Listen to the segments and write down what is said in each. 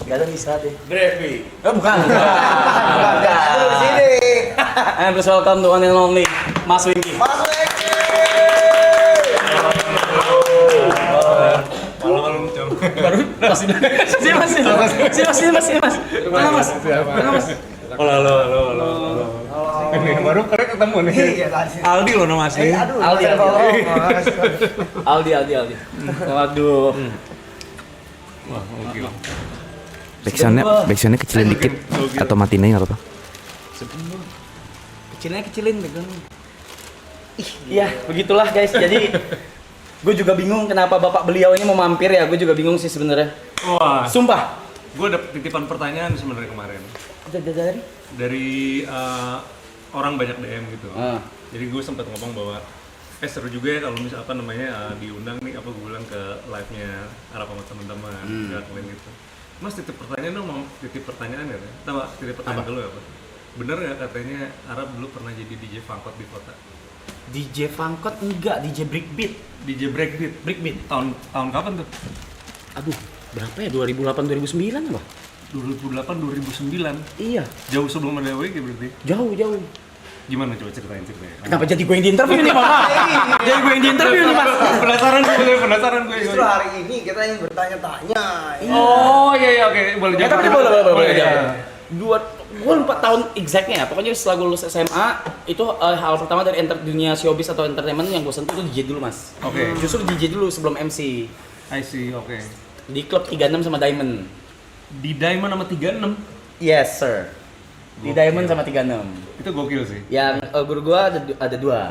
Gak ada istirahat ya. Brevi. Oh, bukan. Di sini. And please welcome to one and only Mas Wingky. Malam-malam Cong. Baru masih mas. Mana mas? Halo. Ini baru keren ketemu nih. Iya tadi. Aldi loh nama asli. Aldi. Waduh. Wah, gokil. Backsoundnya kecilin dikit atau matiin aja nggak apa-apa. Kecilin background. Iya, begitulah guys. Jadi gue juga bingung kenapa bapak beliau ini mau mampir ya. Gue juga bingung sih sebenarnya. Wah, Sumpah. gue dapet titipan pertanyaan sebenarnya kemarin dari orang banyak DM gitu. Jadi gue sempat ngomong bahwa seru juga ya kalau misalkan diundang nih apa gue bilang ke live-nya Arab sama teman-teman kalian gitu. Mas titip pertanyaan dong, mau titip pertanyaan ya? Tahu titip pertanyaan dulu apa? Bener nggak katanya Arab dulu pernah jadi DJ Funkot di kota? DJ Funkot enggak, DJ Breakbeat. DJ Breakbeat. Tahun kapan tuh? Aduh, berapa ya? 2008 2009 apa? 2008 2009. Iya. Jauh sebelum ada WG berarti. Jauh. Gimana coba ceritain. Kenapa jadi gue yang diinterview nih, Pak? Jadi gue yang diinterview nih, Mas. Penasaran gue. Justru hari ini kita ingin bertanya-tanya. Oh iya oke, boleh jawab. Tapi boleh ya. Gue lupa tahun exactnya ya. Pokoknya setelah gue lulus SMA, itu hal pertama dari dunia showbiz atau entertainment yang gue sentuh itu DJ dulu, Mas. Oke. Justru DJ dulu sebelum MC. I see, oke. Di klub 36 sama Diamond. Di Diamond sama 36. Yes, sir. Di Gokil. Diamond sama 36. Itu gokil sih. Yang guru gue ada dua.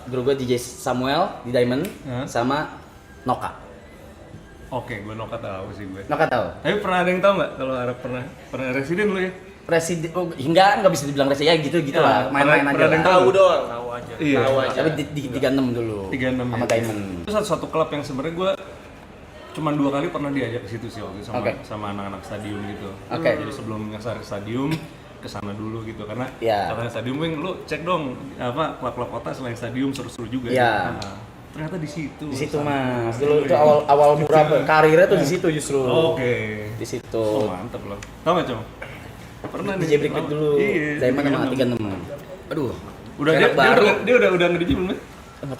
Guru gue DJ Samuel di Diamond sama Noka. Oke, gue Noka tahu sih gue. Noka tahu? Tapi pernah ada yang tahu nggak kalau Arab pernah residen lu ya? Presiden, nggak bisa dibilang residen ya gitu lah, main-main aja pernah ada yang lah. tahu doang. Iya. Tapi di 36 dulu. 36 sama ya. Diamond. Itu satu klub yang sebenarnya gue cuman 2 kali pernah diajak ke situ sih waktu itu sama anak-anak stadium gitu. Jadi sebelum nyasar ke stadium ke sana dulu gitu karena katanya stadium wing lu cek dong apa klub-klub kota selain stadium seru-seru juga ya. Ternyata di situ. Di situ Mas. Dulu itu awal murah karirnya tuh di situ justru. Oke. Di situ. Oh, mantap loh. Tahu enggak, Cong? Pernah DJ Breakbeat dulu. Iya. Diamond sama 36. Aduh. Udah dia udah nge-DJ belum ya?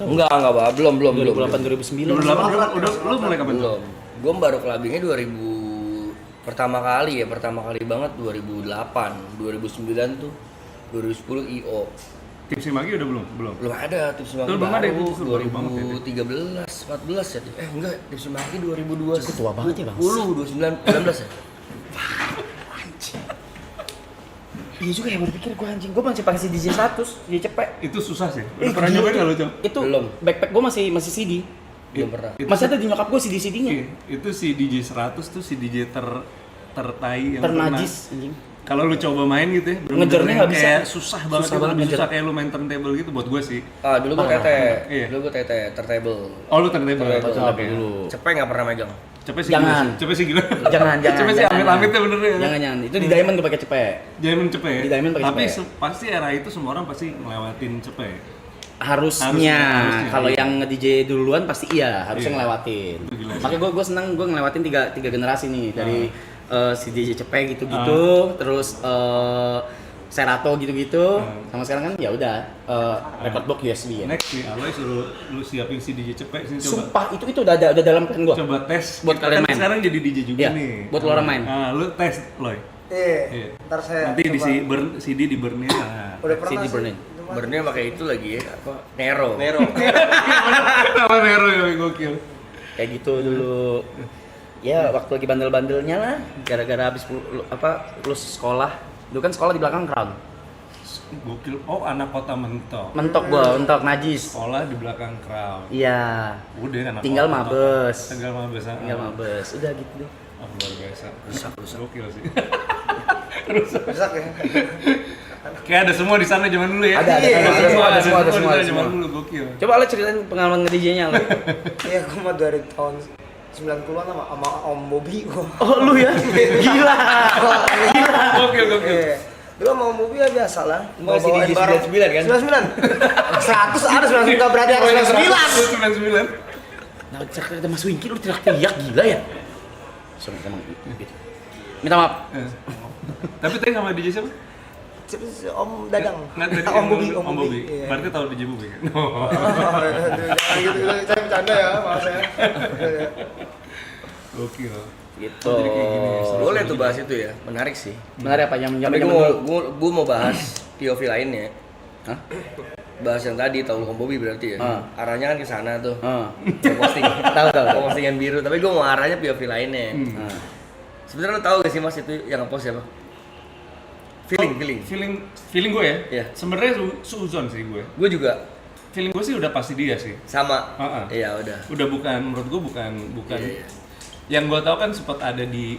Enggak, belum. 2008 2009. 2008 udah lu mulai kapan? Belum. Gua baru clubbingnya 2000 pertama kali banget 2008. 2009 tuh 2010 IO. Tipsi Magi udah belum? Belum ada Tipsi Maki Belum ada, baru itu baru banget ya, 2013, 14 ya. Enggak, Tipsi Maki 2002. Itu tua banget ya, Bang. 10, 29, 19 ya. Iya juga ya, baru pikir gue anjing. Gue masih pakai CD 100, DJ cepet. Itu susah sih. Udah pernah nyobain enggak lu, Cong? Itu Belum. backpack gue masih CD. Belum pernah. Masih ada di nyokap gue CD-CD-nya. Iya, itu si DJ 100 tuh si DJ tertai yang Ternajis anjing. Kalau lu coba main gitu ya, bener-bener Ngejarnya yang nggak bisa. kayak susah banget, Susah banget lebih ngejar. susah kayak lu main turntable gitu buat gue sih. Dulu gua tete. Iya. Dulu gua tete, turntable. Oh lu turntable. Turntable. Oke. Dulu. Cepet enggak pernah megang. Cepet sih Jangan. gila. Cepet sih gila. Jangan. Cepet sih amit-amit ya bener ya. Jangan. Itu di Diamond gue pakai cepet. Diamond cepet ya? Di Diamond pakai Tapi cepet. pasti era itu semua orang pasti ngelewatin cepet. Harusnya. Kalau iya. yang nge-DJ duluan pasti harusnya Iya. ngelewatin. Itu gila sih. Makanya gue seneng gue ngelewatin tiga generasi nih dari si DJ Cepet gitu-gitu, terus Serato gitu-gitu, sama sekarang kan ya udah record box USB ya. Next nih, Aloy suruh lu siapin si DJ cepet sini coba. Sumpah itu udah dalam plan gua. Coba tes. Buat Kita kalian kan main. Sekarang jadi DJ juga Iya, nih. buat lu orang main. Nah, lu tes, Loy. Iya. Ntar saya Nanti di coba. CD di burn-nya. Nah. Udah pernah CD sih. burn-in. Bernya pakai itu lagi ya, apa? Nero. Nama Nero ya gokil. Kayak gitu dulu. Ya waktu lagi bandel-bandelnya lah, gara-gara habis lulus sekolah. Dulu kan sekolah di belakang Crown. Gokil. Oh, anak kota Mentok. Mentok najis. Sekolah di belakang Crown. Iya. Udah anak Tinggal kota mabes. Mentok. Tinggal mabes. Tinggal mabes. Udah gitu deh. Oh, luar biasa. Rusak. Gokil sih. Rusak ya. Kayak ada semua di sana zaman dulu ya. Ada semua di sana ada zaman semua. dulu gokil. Coba lo ceritain pengalaman nge-DJ-nya lo. Iya, gue mah dari tahun 90-an sama Om Bobby gua. Oh lu ya? Gila. Gokil. Iya. Dulu sama Om Bobby ya biasa lah. Masih di 99 kan? 99. 100 ada 99 enggak berarti harus 99. 99. Nah, ada Mas Wingky lu teriak-teriak gila ya. Sorry, emang gitu. Minta maaf. Tapi tadi sama DJ siapa? Om Dadang. Nggak, tadi Om Bobi. Om Bobi. Iya. Berarti tahu DJ Bobi kan? Jangan gitu, saya bercanda ya, maaf ya. Gokil. Gitu. Jadi kayak gini ya, seru. Boleh tuh bahas itu ya, menarik sih. Menarik apa yang Tapi zaman gue mau bahas POV lainnya. Hah? Bahas yang tadi tahu Om Bobi berarti ya. Arahnya kan ke sana tuh. Yang posting. Tahu. Postingan biru, tapi gue mau arahnya POV lainnya. Sebenarnya lo tahu gak sih Mas itu yang ngepost siapa? Feeling gue ya. Iya. Sebenarnya suzon sih gue. Gue juga Feeling gue sih udah pasti dia sih. sama. Heeh. Iya udah. Udah bukan, menurut gue bukan. Iya. Yang gue tahu kan sempat ada di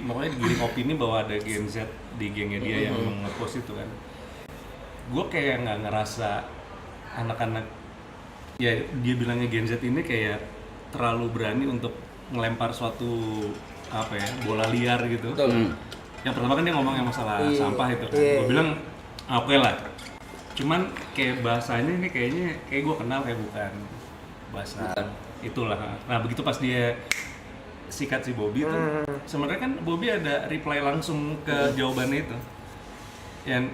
makanya digiring opini bahwa ada Gen Z di gengnya dia yang nge-post itu kan. Gue kayak nggak ngerasa anak-anak, ya dia bilangnya Gen Z ini kayak terlalu berani untuk ngelempar suatu apa ya, bola liar gitu. Betul. Yang pertama kan dia ngomong yang masalah Iya. sampah itu kan. Iya. Gue bilang oke lah. Cuman kayak bahasanya ini kayaknya kayak gue kenal kayak bukan bahasa itulah. Nah begitu pas dia sikat si Bobby tuh, sebenarnya kan Bobby ada reply langsung ke jawabannya itu. Yang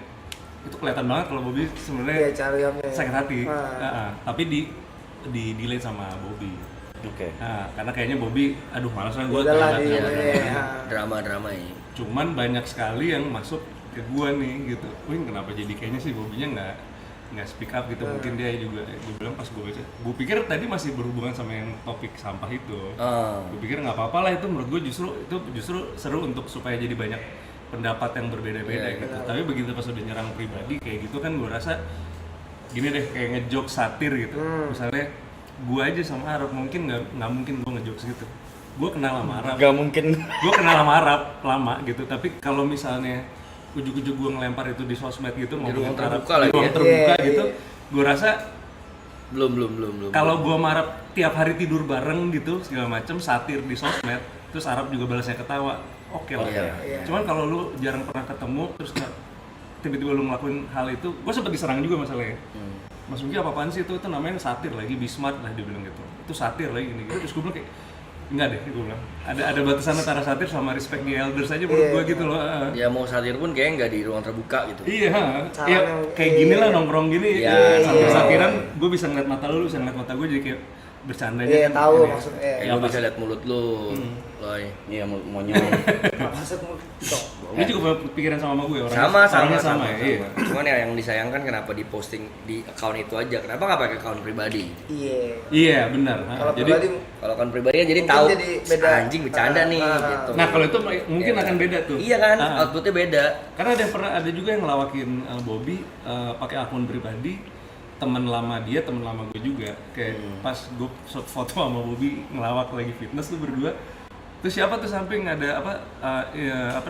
itu kelihatan banget kalau Bobby Iya, sebenarnya cara yang sakit hati. Tapi di delete sama Bobby. Oke. Nah, karena kayaknya Bobby, aduh malas lah gue Udahlah, terlibat iya, sama iya. dia. Drama-drama ya. Cuman banyak sekali yang masuk ke gua nih gitu. Wih kenapa jadi kayaknya sih Bobby-nya nggak speak up gitu. Mungkin dia juga, gue bilang pas gue baca, gue pikir tadi masih berhubungan sama yang topik sampah itu. Gue pikir nggak apa-apa lah, itu menurut gue justru seru untuk supaya jadi banyak pendapat yang berbeda-beda gitu. Tapi begitu pas udah nyerang pribadi kayak gitu kan gue rasa gini deh, kayak ngejok satir gitu. Misalnya gue aja sama Arab mungkin nggak mungkin gue ngejokes gitu. Gue kenal sama Arab. Gak mungkin. Gue kenal sama Arab lama gitu, tapi kalau misalnya ujuk-ujuk gue ngelempar itu di sosmed gitu, Di ruang ngomongin Arab, terbuka lagi di ruang ya? terbuka Iya, gitu, iya. gue rasa Belum. kalau gue sama Arab tiap hari tidur bareng gitu segala macem satir di sosmed, terus Arab juga balasnya ketawa, oke lah. Iya. Cuman kalau lu jarang pernah ketemu, terus tiba-tiba lu ngelakuin hal itu, gue sempat diserang juga masalahnya. Mas Wingky apa-apaan sih itu namanya satir lagi, be smart lah dia bilang gitu. Itu satir lagi gini gitu. Terus gue bilang kayak enggak deh, gue bilang. Ada batasan antara satir sama respect the elders aja menurut gue gitu loh. Ya mau satir pun kayaknya nggak di ruang terbuka gitu. Iya, Cara ya yang- kayak gini lah nongkrong gini. Iya, Satir-satiran gue bisa ngeliat mata lu bisa ngeliat mata gue jadi kayak bercandanya. Iya, kan tahu gini. maksudnya. Kayak Ya, gue pas- bisa lihat mulut lu, Loy. Iya monyong. Maksud Dia juga pikiran sama gue orangnya. Sama orangnya ya. Iya. Cuman ya yang disayangkan kenapa di posting di account itu aja. Kenapa nggak pakai account pribadi? Iya. Iya, benar. Kalau Jadi pribadi Kalau account pribadi kan jadi Mungkin tahu jadi beda. anjing bercanda nih gitu. nah kalau itu mungkin Iya. akan beda tuh. Iya kan, Ah. outputnya beda. Karena ada juga yang ngelawakin Bobby pakai akun pribadi, teman lama dia, teman lama gue juga. Kayak pas gue foto sama Bobby ngelawak lagi fitness tuh berdua. Terus siapa tuh samping ada apa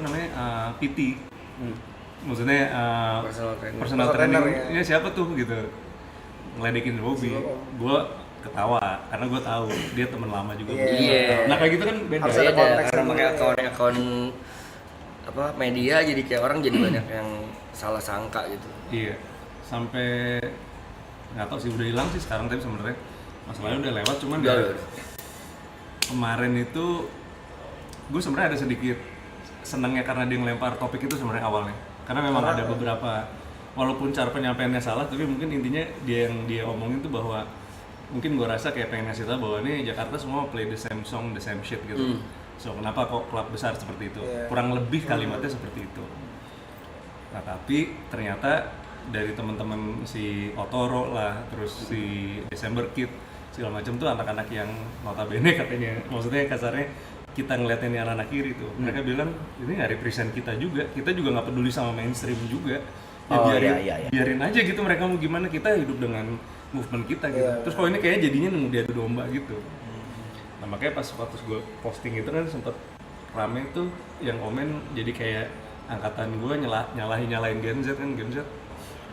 namanya PT. Maksudnya Personal trainer. personal Trainer, training. Ya siapa tuh gitu. Ngeledekin Bobby. Gue ketawa karena gue tahu dia teman lama juga. Iya. Nah kayak gitu kan beda. Harus ada Beda konteks karena dulu, pakai akun apa media jadi kayak orang jadi banyak yang salah sangka gitu. Iya, sampai nggak tahu sih udah hilang sih sekarang tapi sebenarnya masalahnya udah lewat cuman Udah, ya, udah. kemarin itu gue sebenarnya ada sedikit senangnya karena dia ngelempar topik itu sebenarnya awalnya karena memang ada beberapa walaupun cara penyampaiannya salah tapi mungkin intinya dia yang dia omongin tuh bahwa mungkin gue rasa kayak pengen ngasih tau bahwa nih Jakarta semua play the same song, the same shit gitu. So kenapa kok klub besar seperti itu? Kurang lebih kalimatnya seperti itu. Nah tapi ternyata dari teman-teman si Otoro lah, terus si December Kid segala macam tuh anak-anak yang notabene katanya, maksudnya kasarnya kita ngeliatin ini anak-anak kiri tuh, mereka bilang ini nggak represent kita juga nggak peduli sama mainstream juga. Ya Oh, biarin, iya. biarin aja gitu mereka mau gimana, kita hidup dengan movement kita gitu. Terus kalau ini kayaknya jadinya nemu diadu domba gitu. Nah makanya pas waktu gue posting itu kan sempet rame tuh yang komen jadi kayak angkatan gue nyalahin Gen Z kan, Gen Z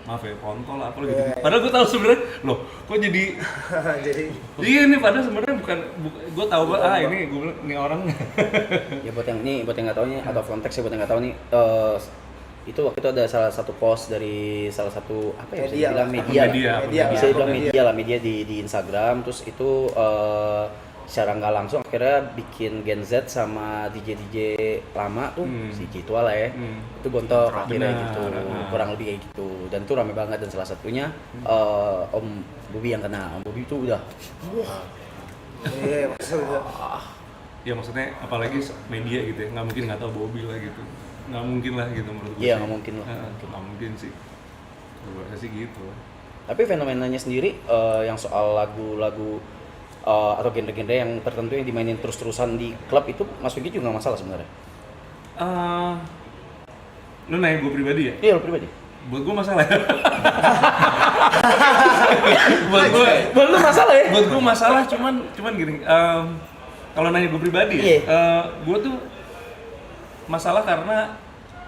maaf ya kontol apa gitu. Padahal gue tahu sebenarnya loh kok jadi jadi iya nih padahal sebenarnya bukan gue tahu banget ini gue bilang ini orang Ya buat yang nggak tahu nih atau konteks ya buat yang nggak tahu nih itu waktu itu ada salah satu post dari salah satu apa ya Media bisa dibilang lah. media Media. bisa dibilang media lah, media di Instagram. Terus itu secara nggak langsung akhirnya bikin Gen Z sama DJ lama tuh si Citwa lah ya itu gontok akhirnya gitu kurang lebih kayak gitu dan tuh rame banget dan salah satunya Om Bobi yang kena. Om Bobi tuh udah Iya, maksudnya. Ya maksudnya apalagi media gitu ya, nggak mungkin nggak tahu Bobby lah gitu, nggak mungkin lah gitu menurut gue. Iya nggak mungkin lah. Nggak mungkin sih, gue rasa sih gitu. Tapi fenomenanya sendiri yang soal lagu-lagu atau genre-genre yang tertentu yang dimainin terus-terusan di klub itu Mas Vicky juga nggak masalah sebenarnya. Lu nanya gue pribadi ya? Iya lo pribadi. Buat gue masalah. Buat lu masalah ya? Buat gue masalah cuman gini. Kalau nanya gue pribadi, gue tuh masalah karena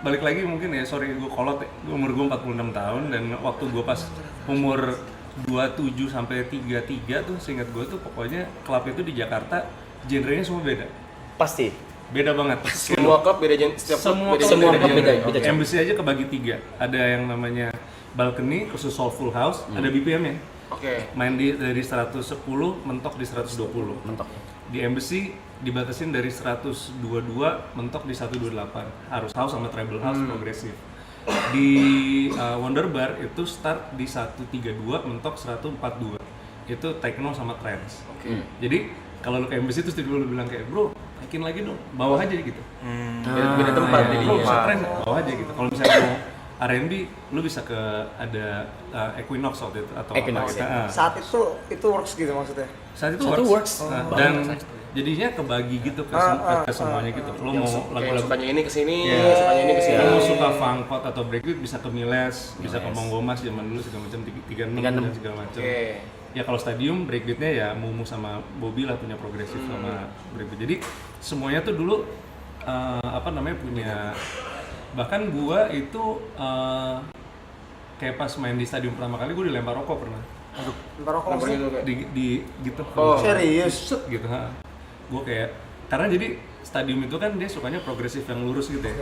balik lagi mungkin ya, sorry gue kolot ya. Umur gue 46 tahun dan waktu gue pas umur 27 sampai 33 tuh seingat gue tuh pokoknya klub itu di Jakarta genrenya semua beda. Pasti. Beda banget. Semua klub beda setiap Semua klub beda. Embassy aja kebagi 3. Ada yang namanya balcony khusus soulful house, ada BPM-nya. Oke. Main dari 110 mentok di 120. Mentok. Di Embassy dibatasin dari 122 mentok di 128. Harus house sama treble house progresif. Di Wonder Bar itu start di 132 mentok 142. Itu techno sama trance. Jadi kalau lu ke Embassy terus tiba-tiba lu bilang kayak, "Bro, naikin lagi dong." Bawah aja gitu. Beda tempat jadi. Bro, bisa trance bawah aja gitu. Kalau misalnya mau R&B, lu bisa ke ada Equinox waktu itu atau Equinox, apa. Saat itu works gitu maksudnya. Saat itu Satu works. works. Dan jadinya kebagi gitu ke semuanya gitu. Lo mau Kayak lagu-lagu sukanya ini kesini, sukanya ini kesini. lo suka funk pop atau breakbeat bisa ke Miles, bisa ke Monggomas zaman dulu segala macam 36 dan segala macam. Oke. Ya kalau stadium breakbeatnya ya Mumu sama Bobby lah punya progresif sama breakbeat. Jadi semuanya tuh dulu punya, bahkan gua itu kayak pas main di stadium pertama kali gua dilempar rokok pernah. Ntar rokok Ngobrol gitu kayak. Di gitu. Oh, serius? Set gitu, gue kayak karena jadi stadium itu kan dia sukanya progresif yang lurus gitu ya,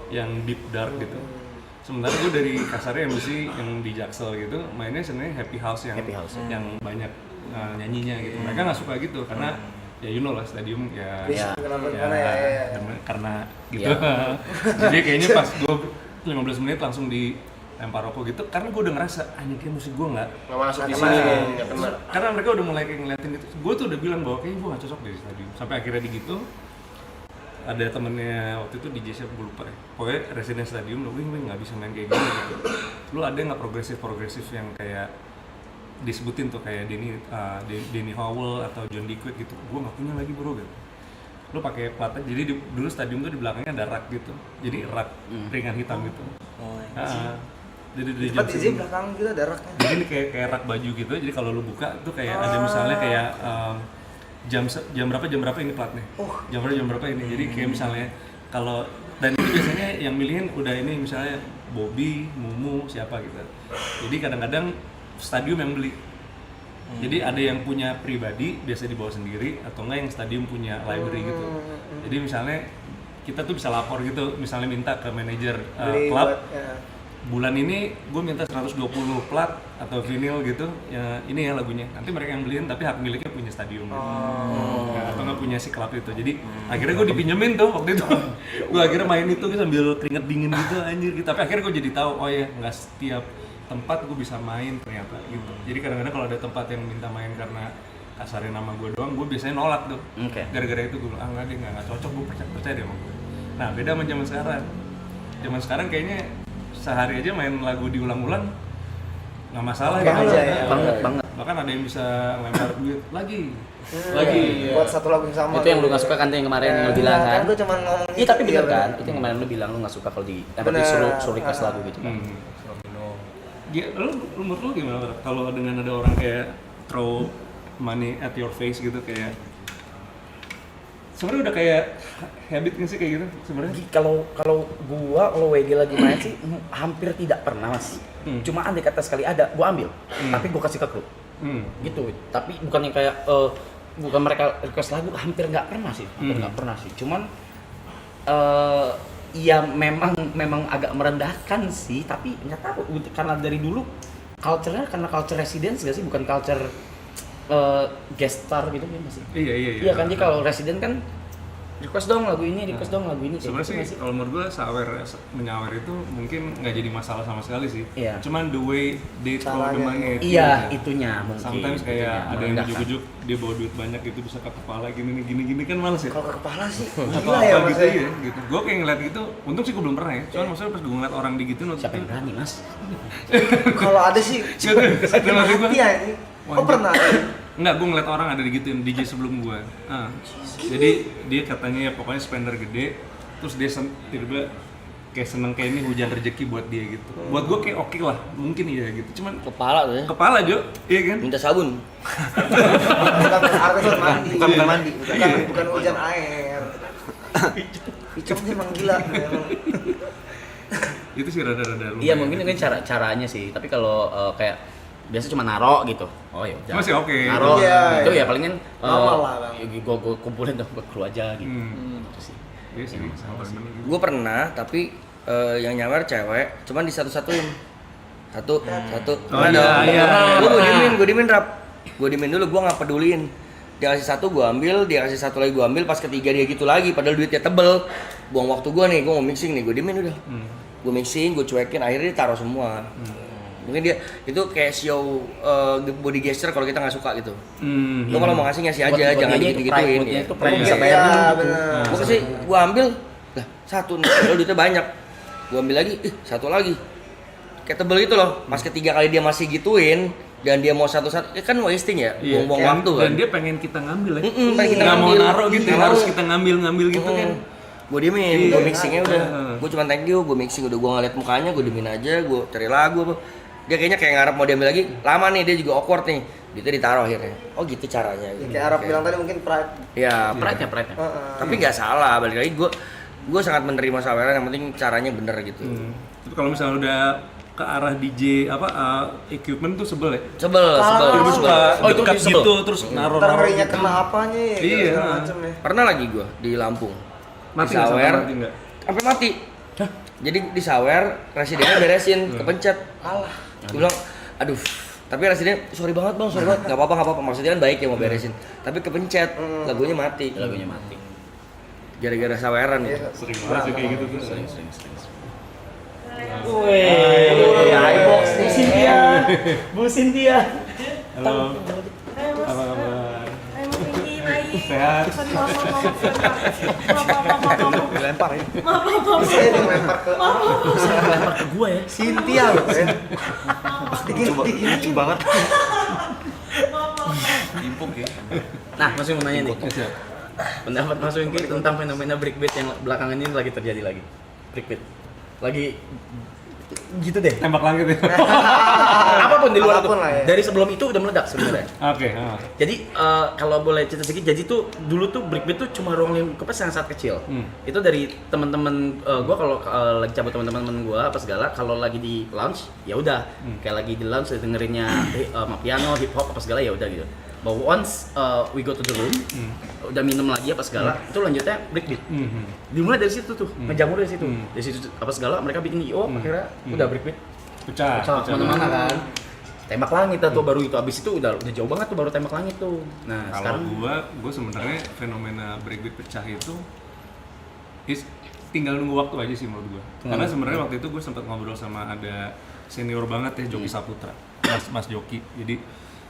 yang deep dark gitu. Sementara gue dari kasarnya MC yang di Jaksel gitu mainnya sebenarnya happy house yang banyak nyanyinya gitu. Mereka nggak suka gitu karena ya you know lah stadium ya karena gitu. Jadi kayaknya pas gue 15 menit langsung dilempar rokok gitu karena gue udah ngerasa kayak musik gue nggak masuk di sini, nggak kena. karena mereka udah mulai kayak ngeliatin gitu. Gue tuh udah bilang bahwa kayaknya gue gak cocok di stadium. Sampai akhirnya di gitu ada temennya waktu itu DJ siapa gue lupa ya. Pokoknya residen stadium lo, wing nggak bisa main kayak gini gitu. Lu ada nggak progresif yang kayak disebutin tuh kayak Denny Howell atau John Dequette gitu. Gue nggak punya lagi bro gitu. Lu pakai platnya, jadi dulu stadium tuh di belakangnya ada rak gitu. Jadi rak ringan hitam gitu. Jadi dari jam di belakang gitu ada raknya. jadi ini kayak rak baju gitu. Jadi kalau lu buka tuh kayak ada misalnya kayak jam berapa ini platnya. Jam berapa ini. Jadi kayak misalnya kalau dan itu biasanya yang milihin udah ini misalnya Bobby, Mumu, siapa gitu. Jadi kadang-kadang stadium yang beli. Jadi ada yang punya pribadi biasa dibawa sendiri atau enggak yang stadium punya library gitu. Jadi misalnya kita tuh bisa lapor gitu, misalnya minta ke manajer klub. Bulan ini gue minta 120 plat atau vinyl gitu, ya ini ya lagunya. Nanti mereka yang beliin tapi hak miliknya punya stadium gitu. Atau nggak punya si klub itu. Jadi akhirnya gue dipinjemin tuh waktu itu. Gue akhirnya main itu sambil keringet dingin gitu anjir gitu. Tapi akhirnya gue jadi tahu oh ya nggak setiap tempat gue bisa main ternyata gitu. Jadi kadang-kadang kalau ada tempat yang minta main karena kasarin nama gue doang, gue biasanya nolak tuh. Gara-gara itu gue bilang, enggak deh, nggak cocok, gue percaya deh sama gue. Nah beda sama zaman sekarang. Zaman sekarang kayaknya sehari aja main lagu diulang-ulang nggak masalah gitu. Banget. Bahkan ada yang bisa lempar duit lagi. Buat satu lagu yang sama. Itu yang lu nggak suka kan, yang kemarin yang lu bilang kan? Gue cuma ngomong Iya tapi bener kan, itu yang kemarin lu bilang lu nggak suka kalau disuruh request lagu gitu kan? Lu menurut lu gimana kalau dengan ada orang kayak throw money at your face gitu, kayak sebenarnya udah kayak habit nggak sih kayak gitu sebenarnya? Kalau WG lagi main sih hampir tidak pernah mas. Cuma andai kata sekali ada, gua ambil. Tapi gua kasih ke kru. Gitu. Tapi bukan yang kayak bukan mereka request lagu, hampir nggak pernah sih. Cuman ya memang agak merendahkan sih. Tapi nggak tahu karena dari dulu culture-nya karena culture residence gak sih, bukan culture guest star gitu ya masih. Iya. Iya kan, jadi kalau Resident kan request dong lagu ini, Sebenarnya sih gitu. kalau menurut gue menyawer itu mungkin nggak jadi masalah sama sekali sih. Iya. Cuman the way they throw the Caranya. money itu. Iya, itunya mungkin. Sometimes kayak Itunya, ada yang merendahkan. ujuk-ujuk dia bawa duit banyak gitu bisa ke kepala gini kan males ya. Kalau ke kepala sih Atau gila ya apa mas gitu ya. ya gitu. Gue kayak ngeliat gitu, untung sih gue belum pernah ya. Cuman maksudnya pas gue ngeliat orang digituin waktu Siapa itu yang berani, Mas? Kalau ada sih sakit maksud gue. hati ya ini. Oh pernah Enggak, gue ngeliat orang ada digituin DJ sebelum gue. Jadi dia katanya ya pokoknya spender gede, terus dia tiba-tiba kayak seneng kayak ini hujan rezeki buat dia gitu. Buat gue kayak oke lah, mungkin iya gitu. Cuman Kepala tuh ya. kepala Jo, iya kan? Minta sabun. bukan artis mandi. Bukan mandi. Bukan hujan air. Picok sih emang gila memang. Itu sih rada-rada lumayan. Iya, mungkin caranya sih. Tapi kalau kayak biasa cuma naro gitu. Oh ya udah. Masih oke. Naro. Iya, Itu iya. ya palingan Normal lah, Bang. Gue kumpulin tuh ke kru aja gitu. Gitu sih. Iya sih, sama bener. Gue pernah, tapi yang nyawer cewek, cuman disatu-satuin. Satu. Oh, iya. Gue diemin rap. Gue diemin dulu, gue nggak peduliin. Dia kasih satu, gue ambil. Dia kasih satu lagi, gue ambil. Pas ketiga dia gitu lagi, padahal duitnya tebel. Buang waktu gue nih, gue mau mixing nih, gue diemin udah. Gue mixing, gue cuekin, akhirnya dia taruh semua. Mungkin dia itu kayak show body gesture kalau kita nggak suka gitu. Lo kalau mau ngasih aja, Buat jangan dianya itu gitu-gituin. pride, Ya. itu pride Iya. bisa bayar dulu Iya gitu. benar. Gue kasih, gue ambil, lah satu nih, padahal duitnya banyak. Gue ambil lagi, satu lagi. Kayak tebel gitu loh. Pas ketiga kali dia masih gituin dan dia mau satu-satu, kan wasting ya, buang-buang waktu kan. Dan dia pengen kita ngambil ya. Pengen kita Nggak mau ngambil. naro gitu, Nggak harus mau. kita ngambil gitu kan. Gue diemin, Iya. gue mixingnya udah. Heeh. Gue cuma thank you, gue mixing udah, gue ngeliat mukanya, gue diemin aja, gue cari lagu apa. Dia kayaknya kayak ngarep mau diambil lagi, lama nih, dia juga awkward nih. Dia ditaruh akhirnya. Oh gitu caranya. Ya, Gitu. kayak Arab bilang tadi mungkin pride. Ya, Pride-nya. Heeh. tapi nggak salah, balik lagi gue sangat menerima saweran, yang penting caranya bener gitu. Tapi kalau misalnya udah ke arah DJ equipment tuh sebel ya. Sebel. Gue suka Oh, itu dekat sebel. gitu terus naro Ntar ngerinya gitu. kena apanya ya. Iya. segala macem ya. Pernah lagi gue di Lampung. Mati Di nggak sampai sawer, mati nggak? sampai mati. Jadi di sawer, residennya beresin, kepencet. Alah. Gue bilang, aduh. Tapi residen, sorry banget bang, nggak apa-apa. Maksudnya kan baik ya mau beresin. Tapi kepencet, lagunya mati. Lagunya mati. Gara-gara saweran ya. Iya. Sering banget sih kayak gitu tuh. Sering. Wih, iBox nih. Bu Cynthia. Halo. Apa kabar? Sehat. Dilempar ya. Saya dilempar ke Lempar ke gue ya. Cynthia loh ya. Lucu banget. Impuk ya. Nah, masih mau nanya nih. Siap. Pendapat Mas Wingki tentang fenomena breakbeat yang belakangan ini lagi terjadi lagi. Breakbeat. Lagi gitu deh. Tembak langit ya. Apapun di luar itu. Apapun lah ya. Dari sebelum itu udah meledak sebenarnya. Oke. Jadi kalau boleh cerita sedikit, jadi tuh dulu tuh breakbeat tuh cuma ruang lingkupnya sangat kecil. Itu dari teman-teman gua kalau lagi cabut teman-teman gua apa segala, kalau lagi di lounge ya udah kayak lagi di lounge dengerinnya piano, hip hop apa segala ya udah gitu. But once we go to the room, udah minum lagi apa segala, itu lanjutnya breakbeat. Dimulai dari situ tuh, ngejamur dari situ. Dari situ apa segala mereka bikin IO, akhirnya udah breakbeat. Pecah. Mana-mana kan. Tembak langit tuh baru itu, abis itu udah jauh banget tuh baru tembak langit tuh. Nah Kalau sekarang gue sebenarnya fenomena breakbeat pecah itu tinggal nunggu waktu aja sih menurut gue. Karena sebenarnya waktu itu gue sempat ngobrol sama ada senior banget ya, Joki Saputra, Mas Joki. Jadi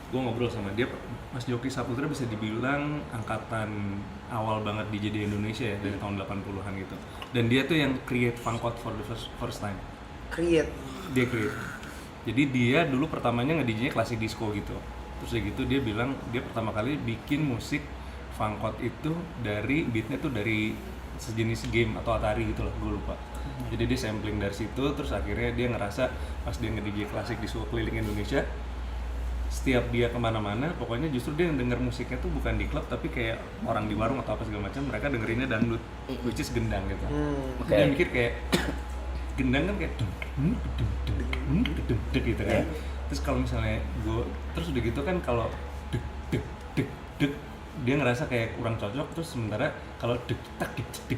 gue ngobrol sama dia, Mas Joki Saputra bisa dibilang angkatan awal banget DJ di Indonesia ya, dari tahun 80-an gitu. Dan dia tuh yang create Funkot for the first time. Create. Dia create. Jadi dia dulu pertamanya nge-DJ-nya klasik disco gitu. Terus kayak gitu dia bilang dia pertama kali bikin musik Funkot itu dari beatnya tuh dari sejenis game atau Atari gitu loh, gue lupa. Jadi dia sampling dari situ, terus akhirnya dia ngerasa pas dia nge-DJ klasik disco keliling Indonesia, setiap dia kemana-mana, pokoknya justru dia yang denger musiknya tuh bukan di klub tapi kayak orang di warung atau apa segala macam, mereka dengerinnya dangdut, which is gendang gitu. Dia mikir kayak gendang kan kayak gitu kan. Terus kalau misalnya gue, terus udah gitu kan kalau deg dia ngerasa kayak kurang cocok, terus sementara kalau deg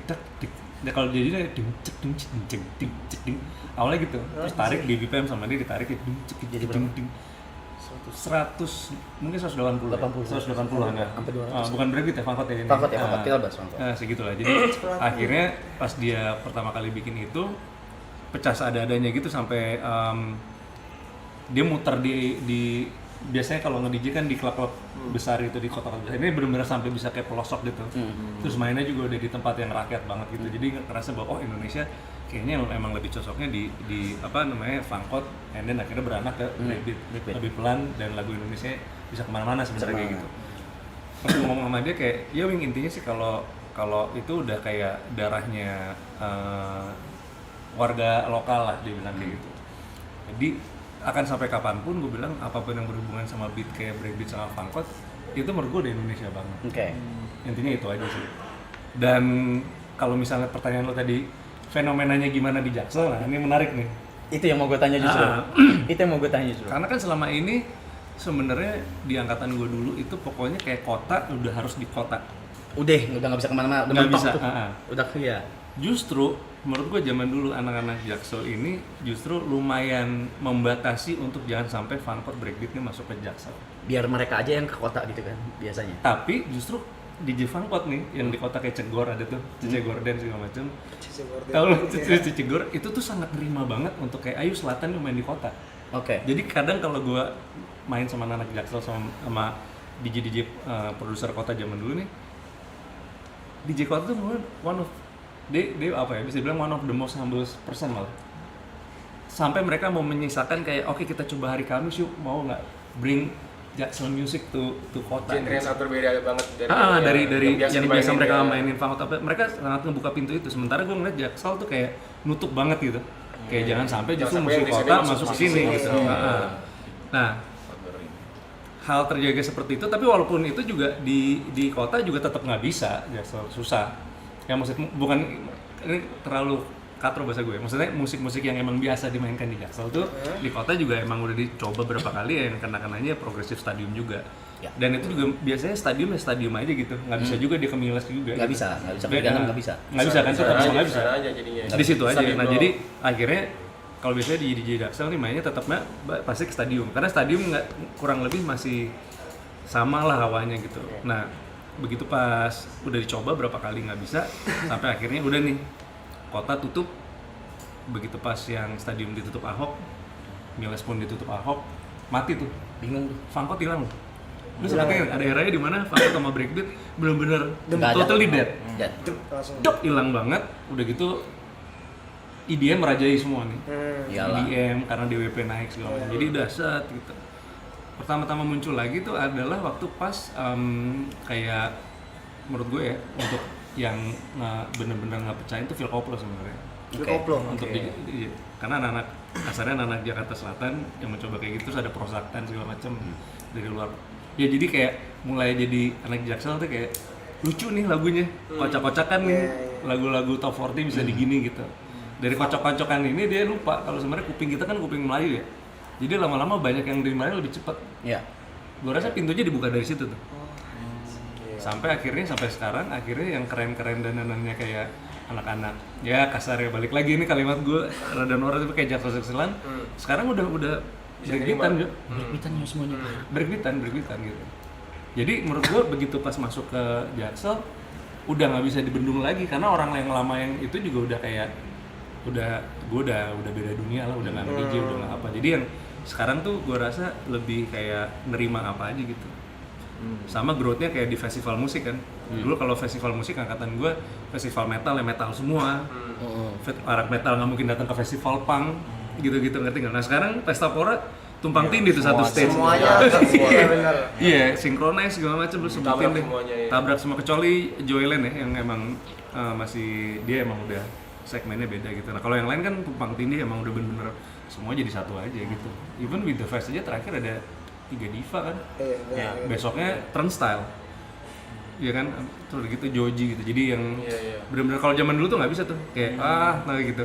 tak nah kalau jadinya awalnya gitu, terus tarik di BPM sama dia ditarik jadi 100 mungkin 180 180-an ya. Sampai 200. Bukan breakbeat ya, Fangkot ya ini. Fangkot ya, Fangkot. Kita bahas Fangkot. Segitulah. Jadi akhirnya pas dia pertama kali bikin itu pecah seadanya gitu sampai dia muter di biasanya kalau nge-DJ kan di klub-klub besar itu di kota-kota besar. Ini benar-benar sampai bisa kayak pelosok gitu. Terus mainnya juga udah di tempat yang rakyat banget gitu. Jadi ngerasa bahwa Indonesia kayaknya emang lebih cocoknya di apa namanya Fangkot, and then akhirnya beranak ke breakbeat, lebih pelan dan lagu Indonesia bisa kemana-mana sebenarnya kayak gitu. Pas gue ngomong sama dia kayak, ya Wing intinya sih kalau itu udah kayak darahnya warga lokal lah dia bilang kayak gitu. Jadi akan sampai kapanpun gue bilang apapun yang berhubungan sama beat kayak breakbeat sama Fangkot itu menurut gue udah Indonesia banget. Oke. Intinya itu aja sih. Dan kalau misalnya pertanyaan lo tadi fenomenanya gimana di Jaksel, nah ini menarik nih. Itu yang mau gue tanya justru. Itu yang mau gue tanya justru. Karena kan selama ini sebenarnya di angkatan gue dulu itu pokoknya kayak kota udah harus di kota. Udah nggak bisa kemana-mana. Udah Nggak mentok bisa. tuh. Udah iya. Justru menurut gue zaman dulu anak-anak Jaksel ini justru lumayan membatasi untuk jangan sampai Fangkot breakbeat ini masuk ke Jaksel. Biar mereka aja yang ke kota gitu kan biasanya. Tapi justru DJ Fangkot nih yang di kota kayak Cegor ada tuh, Cice Gorden segala macam. Tahu lo Cice Gor itu tuh sangat nerima banget untuk kayak ayo selatan lu main di kota. Oke. Jadi kadang kalau gue main sama anak Jaksel sama DJ produser kota zaman dulu nih, DJ kota tuh one of dia apa ya, bisa bilang one of the most humble person malah. Sampai mereka mau menyisakan kayak oke, kita coba hari Kamis yuk, mau nggak bring Jaksel music to kota. Genre yang sangat berbeda banget dari yang biasa mereka ya. mainin Fangkot, tapi mereka sangat ngebuka pintu itu. Sementara gue ngeliat Jaksel tuh kayak nutup banget gitu. Kayak jangan sampai justru musik kota masuk ke sini gitu. Nah, hal terjaga seperti itu, tapi walaupun itu juga di kota juga tetap nggak bisa, Jaksel susah. Ya maksud bukan ini terlalu katro bahasa gue. Maksudnya musik-musik yang emang biasa dimainkan di Jaksel tuh di kota juga emang udah dicoba berapa kali ya, yang kena-kenanya progresif stadium juga. Ya. Dan itu juga biasanya stadium aja gitu. Nggak bisa juga dia ke Miles juga. Nggak gitu. bisa pergantian nggak bisa. Nggak bisa kan, tetap nggak bisa. Di situ aja. Stadium Nah, doang. jadi akhirnya kalau biasanya di DJ Jaksel nih mainnya tetapnya pasti ke stadium. Karena stadium nggak kurang lebih masih sama lah hawanya gitu. Nah, begitu pas udah dicoba berapa kali nggak bisa, sampai akhirnya udah nih kota tutup. Begitu pas yang stadium ditutup Ahok, Miles pun ditutup Ahok, mati tuh. Bingung tuh. Fangkot hilang loh. Lu sepertinya ada eranya di mana Fangkot sama breakbeat bener-bener Nggak ada. totally dead. Dan Langsung. Dok, hilang banget. Udah gitu IDM merajai semua nih. iyalah. IDM karena DWP naik segala macam. Jadi udah set gitu. Pertama-tama muncul lagi tuh adalah waktu pas kayak menurut gue ya, untuk yang bener-bener nggak percaya itu Phil Koplo sebenarnya. Koplo. Untuk karena anak-anak kasarnya anak Jakarta Selatan yang mencoba kayak gitu, terus ada prosaktan segala macam dari luar. Ya jadi kayak mulai jadi anak Jaksel tuh kayak lucu nih lagunya, kocak-kocakan nih, lagu-lagu top 40 bisa digini gitu. Dari kocok-kocokan ini dia lupa kalau sebenarnya kuping kita kan kuping Melayu ya. Jadi lama-lama banyak yang dari Melayu lebih cepat. Iya. Gue rasa pintunya dibuka dari situ tuh. Sampai sekarang akhirnya yang keren-keren dandanannya kayak anak-anak. Ya kasar ya, balik lagi ini kalimat gue rada norak itu kayak Jaksel-Jakselan. Sekarang udah breakbeatan juga. Breakbeatan ya semuanya. Breakbeatan gitu. Jadi menurut gue begitu pas masuk ke Jaksel udah nggak bisa dibendung lagi, karena orang yang lama yang itu juga udah kayak gue udah beda dunia lah, udah nggak DJ, udah nggak apa. Jadi yang sekarang tuh gue rasa lebih kayak nerima apa aja gitu. Sama growth-nya kayak di festival musik kan. Dulu kalau festival musik angkatan gue festival metal ya metal semua. Anak metal nggak mungkin datang ke festival punk gitu-gitu, ngerti nggak? Nah sekarang pesta pora tumpang tindih tuh satu stage. Semuanya. Iya benar. Iya, synchronize segala macam lu sebutin deh. semuanya, ya. Tabrak semua kecuali Joyland ya yang emang masih dia emang udah segmennya beda gitu. Nah kalau yang lain kan tumpang tindih emang udah bener-bener semua jadi satu aja gitu. Even with the Fest aja terakhir ada 3 diva kan. Iya. Besoknya Turnstile. Iya kan, terus gitu Joji gitu. Jadi yang bener-bener kalau zaman dulu tuh nggak bisa tuh kayak nah gitu.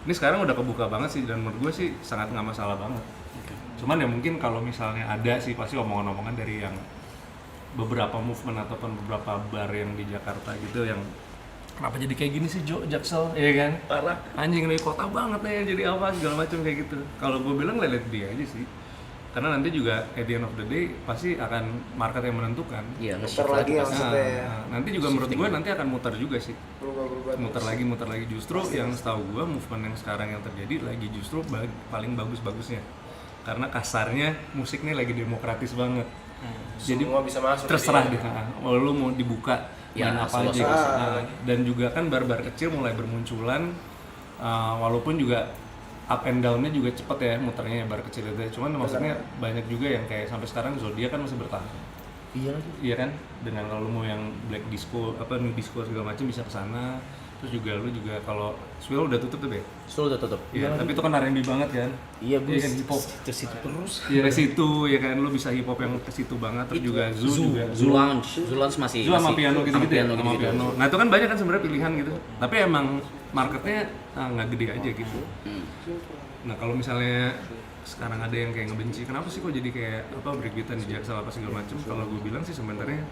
Ini sekarang udah kebuka banget sih, dan menurut gue sih sangat nggak masalah banget. Cuman ya mungkin kalau misalnya ada sih pasti omongan-omongan dari yang beberapa movement ataupun beberapa bar yang di Jakarta gitu yang kenapa jadi kayak gini sih Jaksel, ya kan? Parah. Anjing nih kota banget nih jadi apa segala macam kayak gitu. Kalau gue bilang let it be aja sih. karena nanti juga at the end of the day pasti akan market yang menentukan. Iya, Muter nge-shift lagi lagi yang pasti. maksudnya ya. Nanti juga menurut gue nanti akan muter juga sih, Berubah-berubah. muter lagi justru yang setahu gue movement yang sekarang yang terjadi lagi justru paling bagus-bagusnya, karena kasarnya musik nih lagi demokratis banget. Jadi Semua bisa masuk. terserah jadi deh, mau lu mau dibuka Ya, main apa aja seluas- gitu. Dan juga kan bar-bar kecil mulai bermunculan, walaupun juga up and down-nya juga cepet ya muternya ya bar kecil itu. Cuman maksudnya banyak juga yang kayak sampai sekarang Zodiac kan masih bertahan. Iya lagi. Iya kan, dengan kalau lu mau yang black disco, apa new disco segala macam bisa kesana. Terus juga lu juga kalau Swell udah tutup tuh ya. Swell udah tutup. Iya, tapi itu kan R&B banget kan. Iya, Iya kan, hip hop. Terus itu terus. Iya ke situ ya kan, lu bisa hip hop yang ke situ banget. Terus juga Zoo juga. Zoo Lounge masih. Zoo sama masih- piano gitu-gitu ya, piano sama gitu-gitu. piano. Nah itu kan banyak kan sebenarnya pilihan gitu. Tapi emang marketnya nggak gede aja gitu. Nah kalau misalnya sekarang ada yang kayak ngebenci, kenapa sih kok jadi kayak apa breakbeatan di Jaksel apa segala macem? Kalau gue bilang sih sebenarnya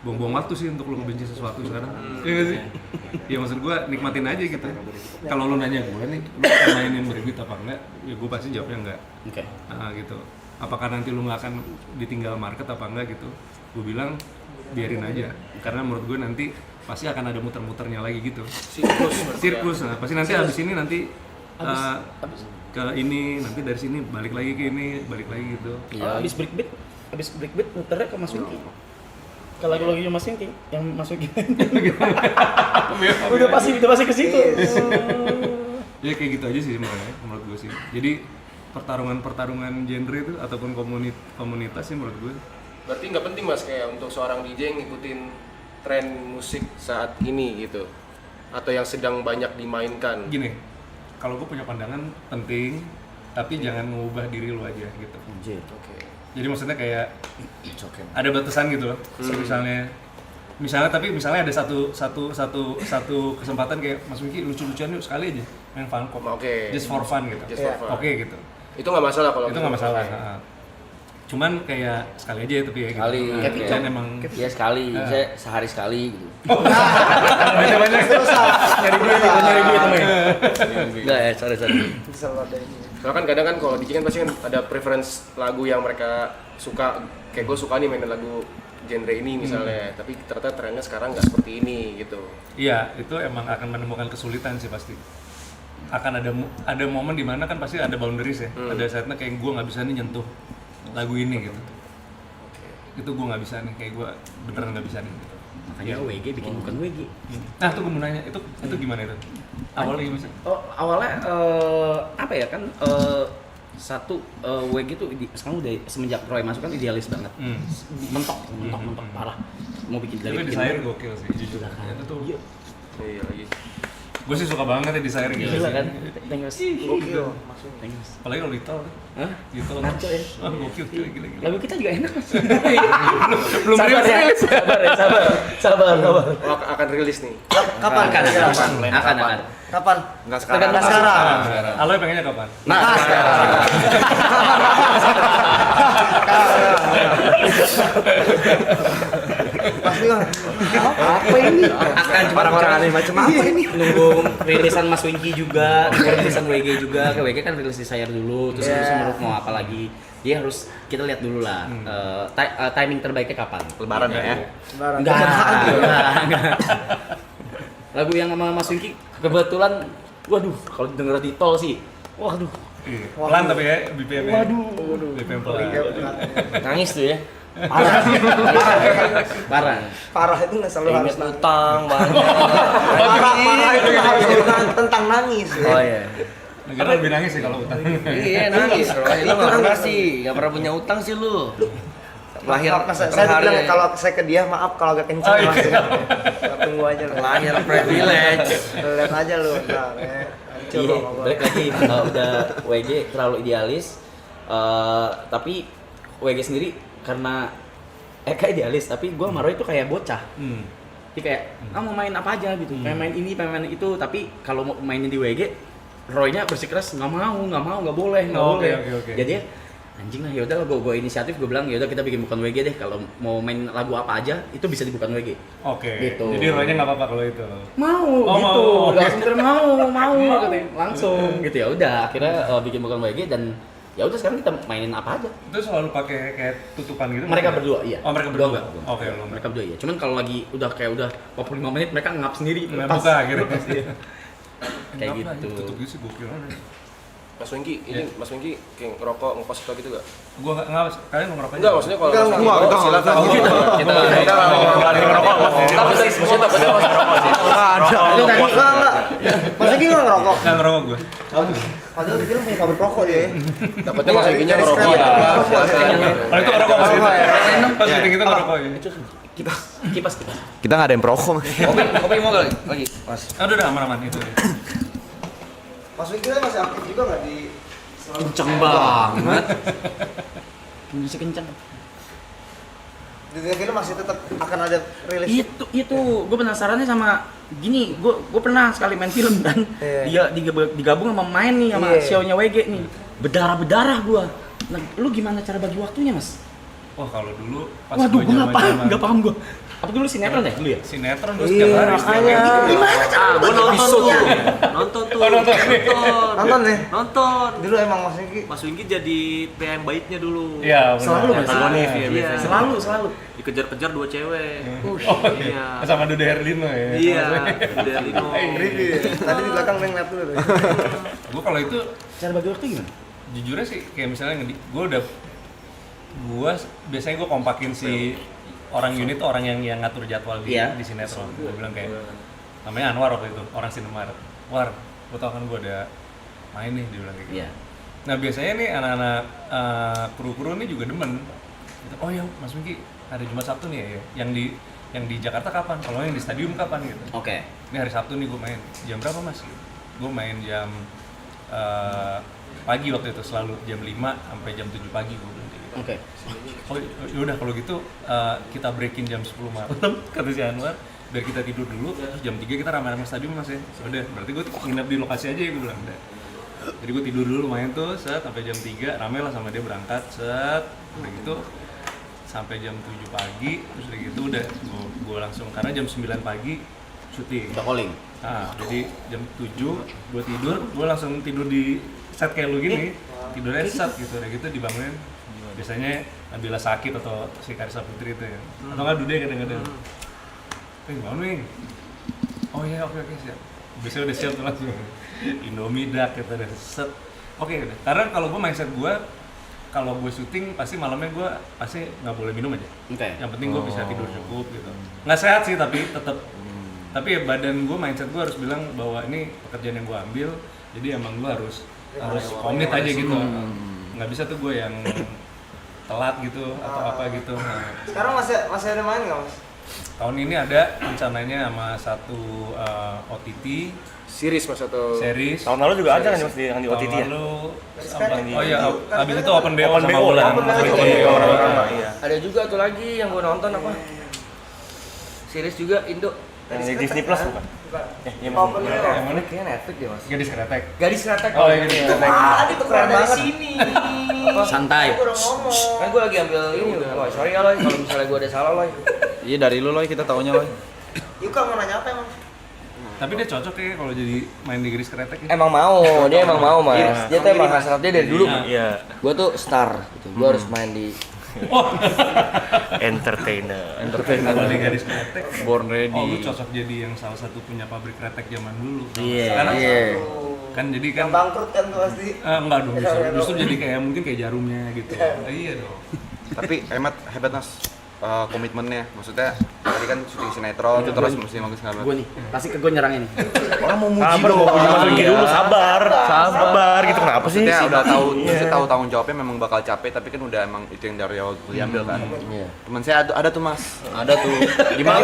buang-buang waktu sih untuk lo ngebenci sesuatu sekarang. Iya nggak sih? Ya maksud gue nikmatin aja gitu. Kalau lo nanya gue nih, lo akan mainin breakbeat apa enggak? Ya gue pasti jawabnya enggak. Oke. Gitu. Apakah nanti lo nggak akan ditinggal market apa enggak gitu? Gue bilang biarin aja. Karena menurut gue nanti pasti akan ada muter-muternya lagi gitu. Sirkus. Nah, pasti nanti habis ini nanti ke ini, nanti dari sini balik lagi ke ini, balik lagi gitu. Oh, abis breakbeat muternya ke Mas Winky. Ke lagu-lagunya Mas Winky yang masuk udah pasti ke situ. Ya kayak gitu aja sih sebenarnya menurut gue sih. Jadi pertarungan genre itu ataupun komunitas sih menurut gue. Berarti nggak penting mas kayak untuk seorang DJ ngikutin tren musik saat ini gitu, atau yang sedang banyak dimainkan. Gini, kalau gue punya pandangan penting, tapi jangan mengubah diri lu aja gitu. Oke. Jadi maksudnya kayak ada batasan gitu loh. Misalnya ada satu kesempatan kayak Mas Wiki lucu-lucuan yuk sekali aja main fun pop. Oke. Just for fun gitu. Just for fun. Oke gitu. Itu nggak masalah kalau Itu gitu. nggak masalah. Cuman kayak sekali aja tapi ya gitu. Sekali. Dan emang Iya sekali, saya sehari sekali gitu. banyak-banyak Nyari duit temen. Enggak ya, sorry. Selalu ada ini. Soalnya kan kadang kan kalau DJ kan pasti kan ada preference lagu yang mereka suka. Kayak gue suka nih mainin lagu genre ini misalnya, tapi ternyata trennya sekarang nggak seperti ini gitu. Iya, itu emang akan menemukan kesulitan sih pasti. Akan ada momen dimana kan pasti ada boundaries ya. Ada saatnya kayak gue nggak bisa nih nyentuh lagu ini gitu. Itu gue nggak bisa nih, kayak gue beneran nggak bisa nih. Gitu. Makanya WG bikin bukan WG. Nah, tuh gue mau nanya, itu gimana itu? Awalnya gimana sih? Oh, awalnya apa ya kan satu WG tuh sekarang udah semenjak Roy masuk kan idealis banget. Mentok parah. Mau bikin Tapi Desire gokil sih, jujur. Itu tuh, Iya lagi. gue sih suka banget ya Desire gitu. Gila kan? Thank you. Gokil. Thank you. Apalagi kalau Little, Hah? Little. Ngaco ya? Gokil, gila. Lagu kita juga enak Mas. Belum sabar ya. Sabar. Oh, akan rilis nih. Kapan? Akan. Kapan? Nggak sekarang. Tergantung sekarang. Aloy pengennya kapan? Nah, Pasti kan. apa ini? Akan cuma Orang-orang aneh macam apa ini? nunggu rilisan Mas Winky juga, rilisan WG juga. Ke WG kan rilis Desire dulu, terus menurut mau apa lagi? Dia harus kita lihat dulu lah timing terbaiknya kapan. Lebaran ya. Lebaran. Enggak. Lagu yang sama Mas Winky kebetulan, waduh, kalau denger di tol sih, waduh, Iya. Pelan tapi ya, BPM. waduh, BPM pelan. Nangis tuh ya. parah. Parah itu nggak selalu harus Ingat utang banyak. parah itu nggak harus tentang nangis. Oh iya. Negara lebih nangis sih kalau utang. Iya nangis. Lu nggak pernah sih, nggak pernah punya utang sih lu. Lahir Saya bilang kalau saya ke dia maaf kalau agak kenceng mas. Tunggu aja lah. lahir privilege. Lihat aja lu. Ntar, hancur Iya, loh sama gua. balik lagi udah WG terlalu idealis, tapi WG sendiri karena Eka idealis, tapi gue sama Roy itu kayak bocah. Jadi kayak, mau main apa aja gitu, pengen main ini, pengen main itu, tapi kalau mau mainin di WG, Roy-nya bersikeras nggak mau, nggak boleh. Oke. Jadi anjing lah, yaudah gue inisiatif, gue bilang yaudah kita bikin bukan WG deh, kalau mau main lagu apa aja itu bisa di bukan WG. Oke. Gitu. Jadi Roy-nya nggak apa-apa kalau itu. Mau Oh, gitu, mau. langsung mau katanya langsung gitu ya udah akhirnya bikin bukan WG dan Ya udah sekarang kita mainin apa aja. Itu selalu pakai kayak tutupan gitu? Mereka berdua iya. Oh mereka Gua berdua? enggak. Oke, lu Mereka berdua iya. Cuman kalau lagi udah 45 menit mereka ngap sendiri. nggak lepas. buka gitu. Kayak Kenapa? gitu. Tutup gitu sih gokil. Mas Wengki, ini Mas Wengki kayak ngerokok, ngekos atau gitu gak? Gua nggak, kalian mau ngerokok? Enggak, maksudnya kalau Enggak, Mas Wengki enggak, mau, enggak, silakan. enggak, Kita ngerokok. Tapi maksudnya takutnya Mas ngerokok sih. Nggak ada. Lu tadi enggak. Mas Wengki enggak ngerokok. Nggak ngerokok gua. Padahal dia punya pabrik rokok dia. Takutnya Mas Wengkinya ngerokok. Iya. Kalau itu ngerokok pas gitu. Pas meeting itu ngerokok ya. Kipas. Kita nggak ada yang perokok. Kopi mau lagi? Mas. Aduh udah aman-aman itu. Mas Wengki kan masih aktif juga nggak di Kenceng banget. Masih kenceng. di film masih tetap akan ada rilis. Itu gue penasarannya sama gini, gue pernah sekali main film kan. Iya. Dia digabung sama main nih sama Iya. show-nya WG nih. Berdarah gue. Nah, lu gimana cara bagi waktunya, Mas? Wah kalau dulu pas Waduh, gue zaman-zaman nggak paham gue. Apa dulu sinetron ya dulu ya? sinetron gue Iya, setiap hari makanya. Gimana cara? Gue nonton tuh, nonton tuh, Nonton nih. nonton. Dulu emang Mas Wengki Mas Wingki jadi PM baiknya dulu. Iya benar. Selalu Mas. Antagonis ya Iya, biasanya. selalu. Dikejar-kejar 2 cewek. Oh Iya. sama Dude Herlino ya. Iya, udah Lino. Review. Tadi di belakang dia ngeliat dulu tuh. Gue kalau itu Cara bagi waktu gimana? jujurnya sih kayak misalnya gue biasanya gue kompakin si orang unit tuh orang yang ngatur jadwal di Iya. di sinetron. Gue bilang kayak namanya Anwar waktu itu, orang Sinemar. War, lo tau kan gue ada main nih, dia bilang kayak gitu. Iya. Nah biasanya nih anak-anak kru-kru nih juga demen. Gitu, oh ya Mas Wingki ada Jumat Sabtu nih ya, yang di Jakarta kapan? Kalau yang di stadium kapan gitu? Oke. Ini hari Sabtu nih gue main, jam berapa Mas? Gue main jam pagi waktu itu, selalu jam 5 sampai jam 7 pagi gue bilang kayak gitu. Oke. Oh yaudah kalau gitu kita breakin jam 10 malam kata si Anwar, biar kita tidur dulu, terus jam 3 kita rame-rame stadium Mas ya. Udah, berarti gue nginep di lokasi aja ya, gue bilang udah. Jadi gue tidur dulu main tuh, set sampai jam 3, rame lah sama dia berangkat, set udah gitu sampai jam 7 pagi, terus udah gitu udah gue langsung, karena jam 9 pagi syuting. Udah calling. Nah, jadi jam 7 gue tidur, gue langsung tidur di set kayak lu gini, tidurnya set gitu, udah gitu dibangunin. Biasanya Nabila sakit atau si Karisa Putri itu ya, atau nggak Dude kadang-kadang. Bangun Wing. Oh iya oke siap. Biasanya udah siap tuh langsung. Indomie dak kita udah set. Oke udah. Karena kalau gue mindset gue, kalau gue syuting pasti malamnya gue pasti nggak boleh minum aja. Oke. Yang penting gue bisa tidur cukup gitu. Nggak sehat sih tapi tetap. Tapi ya badan gue, mindset gue harus bilang bahwa ini pekerjaan yang gue ambil, jadi emang gue harus komit aja gitu. Nggak bisa tuh gue yang telat gitu atau apa gitu. Nah, Sekarang masih ada main nggak Mas? tahun ini ada rencananya sama satu OTT Series Mas atau series. Tahun lalu juga ada kan Mas di Tahun OTT ya? lalu Sekarang apa- oh iya, abis itu Open BO Open sama BO Ulan. Open BO. Open Iya, BO. orang-orang, iya. Ada juga tuh lagi yang gue nonton apa? Series juga Indo. Yang di Disney Plus bukan? Iya Mas. Open BO. Yang mana? Kayaknya Netflix deh Mas. Gadis Kretek. Gadis Kretek. Oh iya, Gadis Kretek. Itu keren banget. Santai. Aku udah ngomong. Kan gue lagi ambil ini, Loy. Sorry ya Loy, kalau misalnya gue ada salah Loy. Iya dari lu Loy, kita taunya Loy. Yuka mau nanya apa emang? Tapi dia cocok ya kalau jadi main di Gadis Kretek ya. Emang mau, dia emang mau Mas. Dia tuh emang hasratnya dari dulu. Iya. Gue tuh star, gitu. Gue harus main di Entertainer. Kalau di Gadis Kretek, Born ready. oh lu cocok jadi yang salah satu punya pabrik kretek zaman dulu. Iya. Karena Iya. kan jadi kan Yang bangkrut kan tuh pasti. enggak dong, justru jadi kayak mungkin kayak jarumnya gitu. Iya dong. Tapi hebat Mas, komitmennya. Maksudnya tadi kan syuting sinetron terus mesti ngomong segala Gue nih, pasti ke gue nyerangnya nih. orang mau muji Sabar, mau puji Mas Wingki dulu, sabar. Sabar gitu kenapa sih? Maksudnya udah tahu, maksudnya tahu tanggung jawabnya memang bakal capek, tapi kan udah emang itu yang dari awal diambil kan. Iya. Temen saya ada tuh Mas, Ada tuh. Gimana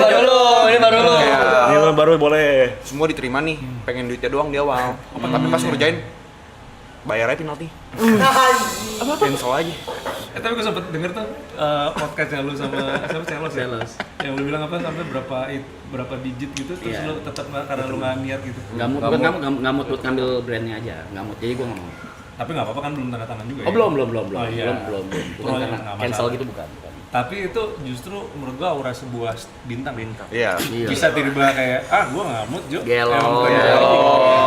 ini baru lu. kayak Ini baru boleh. semua diterima nih, pengen duitnya doang di awal. Tapi pas ngerjain bayarnya penalti. Cancel aja. Tapi gue sempet denger tuh podcastnya lu sama siapa Celos ya? Celos. Yang lu bilang apa sampai berapa digit gitu terus Iya. lu tetap nggak, karena lu nggak niat gitu. Nggak mood buat ngambil brandnya aja. Nggak mood. Jadi gue nggak mau. Tapi nggak apa-apa kan belum tanda tangan juga. Oh ya? belum. Oh, iya. Belum. Bukan Oh, karena nggak cancel masalah. gitu bukan. Tapi itu justru menurut gua aura sebuah bintang. Iya. Bisa tiba-tiba kayak gua nggak mood Jo. Gelo. Emang kayak-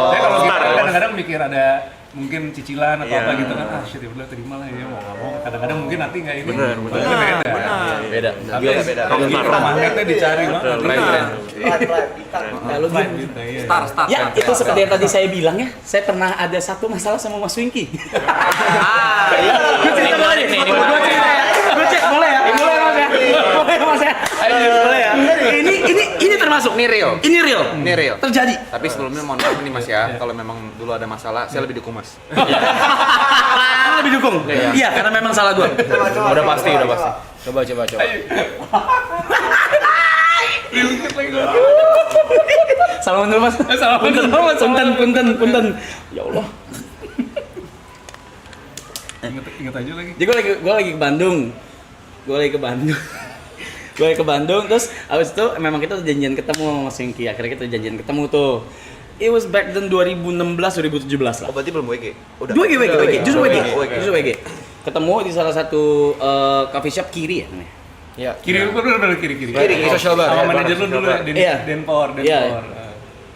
Saya kalau kita kadang-kadang mikir ada mungkin cicilan atau apa gitu kan, shit ya udah terima lah ya, mau nggak mau kadang-kadang mungkin nanti nggak ini beda tapi magnetnya dicari banget. Kalau Star. ya itu seperti yang tadi saya bilang ya, saya pernah ada satu masalah sama Mas Winky. Gue cerita boleh nih, gue cek boleh ya, boleh Mas ya, boleh ya. Ini termasuk Ini real. Ini real. Terjadi. Tapi sebelumnya mohon maaf nih Mas ya, kalau memang dulu ada masalah, saya lebih dukung Mas. Lebih dukung. Iya, karena memang salah gue. Udah pasti. Coba. Salaman dulu Mas. Punten. Ya Allah. Ingat aja lagi. Jadi gue lagi ke Bandung. Terus abis itu memang kita udah janjian ketemu sama Mas Winky. Akhirnya kita janjian ketemu tuh. It was back then 2016-2017 lah. Oh berarti belum WG? Udah. Justru WG. Ketemu di salah satu coffee shop Kiri ya namanya. Iya. Kiri Social bar. sama manajer lu dulu ya, Denpor.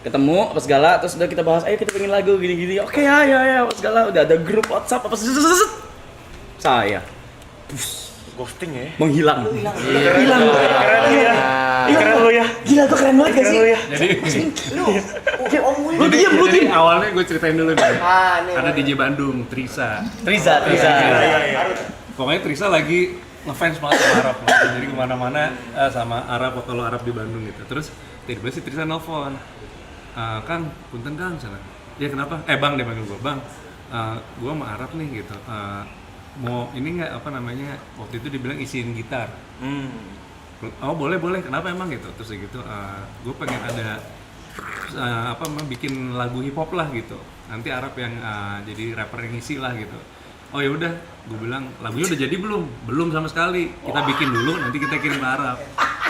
Ketemu apa segala, terus udah kita bahas, ayo kita pengen lagu gini-gini. Oke ya apa segala, udah ada grup WhatsApp apa saya Ghosting ya. menghilang. Hilang. Keren lo ya. Gila tuh keren banget gak sih? Jadi awalnya gue ceritain dulu nih. nih. Ada DJ Bandung, Trisa. Pokoknya Trisa lagi ngefans banget sama Arab. Jadi kemana-mana sama Arab, kalau Arab di Bandung gitu. Terus tiba-tiba si Trisa nelfon. Kang, punten Kang sana. Ya kenapa? Bang, dia panggil gue, Bang. Gue sama Arab nih gitu. Mau ini nggak apa namanya? Waktu itu dibilang isiin gitar. Oh boleh. Kenapa emang gitu? Terus gitu, gue pengen ada bikin lagu hip hop lah gitu. Nanti Arab yang jadi rapper yang ngisi lah gitu. Oh ya udah, gue bilang lagunya udah jadi belum? Belum sama sekali. Kita bikin dulu, nanti kita kirim ke Arab.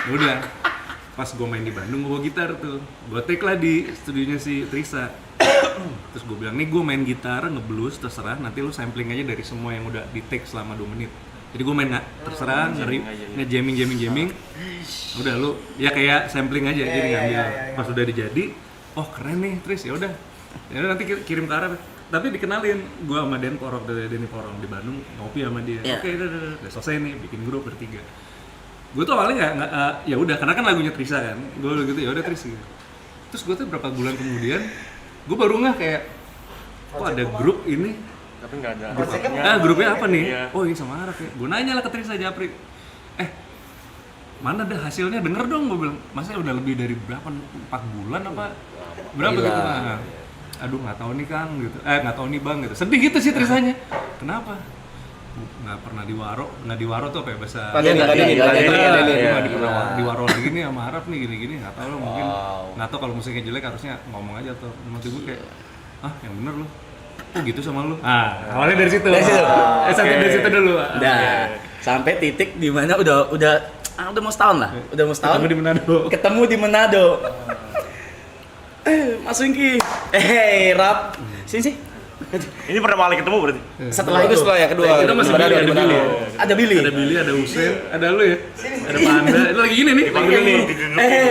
Ya udah. Pas gue main di Bandung, gue bawa gitar tuh. Gue take lah di studionya si Trisa. Terus gue bilang, nih gue main gitar, ngeblues, terserah. Nanti lu sampling aja dari semua yang udah di take selama 2 menit. Jadi gue main terserah, nge-jamming. Udah lu, ya kayak sampling aja. Jadi ngambil. Pas udah dijadi, oh keren nih Tris, ya udah nanti kirim ke Arab. Tapi dikenalin, gue sama Denpor di Bandung, ngopi sama dia. Oke, udah selesai nih, bikin grup bertiga. Gue tuh awalnya nggak ya udah, karena kan lagunya Trisa kan, gue gitu ya udah Tris gitu. Terus gue tuh berapa bulan kemudian gue baru nggak kayak kok ada grup ini, Tapi nggak ada. grupnya apa nih? Iya. Oh ini sama Arab ya. Gue nanya lah ke Trisa Japri, mana dah hasilnya, denger dong. Gue bilang, masa udah lebih dari berapa, 4 bulan apa berapa gitu. Nah, aduh nggak tahu nih Kang gitu, nggak tahu nih Bang gitu. Sedih gitu sih Trisanya. Kenapa? Nggak pernah nggak diwaro tuh apa ya bahasa di waro lagi nih sama Arab nih gini nggak tahu lo, mungkin nggak tahu kalau musiknya jelek harusnya ngomong aja tuh. Nanti gue kayak yang bener lo gitu sama lo. Awalnya dari situ. Dari situ dulu. Sampai titik di mana udah mau setahun lah. Ketemu di Manado. Mas Winky. Rap. Sini. Ini pertama kali ketemu berarti? Setelah itu yang kedua. Kita masih Billy, ada Billy. Ada Billy, ada Usen, ada lu ya. Ada Panda. Itu lagi gini nih.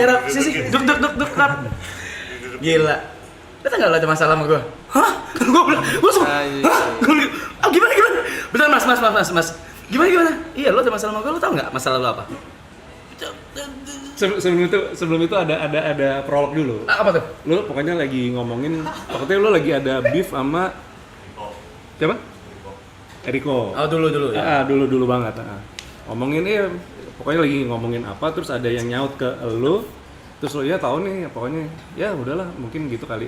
Rap, sini. Duk Rap. Gila. Betul nggak lo ada masalah sama gue? Hah? Gue bilang, gimana? Betul mas. Gimana? Iya, lo ada masalah sama gue, lo tau nggak masalah lo apa? Sebelum itu ada prolog dulu. Apa tuh? Lu pokoknya lagi ngomongin, pokoknya lu lagi ada beef sama siapa? Eriko. Oh dulu ya. Dulu banget. Ngomongin pokoknya lagi ngomongin apa, terus ada yang nyaut ke lu, terus lu ya tahu nih, pokoknya ya udahlah mungkin gitu kali.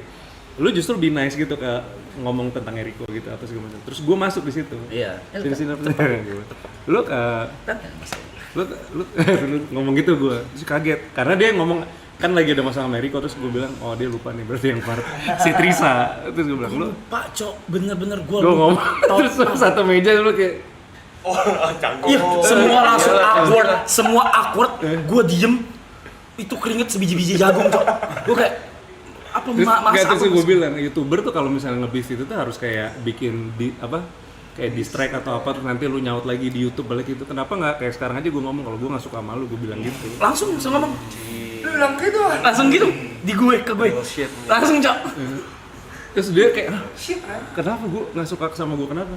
Lu justru be nice gitu ke ngomong tentang Eriko gitu atau segala macam. Terus gue masuk di situ. Iya. Sini. Lu lu ngomong gitu, gue terus kaget karena dia ngomong kan lagi ada masalah sama Eriko, terus gue bilang oh dia lupa nih berarti yang part si Trisa. Terus gue bilang lu Pak Cok, bener-bener gue ngomong terus satu meja lu kayak iya, semua langsung awkward, gue diem, itu keringet sebiji-biji jagung Cok. Gue kayak apa terus gue bilang YouTuber tuh kalau misalnya nge-beef itu tuh harus kayak bikin kayak distract atau apa, terus nanti lu nyaut lagi di YouTube balik itu. Kenapa nggak kayak sekarang aja gue ngomong kalau gue nggak suka sama lu, gue bilang gitu. Langsung ngomong. Langsung gitu di ke gue. Langsung Cok. Terus dia kayak, kenapa gue nggak suka sama gue, kenapa?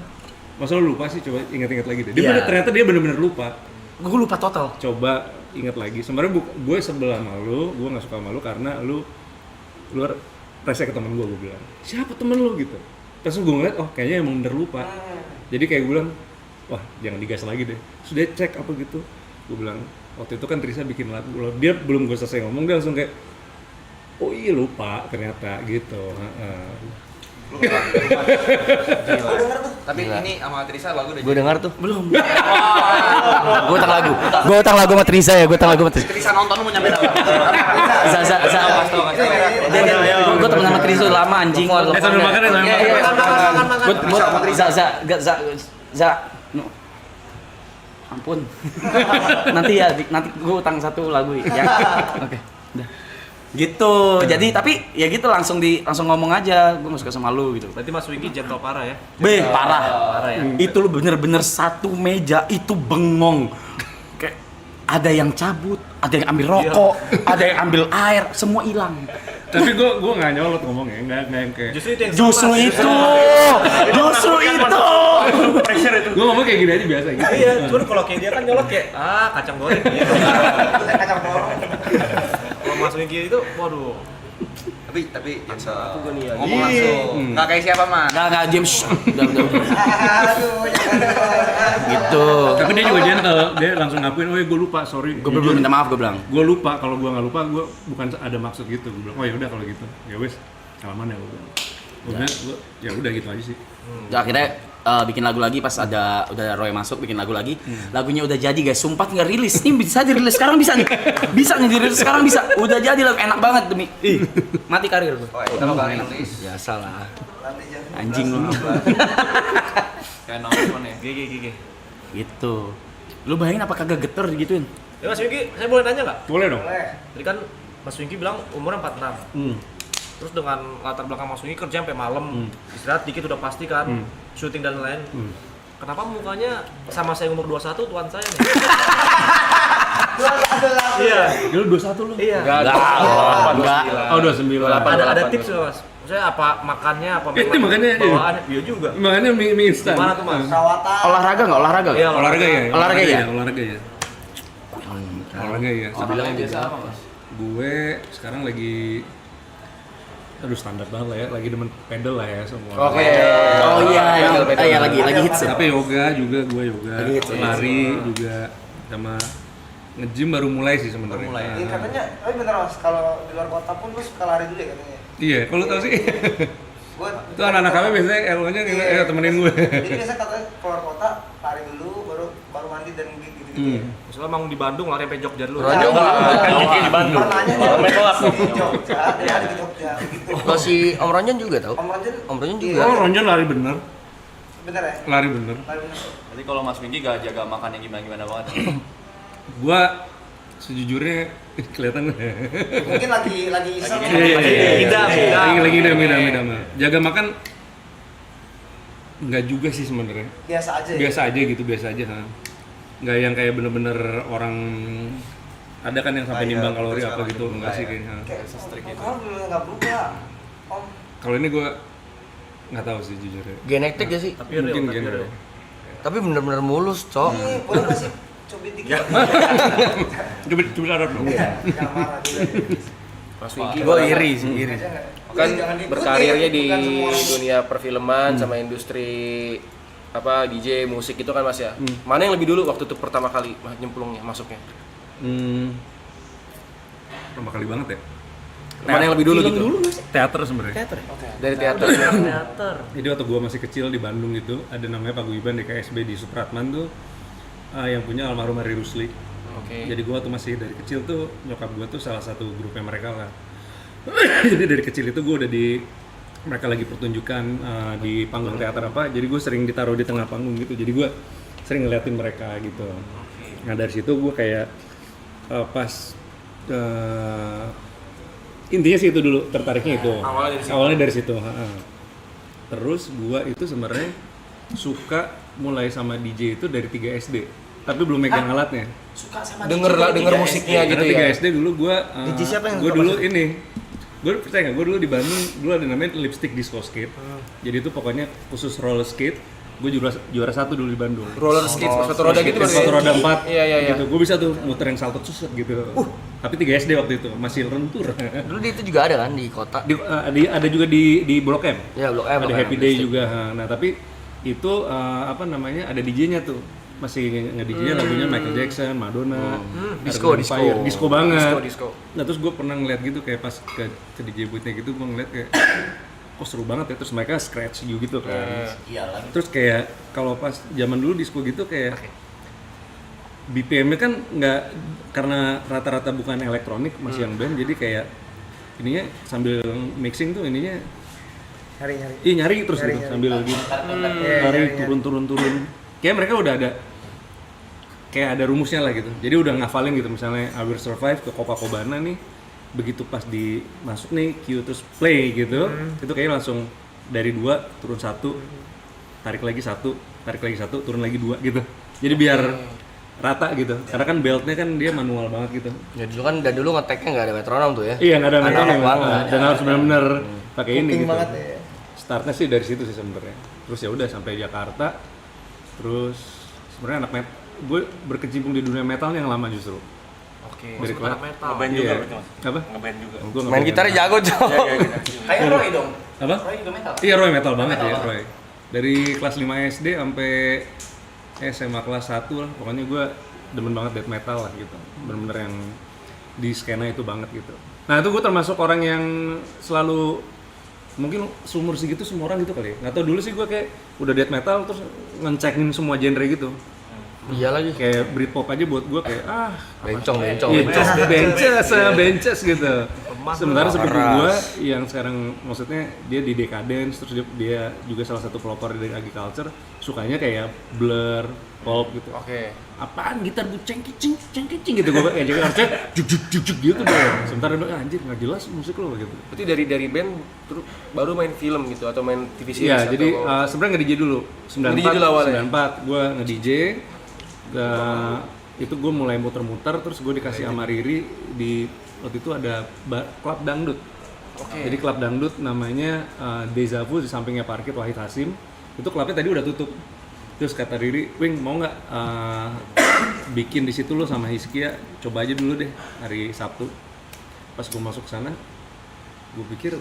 Masa lu lupa sih, coba ingat-ingat lagi deh. Ternyata dia bener-bener lupa. Gue lupa total. Coba ingat lagi. Sebenarnya gue sebel sama lu, gue nggak suka sama lu karena lu rese ke temen gue bilang, siapa temen lu gitu. Terus gue ngeliat, oh kayaknya emang bener lupa. Jadi kayak gue bilang, wah jangan digas lagi deh. Sudah cek apa gitu. Gue bilang, waktu itu kan Trisa bikin lagu, dia belum gue selesai ngomong, dia langsung kayak, oh iya lupa ternyata gitu. Tapi ini sama Trisa lagu udah Gue dengar tuh. Belum. Gue utang lagu sama Trisa ya, Trisa nonton lu mau nyampe apa? Gue temen sama Trisa udah lama anjing. Sambil makan ya, Ampun. Nanti gue utang satu lagu ya. Oke. Udah. Gitu. Jadi tapi ya gitu langsung ngomong aja, gue gak suka sama lu gitu. Berarti Mas Wingky gentle parah ya? Parah ya. Itu lu bener-bener satu meja itu bengong. Kayak ada yang cabut, ada yang ambil rokok, ada yang ambil air, semua hilang. Tapi gue nggak nyolot ngomongnya, nggak yang kayak. Justru itu. Pressure itu. Gue ngomong kayak gini aja biasa gitu. Iya, cuman kalau kayak dia kan nyolot kayak kacang goreng. Kacang polong. Kalau Mas Wingky itu, waduh. Tapi ngomong langsung. Nggak kayak siapa mah? Enggak James. Udah. Gitu. Tapi dia juga gentle, dia langsung ngakuin, oh ya gue lupa, sorry. Gue belum minta maaf, gue bilang. Gue lupa, kalau gue nggak lupa, gue bukan ada maksud gitu. Gue bilang, oh ya udah kalau gitu, ya wes, salaman ya gue bilang. Ya udah gitu aja sih. Akhirnya bikin lagu lagi pas udah Roy masuk bikin lagu lagi. Lagunya udah jadi guys, sumpah nggak rilis. Ini bisa dirilis sekarang bisa nih. Bisa nih dirilis sekarang bisa. Udah jadi lagu enak banget demi. Mati karir gue. Kalau kali nulis. Ya salah. Anjing lu. Kayak nonton ya. GG. Gitu. Lu bayangin apa kagak geter digituin? Ya Mas Wingky, saya boleh nanya nggak? Boleh dong. Tadi kan Mas Wingky bilang umurnya 46. Terus dengan latar belakang Mas Wingky kerja sampai malam, istirahat dikit udah pasti kan, syuting dan lain. Kenapa mukanya sama saya umur 21 tuan saya nih? Iya. Lu 21 lu? Iya. Enggak. Oh 29. Ada tips nggak Mas? Maksudnya apa makannya, apa Itu makannya bawaannya? Iya juga. Makanya mie instan. Gimana tuh Mas? Olahraga nggak? Olahraga? Iya, Olahraga ya. Olahraga ya? Olahraga ya. Bilang yang biasa apa Mas? Gue sekarang lagi standar banget lah ya, lagi demen pedal lah ya semua. Oke. Oh iya, lagi hits. Tapi yoga juga, gue yoga, lari juga, sama nge-gym baru mulai sih sebenarnya. Ini katanya, tapi bener Mas, kalau di luar kota pun lu suka lari dulu ya katanya? Iya, kalau tau sih. Itu anak-anak kami biasanya elonya temenin gue. Jadi biasa katanya keluar kota lari dulu, baru mandi dan gitu. Misalnya emang di Bandung lari sampai Jogja dulu. Kan di Bandung. Pernahnya di Jogja, dia ada di Jogja gitu. Kalau si Om Ronjon juga tau? Om Ranjen juga. Oh, Ronjon lari bener. bener ya? Lari bener. Jadi kalau Mas Wingky gak jaga makan yang gimana banget. Gua sejujurnya kelihatan Mungkin lagi iseng. Lagi idam. Jaga makan enggak juga sih sebenarnya. Biasa aja Biasa aja. Nggak yang kayak bener-bener orang ada kan yang sampai nimbang kalori apa gitu, enggak sih kayaknya. Kalau belum nggak berubah, Om. Kalau ini gue nggak tahu sih jujurnya. Genetik gak sih? Mungkin gitu. Tapi bener-bener mulus, Cok. Ini boleh nggak sih cubit dikit? Coba harap dong. Jangan marah juga. Mas Wingky Gue iri sih, iri. kan Jangan diikutin, berkarirnya di bukan semua orang. dunia perfilman sama industri apa DJ musik itu kan Mas ya. Mana yang lebih dulu waktu itu pertama kali nyemplungnya masuknya? Pertama kali banget ya. Mana yang lebih dulu gitu? Teater sebenarnya. Dari teater. Jadi waktu gue masih kecil di Bandung itu ada namanya Paguyuban di KSB di Supratman tuh yang punya almarhum Ari Rusli. Oke. Jadi gue waktu masih dari kecil tuh nyokap gue tuh salah satu grupnya mereka lah. Jadi dari kecil itu gue udah mereka lagi pertunjukan di panggung teater apa, jadi gue sering ditaruh di tengah panggung gitu, jadi gue sering ngeliatin mereka gitu. Nah dari situ gue kayak pas intinya sih itu dulu tertariknya itu. Awalnya dari situ. Terus gue itu sebenarnya suka mulai sama DJ itu dari 3 SD, tapi belum megang alatnya. Suka sama Denger musiknya gitu Karena ya. 3 SD dulu gue, DJ siapa yang gue suka dulu masuk? ini Gue percaya nggak, gue dulu di Bandung dulu ada namanya lipstick disco skate. Jadi itu pokoknya khusus roller skate. Gue juara 1 dulu di Bandung. Roller skate sepatu roda gitu Sepatu roda 4. Iya. Gitu. Gue bisa tuh muter yang salto susut gitu. Tapi 3 SD waktu itu masih rentur. Dulu di itu juga ada kan di kota. Ada juga di Blok M. Ya, Blok M. Ada Happy Day juga. Nah, tapi itu apa namanya? Ada DJ-nya tuh. Masih nge-DJ-nya lagunya Michael Jackson, Madonna, Disco. disco banget. Disco. Nah, terus gue pernah ngeliat gitu kayak pas ke DJ booth-nya gitu, gue ngeliat kayak kok seru banget ya, terus mereka scratch you gitu kan. Terus kayak kalau pas zaman dulu disco gitu kayak BPM-nya kan nggak, karena rata-rata bukan elektronik, masih yang band, jadi kayak ininya sambil mixing tuh ininya nyari terus gitu sambil gitu. Nyari turun. Kayak mereka udah ada kayak ada rumusnya lah gitu. Jadi udah ngafalin gitu, misalnya I Will Survive ke Copacabana nih, begitu pas masuk nih cue terus play gitu, itu kayak langsung dari 2 turun 1, tarik lagi 1, turun lagi 2 gitu. Jadi biar rata gitu, karena kan beltnya kan dia manual banget gitu. Ya dulu ngeteknya nggak ada metronom tuh ya. Iya, nggak ada Analog metronom banget. dan harus benar-benar pakai ini gitu. banget ya. Startnya sih dari situ sih sebenarnya. Terus ya udah sampai Jakarta. Terus sebenarnya anak metal, gue berkecimpung di dunia metalnya yang lama justru. Oke. Dari Masuk anak metal. Ngeband juga berarti Mas? Apa? Ngeband juga. Gua nggak Main band. gitarnya jago, Cok. Kayak Roy dong. Apa? Roy juga metal. Iya, Roy metal banget ya, Roy. Dari kelas 5 SD sampai SMA kelas 1 lah, pokoknya gue demen banget death metal lah gitu. Bener-bener yang di skena itu banget gitu. Nah, itu gue termasuk orang yang selalu, mungkin seumur segitu semua orang gitu kali ya. Nggak tau, dulu sih gue kayak udah death metal terus ngecekin semua genre gitu. Iya lagi. Kayak Britpop aja buat gue kayak Bencong. benches gitu. Sementara seperti Keras. gue yang sekarang maksudnya dia di Decadence, terus dia juga salah satu pelopor dari agriculture, sukanya kayak Blur, Pulp gitu. Oke. Apaan gitar gue cengkicing gitu, gue kayak jadi harusnya juk gitu dong. Sementara dia anjir nggak jelas musik lo gitu. Berarti dari band terus baru main film gitu atau main TV series? Iya, atau jadi sebenarnya nge-DJ dulu. 94 dulu awalnya? 94 gue nge-DJ. Itu gue mulai muter-muter, terus gue dikasih sama Riri di waktu itu ada klub dangdut. Jadi klub dangdut namanya Deja Vu di sampingnya Parkit Wahid Hasim. Itu klubnya tadi udah tutup. Terus kata Riri, "Wing, mau nggak bikin di situ lo sama Hiskia? Coba aja dulu deh hari Sabtu." Pas gue masuk sana, gue pikir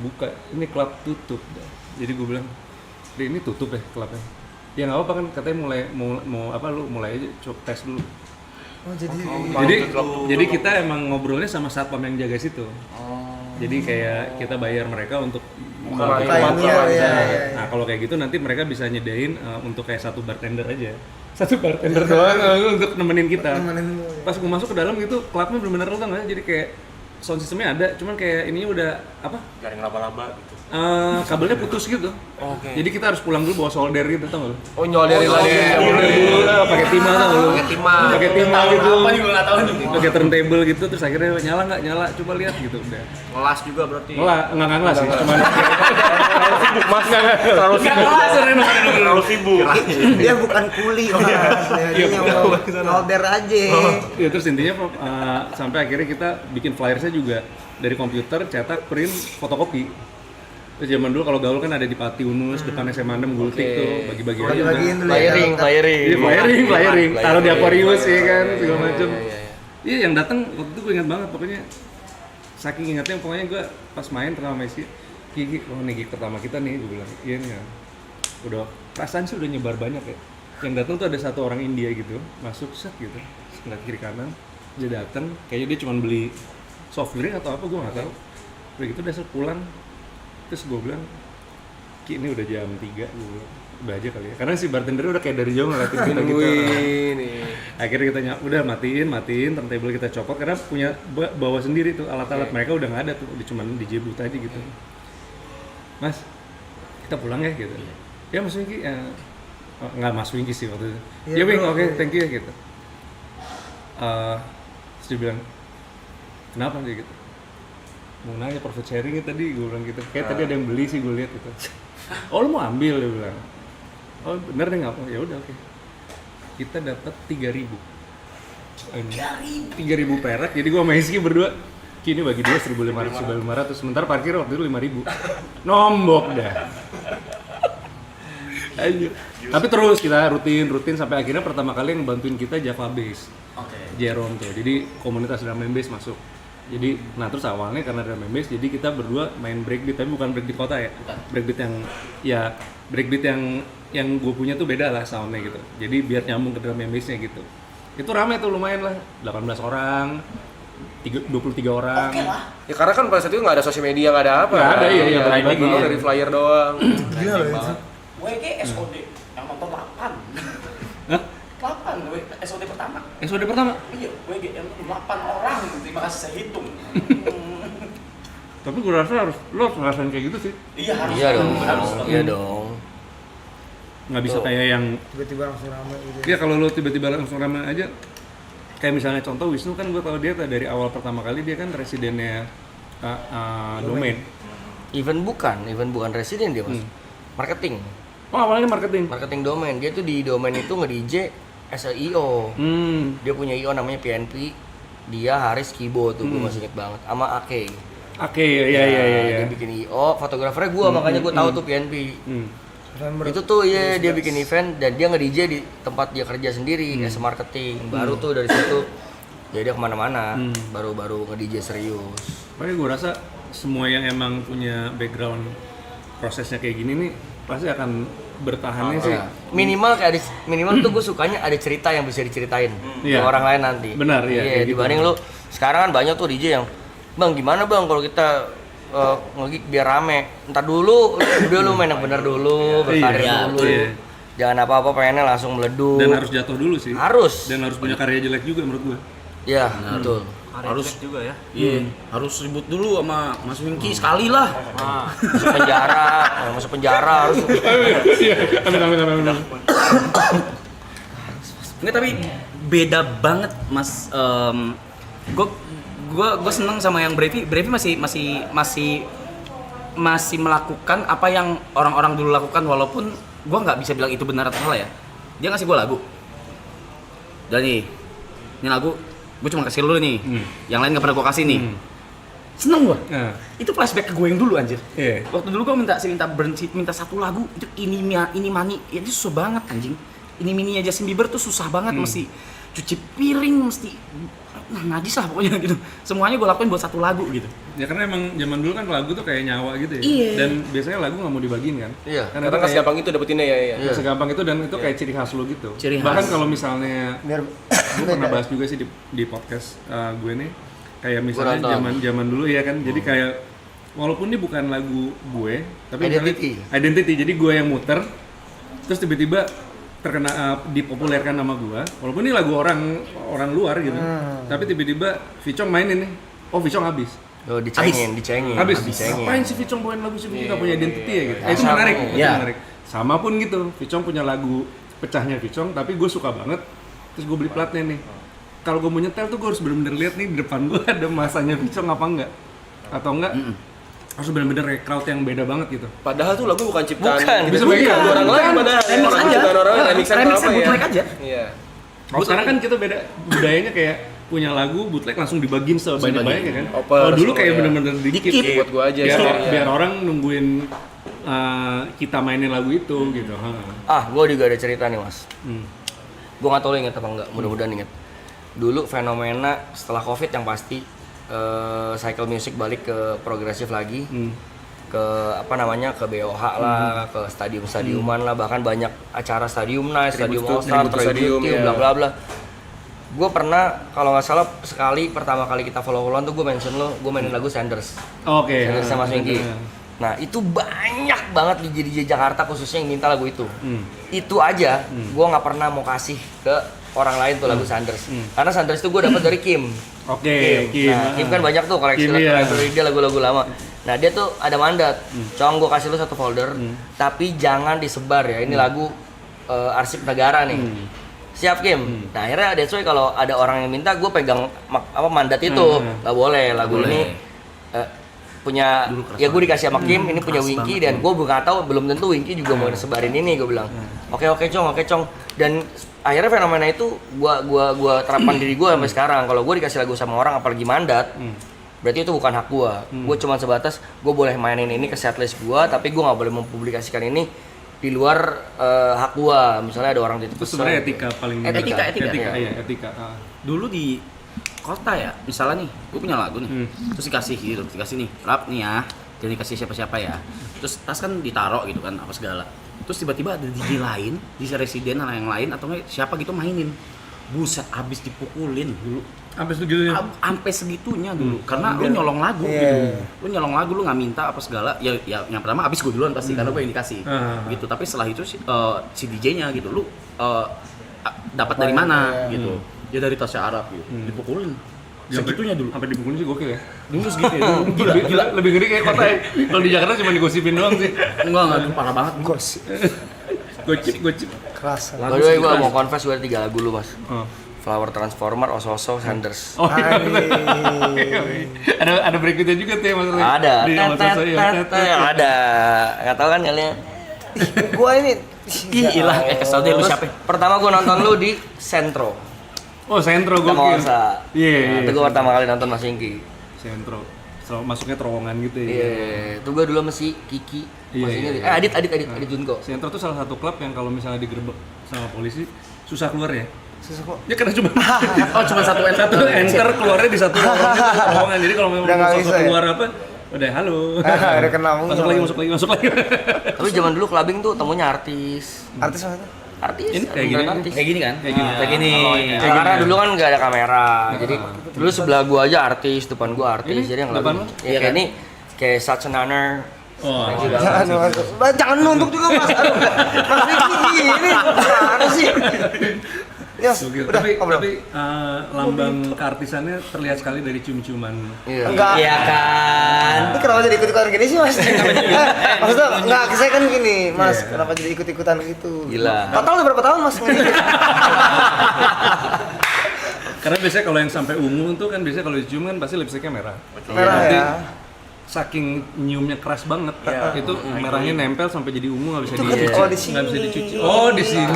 buka, ini klub tutup. Jadi gue bilang, "Ri, ini tutup ya klubnya." Ya nggak apa-apa kan, katanya mau apa, lu mulai aja coba tes dulu. Oh, Jadi kita emang ngobrolnya sama satpam yang jaga situ. Jadi kayak kita bayar mereka untuk Nah, kalau kayak gitu nanti mereka bisa nyedain untuk kayak satu bartender aja. Satu bartender doang untuk nemenin kita. Pas gue masuk ke dalam gitu, klubnya bener-bener lo tau nggak? Jadi kayak sound systemnya ada, cuman kayak ini udah apa? Garing laba-laba gitu. Kabelnya putus gitu. Jadi kita harus pulang dulu bawa solder gitu, tau nggak lo? Oh, nyolderin lagi. Solder dulu lah, pakai timah tau nggak lo? Pakai timah gitu. Apa juga nggak tahu nih. Pakai turntable gitu, terus akhirnya nyala nggak nyala, coba lihat gitu udah. Ngelas juga berarti. Nggak ngelas sih, cuman Mas terlalu sibuk. Terlalu sibuk. Dia bukan kuli, Mas. Dia ngolder aja. ya terus intinya sampai akhirnya kita bikin flyersnya juga dari komputer, cetak, print, fotokopi. Terus zaman dulu kalau gaul kan ada di Pati Unus, depan SMA 6 Gultik tuh, bagi-bagi aja. Bagi-bagiin dulu ya. Flyering. Iya, flyering. Taruh di Aquarius ya kan, segala macam. Iya, yang datang waktu itu gue ingat banget, pokoknya saking ingatnya, pokoknya gue pas main pertama Messi, Kiki, oh nih gig pertama kita nih, gue bilang, iya nih kan. Udah, perasaan sih udah nyebar banyak ya. Yang datang tuh ada satu orang India gitu, masuk set gitu, ngeliat kiri kanan, dia datang, kayaknya dia cuma beli soft drink atau apa, gue nggak tahu. Udah gitu udah pulang, terus gue bilang, Ki ini udah jam 3, gue bilang, udah aja kali ya. Karena si bartender udah kayak dari jauh ngeliatin kita gitu. Akhirnya kita udah matiin, turntable kita copot karena punya bawa sendiri tuh alat-alat mereka udah nggak ada tuh, cuma DJ booth tadi gitu. Mas, kita pulang ya gitu. Ya Mas Wingky, nggak Mas Wingky sih waktu itu. Ya Wing, oke, thank you ya gitu. Terus dia bilang, kenapa dia gitu? Mau nanya profit sharing tadi, gue bilang gitu. Kayak tadi ada yang beli sih, gue lihat gitu. Oh lu mau ambil, dia bilang. Oh bener deh, nggak apa? Ya udah oke. Kita dapat 3.000. 3.000 perak. Jadi gue sama Iski berdua Ki ini bagi dia 1.500, sementara parkir waktu itu 5.000. Nombok dah. Anjir. Tapi terus kita rutin sampai akhirnya pertama kali yang bantuin kita Java Bass. Jerome tuh. Jadi komunitas drum and bass masuk. Jadi nah terus awalnya karena drum and bass jadi kita berdua main breakbeat, tapi bukan breakbeat kota ya. Breakbeat yang gue punya tuh beda lah soundnya gitu. Jadi biar nyambung ke drum and bassnya gitu. Itu rame tuh lumayan lah, 18 orang, 23 orang. Oke lah. Ya karena kan pada saat itu nggak ada sosial media, nggak ada apa. Nggak ada, iya, Dari iya. dari flyer doang. Gila loh itu. WG SOD yang nonton 8. Hah? 8 SOD pertama. SOD pertama? Iya, WG yang nonton 8 orang. Terima kasih saya hitung. Tapi gue rasa lo harus ngerasain kayak gitu sih. Iya harus. Iya dong. Harus. Iya dong. Nggak bisa kayak yang Tiba-tiba langsung rame gitu. ya kalau lo tiba-tiba langsung ramai aja. Kayak misalnya contoh Wisnu kan gue tahu dia dari awal pertama kali dia kan residennya Domain. Even bukan residen dia mas. Marketing Oh awalnya marketing. domain. Dia tuh di domain itu nge-DJ as a IO. Dia punya IO namanya PNP. Dia Haris Kibo tuh gue masih inget banget. Sama Ake. Oke, iya. Dia bikin IO, fotografernya gue, makanya gue tahu tuh PNP. Itu tuh dia bikin event dan dia nge-DJ di tempat dia kerja sendiri as a marketing. Baru tuh dari situ dia kemana-mana, baru nge-DJ serius. Makanya gue rasa semua yang emang punya background prosesnya kayak gini nih pasti akan bertahannya sih. Minimal tuh gue sukanya ada cerita yang bisa diceritain ke orang lain nanti. Benar, iya, kayak gitu. Dibanding lu sekarang kan banyak tuh DJ yang bang gimana bang kalau kita nge-gig biar rame. Entar dulu, udah lu main yang bener dulu, berkarir dulu. Iya. Jangan apa-apa pengennya langsung meleduk. Dan harus jatuh dulu sih. Harus. Dan harus punya karya jelek juga menurut gue. Iya, betul. Harus juga ya. Iya, harus ribut dulu sama Mas Wingky sekali lah. Masuk penjara harus. Iya, amin. Enggak, tapi beda banget Mas. Gue seneng sama yang Brevi masih melakukan apa yang orang-orang dulu lakukan, walaupun gue nggak bisa bilang itu benar atau salah ya. Dia ngasih gue lagu. Dan nih, ini lagu gue cuma kasih lu nih. Yang lain nggak pernah gue kasih nih. Seneng gue. Itu flashback ke gue yang dulu anjir. Waktu dulu gue minta satu lagu itu ini mani, ya itu susah banget anjing. Ini mininya Justin Bieber tuh susah banget, mesti cuci piring, mesti najis lah pokoknya gitu. Semuanya gue lakuin buat satu lagu gitu. Ya karena emang zaman dulu kan lagu tuh kayak nyawa gitu ya. Iya. Dan biasanya lagu nggak mau dibagiin kan. Iya. Karena Karena nggak segampang itu dapetinnya ya. nggak segampang itu dan itu kayak ciri khas lo gitu. Ciri khas. Bahkan kalau misalnya Biar gue pernah bahas juga sih di podcast gue nih, kayak misalnya zaman dulu ya kan. Jadi kayak walaupun ini bukan lagu gue, tapi identity. Jadi gue yang muter, terus tiba-tiba terkena dipopulerkan nama gua, walaupun ini lagu orang luar gitu, tapi tiba-tiba Vicong mainin nih, Vicong habis. Dicengin. Habis. Ngapain sih Vicong bawain lagu sih, nggak punya identity ya gitu. Itu menarik, itu menarik. Sama pun gitu, Vicong punya lagu pecahnya Vicong, tapi gue suka banget, terus gue beli platnya nih. Kalau gue mau nyetel tuh gue harus bener-bener lihat nih di depan gue ada masanya Vicong apa enggak, atau enggak. Harus benar-benar crowd yang beda banget gitu. Padahal tuh lagu bukan ciptaan bisa bagi orang lain padahal. Remix aja. Remixan apa ya? Bootleg aja. Iya. Kalau sekarang kan kita beda budayanya kayak punya lagu bootleg langsung dibagiin sebanyak-banyaknya kan. Kalau dulu kayak bener-bener dikit buat gua aja biar orang nungguin kita mainin lagu itu gitu. Gue juga ada cerita nih mas. Gue nggak tahu lo inget apa enggak, mudah-mudahan inget. Dulu fenomena setelah COVID yang pasti cycle music balik ke progresif lagi, ke ke BOH lah, ke stadiuman lah, bahkan banyak acara stadium night, stadium all star, stadium bla bla bla. Gue pernah kalau nggak salah sekali pertama kali kita follow-followan tuh gue mention lo, gue mainin lagu Sanders. Sanders sama Swinky. Nah itu banyak banget di DJ Jakarta khususnya yang minta lagu itu. Itu aja gue nggak pernah mau kasih ke orang lain tuh lagu Sanders. Karena Sanders itu gue dapat dari Kim. Kim. Nah, Kim kan banyak tuh koleksi dia lagu-lagu lama. Nah dia tuh ada mandat, gue kasih lu satu folder, tapi jangan disebar ya. Ini lagu arsip negara nih. Siap Kim. Nah akhirnya that's why kalau ada orang yang minta, gue pegang mandat itu. Gak boleh lagu ini punya ya gue dikasih sama Kim, ini punya Winky dan gue nggak tahu, belum tentu Winky juga mau sebarin ini. Gue bilang oke Cong. Dan akhirnya fenomena itu gua terapkan diri gue sampai sekarang. Kalau gue dikasih lagu sama orang apalagi mandat, berarti itu bukan hak gue. Gue cuma sebatas gue boleh mainin ini ke setlist gue, tapi gue nggak boleh mempublikasikan ini di luar hak gue. Misalnya ada orang titip Itu pesan. sebenarnya etika paling Etika. iya etika. Dulu di kota ya, misalnya nih, gue punya lagu nih, terus dikasih gitu, dikasih nih, rap nih ya, jangan dikasih siapa-siapa ya. Terus tas kan ditaro gitu kan, apa segala. Terus tiba-tiba ada DJ lain, DJ Resident atau yang lain atau nggak siapa gitu mainin. Buset, abis dipukulin dulu. Sampai segitunya. Sampai segitunya dulu, karena lu nyolong lagu gitu. Lu nyolong lagu, lu nggak minta apa segala. Ya yang pertama abis gue duluan pasti karena gue yang dikasih. Gitu. Tapi setelah itu si DJ-nya gitu, lu dapat dari mana gitu. Ya dari tasnya Arab gitu. Dipukulin. Segitunya dulu. Sampai dipukulin sih gokil ya. Dulu segitu ya. Dulu gila. Lebih gede kayak kota ya. Kalau di Jakarta cuma digosipin doang sih. Enggak, itu parah banget. Gosip. Gocip. Keras. By the way, gue mau confess gue ada 3 lagu lu mas. Flower Transformer, Oso-Oso, Sanders. Oh ada berikutnya juga tuh ya masalahnya. Ada. Di nomor satu ya. Ada. Nggak tahu kan kalian? Gua ini Ih, ilah, kesel deh lu siapa? Pertama gue nonton lu di Sentro. Oh, Sentro Sama gokil. Osa. Iya. Itu gue pertama kali nonton Mas Ingki. Sentro. Masuknya terowongan gitu ya. Iya. Itu gue dulu sama si Kiki. Iya, Masih ingat iya. ya? Adit Junko. Sentro tuh salah satu klub yang kalau misalnya digerebek sama polisi susah keluar ya. susah kok. Ya karena cuma Oh, cuma satu enter keluarnya di satu terowongan. Jadi kalau memang Udah nggak mau bisa ya? keluar apa, udah halo. Udah kenal masuk lagi. Tapi zaman dulu clubbing tuh temunya artis. Artis mana tuh? Artis. Ini kayak gini. beneran artis. Kayak gini kan? Kayak gini. Kayak gini. Karena dulu kan nggak ada kamera, jadi dulu sebelah gua aja artis, depan gua artis, Ini jadi yang depan lagu. lu? Ya kayak ini, kayak Such an Honor. Oh, Jangan nunduk juga mas. Aduh, mas Vicky ini mana sih? Yos, gokil. udah, Tapi ngobrol. lambang keartisannya terlihat sekali dari cium-ciuman. Iya. Enggak. Iya kan. Ini kenapa jadi ikut-ikutan gini sih mas? Maksudnya enggak, saya kan gini mas, kenapa jadi ikut-ikutan gitu? Gila. Total udah berapa tahun mas? Karena biasanya kalau yang sampai ungu tuh kan biasanya kalau dicium kan pasti lipstiknya merah. Merah Nanti ya. saking nyiumnya keras banget, itu merahnya nempel sampai jadi ungu nggak bisa Itu kan- oh, di sini. nggak bisa dicuci. Oh di sini.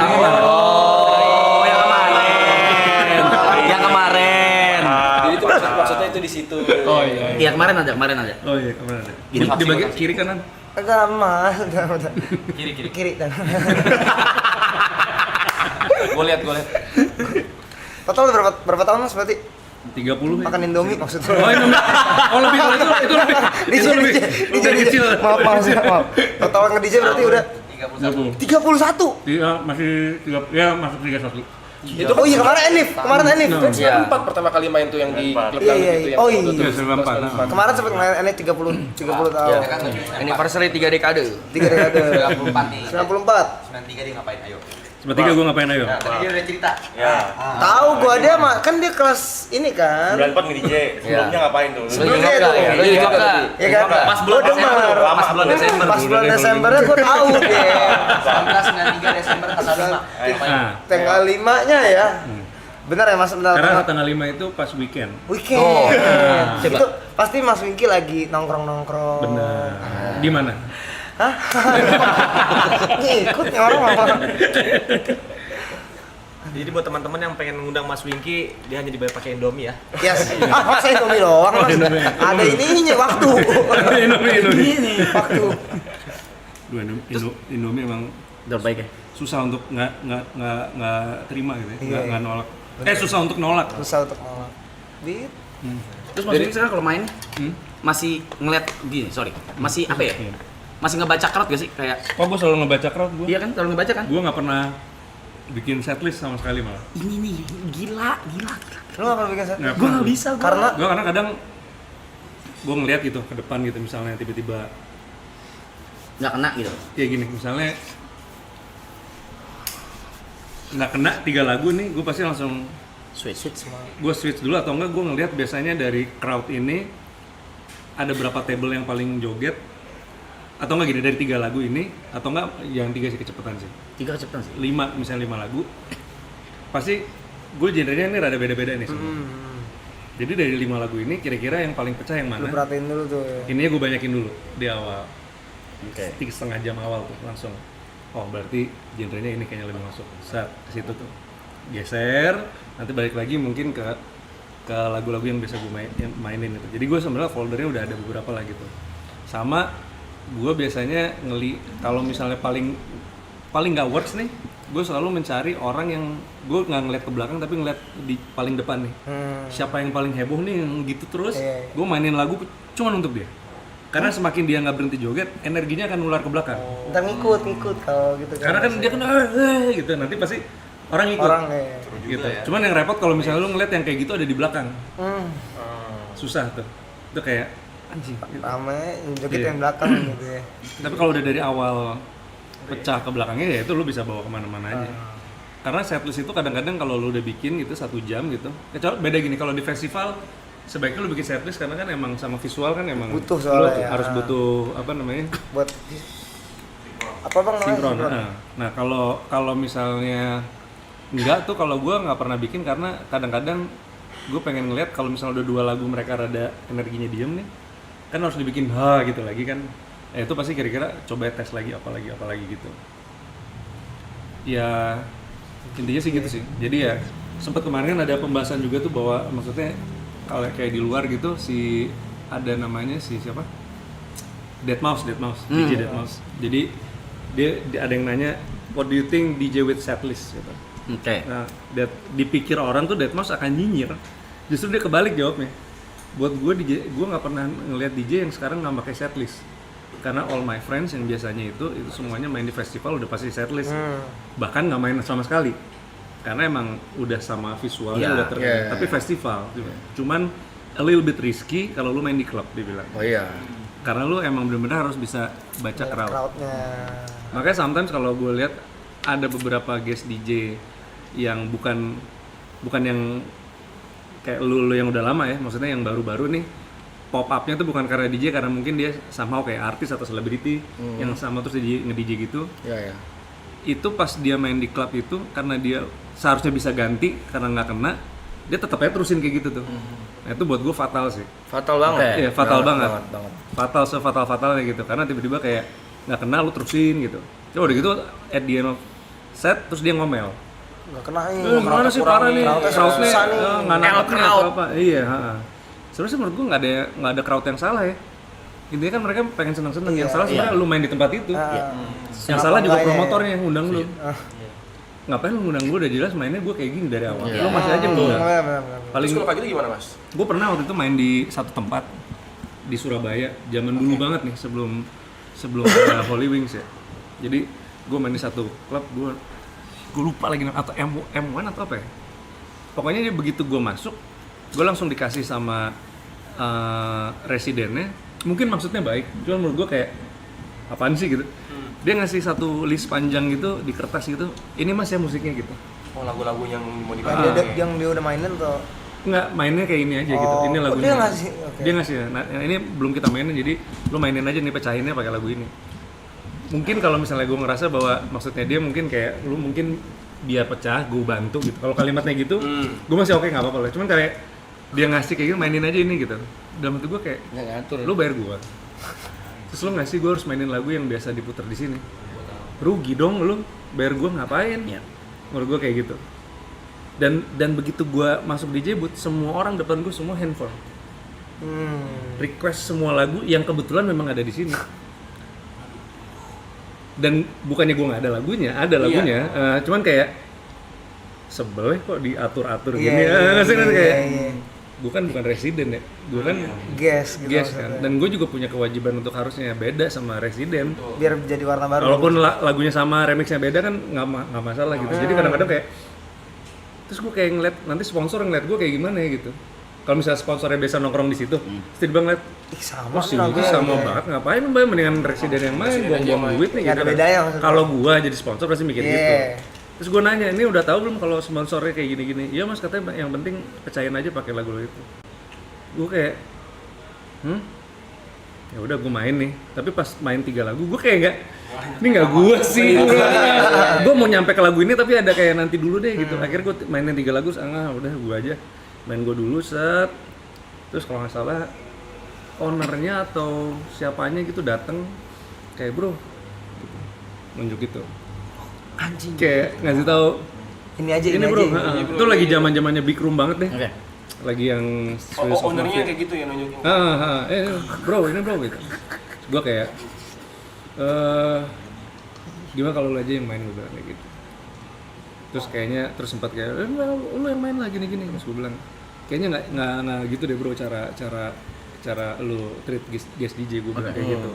Oh, yang kemarin. Yang kemarin. Jadi itu maksudnya itu di situ. Oh iya. Iya, kemarin ada. Oh iya kemana ada? Gini, Di bagian kiri kanan. Enggak mas, udah. Kiri dan. Gue lihat. Total udah berapa tahun mas berarti? 30 ya? Makan Indomie maksudnya? Oh Indomie. Oh lebih kalau itu lebih. Itu lebih. Dari kecil. Maaf. Total nge-DJ berarti udah 30. 31. Iya masih 3 ya masuk 31. Itu Oh iya kemarin Enif. kan Iya. 94 pertama kali main tuh yang di klub Iya, kami iya, itu iya. yang Oh, foto iya. tuh. Iya 94. Kemarin sempat main Enif 30 tahun. Anniversary 3 dekade. 3 dekade. 94 nih. 94. 93 dia ngapain? Ayo. Seperti gue ngapain ayo? Tadi dia udah cerita. Tahu gua dia kan dia kelas ini kan. 94 nge-DJ, sebelumnya ngapain tuh? Sebelumnya Juga tuh. ya, lu juga kak. Iya kan? Pas bulan Desember. Pas bulan Desember. Pas bulan Desembernya gua tahu dia. 93 Desember tanggal 5. Nah, Tanggal 5-nya ya. Benar ya Mas, benar. karena tanggal 5 itu pas weekend. Weekend. Oh. Itu pasti Mas Wingky lagi nongkrong-nongkrong. Benar. Di mana? Hah? Ngikut nih orang apa? Jadi buat teman-teman yang pengen ngundang Mas Wingky, dia hanya dibayar pakai Indomie ya. Yes. Ah, saya Indomie doang Mas. Ada ininya waktu. Indomie. Waktu. Dua Indomie emang Terbaik ya. susah untuk nggak terima gitu ya. Iya, Nggak nolak. Susah untuk nolak. Susah untuk nolak. Beat. Terus maksudnya sekarang kalau main masih ngeliat gini, masih apa ya? Masih ngebaca crowd gak sih? Kayak Oh, gue selalu ngebaca crowd gue. iya kan, selalu ngebaca kan? Gue nggak pernah bikin setlist sama sekali malah. Ini nih, gila. Lu nggak pernah bikin set? Nggak Gue pernah. nggak bisa. Karena Gue karena kadang gue ngeliat gitu ke depan gitu misalnya tiba-tiba nggak kena gitu. kayak gini misalnya nggak kena 3 lagu nih gue pasti langsung Switch semua. gue switch dulu atau enggak gue ngeliat biasanya dari crowd ini ada berapa table yang paling joget atau enggak gini dari 3 lagu ini atau enggak yang 3 sih kecepatan sih 3 kecepatan sih. 5 misalnya 5 lagu pasti gue genrenya ini rada beda-beda nih semua. Jadi dari 5 lagu ini kira-kira yang paling pecah yang lu mana? perhatiin dulu tuh. Ini gue banyakin dulu di awal. Oke. 3,5 jam awal tuh langsung. Oh berarti genrenya ini kayaknya lebih masuk. Saat ke situ tuh geser, nanti balik lagi mungkin ke ke lagu-lagu yang biasa gue mainin itu. Jadi gue sebenarnya foldernya udah ada beberapa lah gitu. Sama gue biasanya kalau misalnya paling nggak works nih, gue selalu mencari orang yang gue nggak ngeliat ke belakang tapi ngeliat di paling depan nih. Siapa yang paling heboh nih yang gitu terus, gue mainin lagu cuman untuk dia. Karena semakin dia nggak berhenti joget, energinya akan nular ke belakang. Ntar ngikut kalau gitu kan. Karena kan dia kan gitu, nanti pasti orang ikut. Gitu. Ya. Cuman yang repot kalau misalnya lu ngeliat yang kayak gitu ada di belakang. Susah tuh. Itu kayak anjing. Gitu. Ramai joget yang belakang gitu ya. Tapi kalau udah dari awal pecah ke belakangnya ya itu lu bisa bawa kemana-mana aja. Karena setlist itu kadang-kadang kalau lu udah bikin gitu 1 jam gitu. Kecuali beda gini, kalau di festival sebaiknya lu bikin setlist karena kan emang sama visual kan emang butuh soalnya lu ya. harus butuh apa namanya? Buat apa bang namanya? Sinkron. Nah kalau misalnya enggak tuh, kalau gue nggak pernah bikin karena kadang-kadang gue pengen ngeliat kalau misalnya udah 2 lagu mereka rada energinya diem nih, kan harus dibikin gitu lagi kan. Itu pasti kira-kira coba tes lagi apa lagi gitu. Ya intinya sih gitu sih. Jadi ya sempat kemarin kan ada pembahasan juga tuh bahwa maksudnya kalau kayak di luar gitu ada namanya siapa? Deadmau5, DJ Deadmau5. Jadi dia ada yang nanya, what do you think DJ with setlist gitu. Nah, dipikir orang tuh Deadmau5 akan nyinyir. Justru dia kebalik jawabnya. Buat gue nggak pernah ngelihat DJ yang sekarang nggak pakai setlist. Karena all my friends yang biasanya itu semuanya main di festival udah pasti setlist. Bahkan nggak main sama sekali. Karena emang udah sama visualnya udah terkenal. Tapi festival. Cuman a little bit risky kalau lu main di klub dibilang. Oh iya. Karena lu emang bener-bener harus bisa baca crowdnya. Makanya sometimes kalau gue lihat ada beberapa guest DJ yang bukan yang kayak lu yang udah lama ya, maksudnya yang baru-baru nih pop up-nya tuh bukan karena DJ, karena mungkin dia somehow kayak artis atau selebriti yang sama terus nge-DJ gitu. Iya. Itu pas dia main di klub itu karena dia seharusnya bisa ganti karena nggak kena, dia tetap aja terusin kayak gitu tuh. Nah itu buat gue fatal sih. Fatal banget. Iya, fatal banget. Fatal sefatal-fatalnya gitu. Karena tiba-tiba kayak nggak kena lu terusin gitu. Coba udah gitu at the end of set terus dia ngomel. Nggak kena ini. Gimana sih parah nih? Crowdnya nggak nangkep nih atau apa? Iya. Sebenarnya menurut gue nggak ada crowd yang salah ya. Intinya kan mereka pengen seneng-seneng. Yang salah sebenarnya lu main di tempat itu. Yang salah juga promotornya yang undang lu. Ngapain lu ngundang gue, udah jelas mainnya gue kayak gini dari awal. Lu masih aja ngundang. Paling kalau kayak gitu gimana mas? Gue pernah waktu itu main di satu tempat di Surabaya, zaman dulu banget nih sebelum ada Holy Wings ya. Jadi gue main di satu klub, gue lupa lagi atau M1 atau apa ya. Pokoknya dia begitu gue masuk, gue langsung dikasih sama residennya. Mungkin maksudnya baik, cuma menurut gue kayak apaan sih gitu. Dia ngasih satu list panjang gitu di kertas gitu. Ini mas ya musiknya gitu. Oh lagu-lagu yang mau dipakai. Yang dia udah mainin atau? Enggak, mainnya kayak ini aja gitu. Ini lagunya. Dia ngasih. Okay. Dia ngasih. Nah, ini belum kita mainin, jadi lu mainin aja nih, pecahinnya pakai lagu ini. Mungkin kalau misalnya gue ngerasa bahwa maksudnya dia mungkin kayak lu mungkin biar pecah, gue bantu gitu. Kalau kalimatnya gitu, gue masih oke, nggak apa-apa lah. Cuman kayak dia ngasih kayak gitu, mainin aja ini gitu. Dalam hati gue kayak lu bayar gue. Terus lu ngasih gue harus mainin lagu yang biasa diputar di sini. Rugi dong lu, bayar gue ngapain? Ya. Menurut gue kayak gitu. Dan begitu gue masuk DJ booth, semua orang depan gue semua handphone. Request semua lagu yang kebetulan memang ada di sini. Dan bukannya gue nggak ada lagunya, ada lagunya. Cuman kayak sebel kok diatur-atur gini. Gue kan bukan residen ya, gue kan guest gitu kan. Dan gue juga punya kewajiban untuk harusnya beda sama residen. Biar jadi warna baru. Walaupun lagunya sama, remixnya beda kan nggak masalah gitu. Jadi kadang-kadang kayak, terus gue kayak ngeliat nanti sponsor ngeliat gue kayak gimana ya gitu. Kalau misalnya sponsornya biasa nongkrong di situ, terus dia ngeliat, sama sih itu sama banget, ngapain mbak, mendingan residen yang main, buang-buang duit nih gitu. Kalau gue jadi sponsor pasti mikir gitu. Terus gue nanya, ini udah tahu belum kalau sponsornya kayak gini-gini? Iya mas, katanya yang penting pecahin aja pakai lagu itu. Gue kayak, ya udah gue main nih. Tapi pas main 3 lagu, gue kayak ini nggak gue sih. Gue mau nyampe ke lagu ini tapi ada kayak nanti dulu deh gitu. Akhirnya gue mainin 3 lagu, udah gue aja main gue dulu set. Terus kalau nggak salah ownernya atau siapanya gitu dateng, kayak bro, gitu. Nunjuk gitu. Anjing. Kayak ngasih tahu ini aja ini bro. Itu lagi zaman-zamannya big room banget deh. lagi yang Swiss of Ownernya Mafia. kayak gitu ya nunjukin. Bro ini bro gitu. Gue kayak gimana kalau lu aja yang main, gue bilang kayak gitu. Terus kayaknya sempat kayak lu yang main lah gini terus gue bilang kayaknya nggak gitu deh bro cara lu treat guest DJ, gue bilang kayak gitu.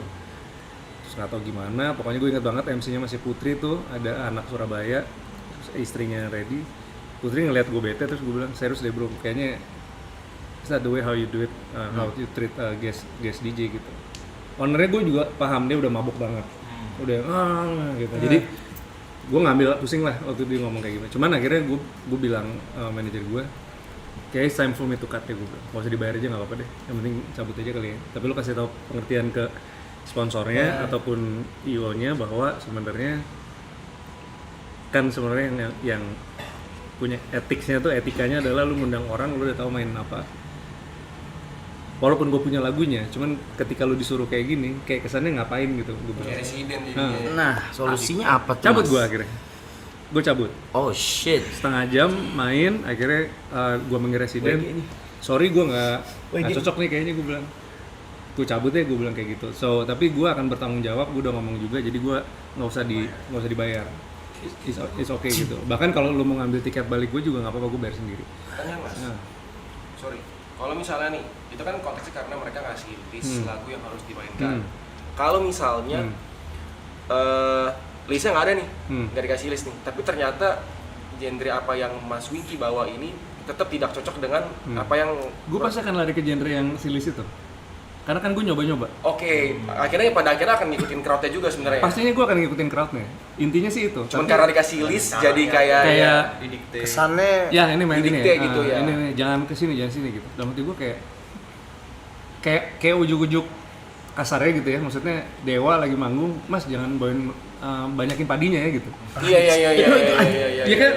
Terus nggak tahu gimana, pokoknya gue ingat banget MC-nya masih Putri tuh, ada anak Surabaya, terus istrinya Reddy. Putri ngeliat gue bete, terus gue bilang serius deh bro, kayaknya it's not the way how you do it, how you treat guest DJ gitu. Ownernya gue juga paham, dia udah mabuk banget, udah gitu. Jadi gue ngambil pusing lah waktu dia ngomong kayak gitu. Cuman akhirnya gue bilang manajer gue, kayak it's time for me to cut ya, gue bilang nggak usah dibayar aja nggak apa-apa deh, yang penting cabut aja kali ya. Tapi lu kasih tahu pengertian ke sponsornya ataupun IO-nya bahwa sebenarnya kan sebenarnya yang punya etikanya adalah lu ngundang orang, lu udah tahu main apa. Walaupun gue punya lagunya, cuman ketika lu disuruh kayak gini, kayak kesannya ngapain gitu. Kayak residen Nah, solusinya apa tuh? Cabut Mas? gue akhirnya. Gue cabut. Oh shit. Setengah jam main, akhirnya gue manggil residen. Sorry gue nggak cocok nih kayaknya, gue bilang. Gue cabut ya, gue bilang kayak gitu. So, tapi gue akan bertanggung jawab, gue udah ngomong juga, jadi gue nggak usah dibayar. It's okay gitu. Bahkan kalau lu mau ngambil tiket balik gue juga nggak apa-apa, gue bayar sendiri. Tanya mas, sorry, kalau misalnya nih, itu kan konteksnya karena mereka ngasih list lagu yang harus dimainkan. Kalau misalnya listnya nggak ada nih, nggak dikasih list nih, tapi ternyata genre apa yang Mas Winky bawa ini tetap tidak cocok dengan apa yang gue pasti akan lari ke genre yang si list itu. Karena kan gue nyoba-nyoba. Oke, akhirnya pada akhirnya akan ngikutin crowdnya juga sebenarnya. Pastinya gue akan ngikutin crowdnya. Intinya sih itu. Cuman karena dikasih list jadi kayak kesannya ya ini main ini didikte gitu ya. Ini jangan kesini gitu. Dalam hati gue kayak ujuk-ujuk kasarnya gitu ya. Maksudnya Dewa lagi manggung, Mas jangan bawain banyakin padinya ya gitu. Iya. Iya kan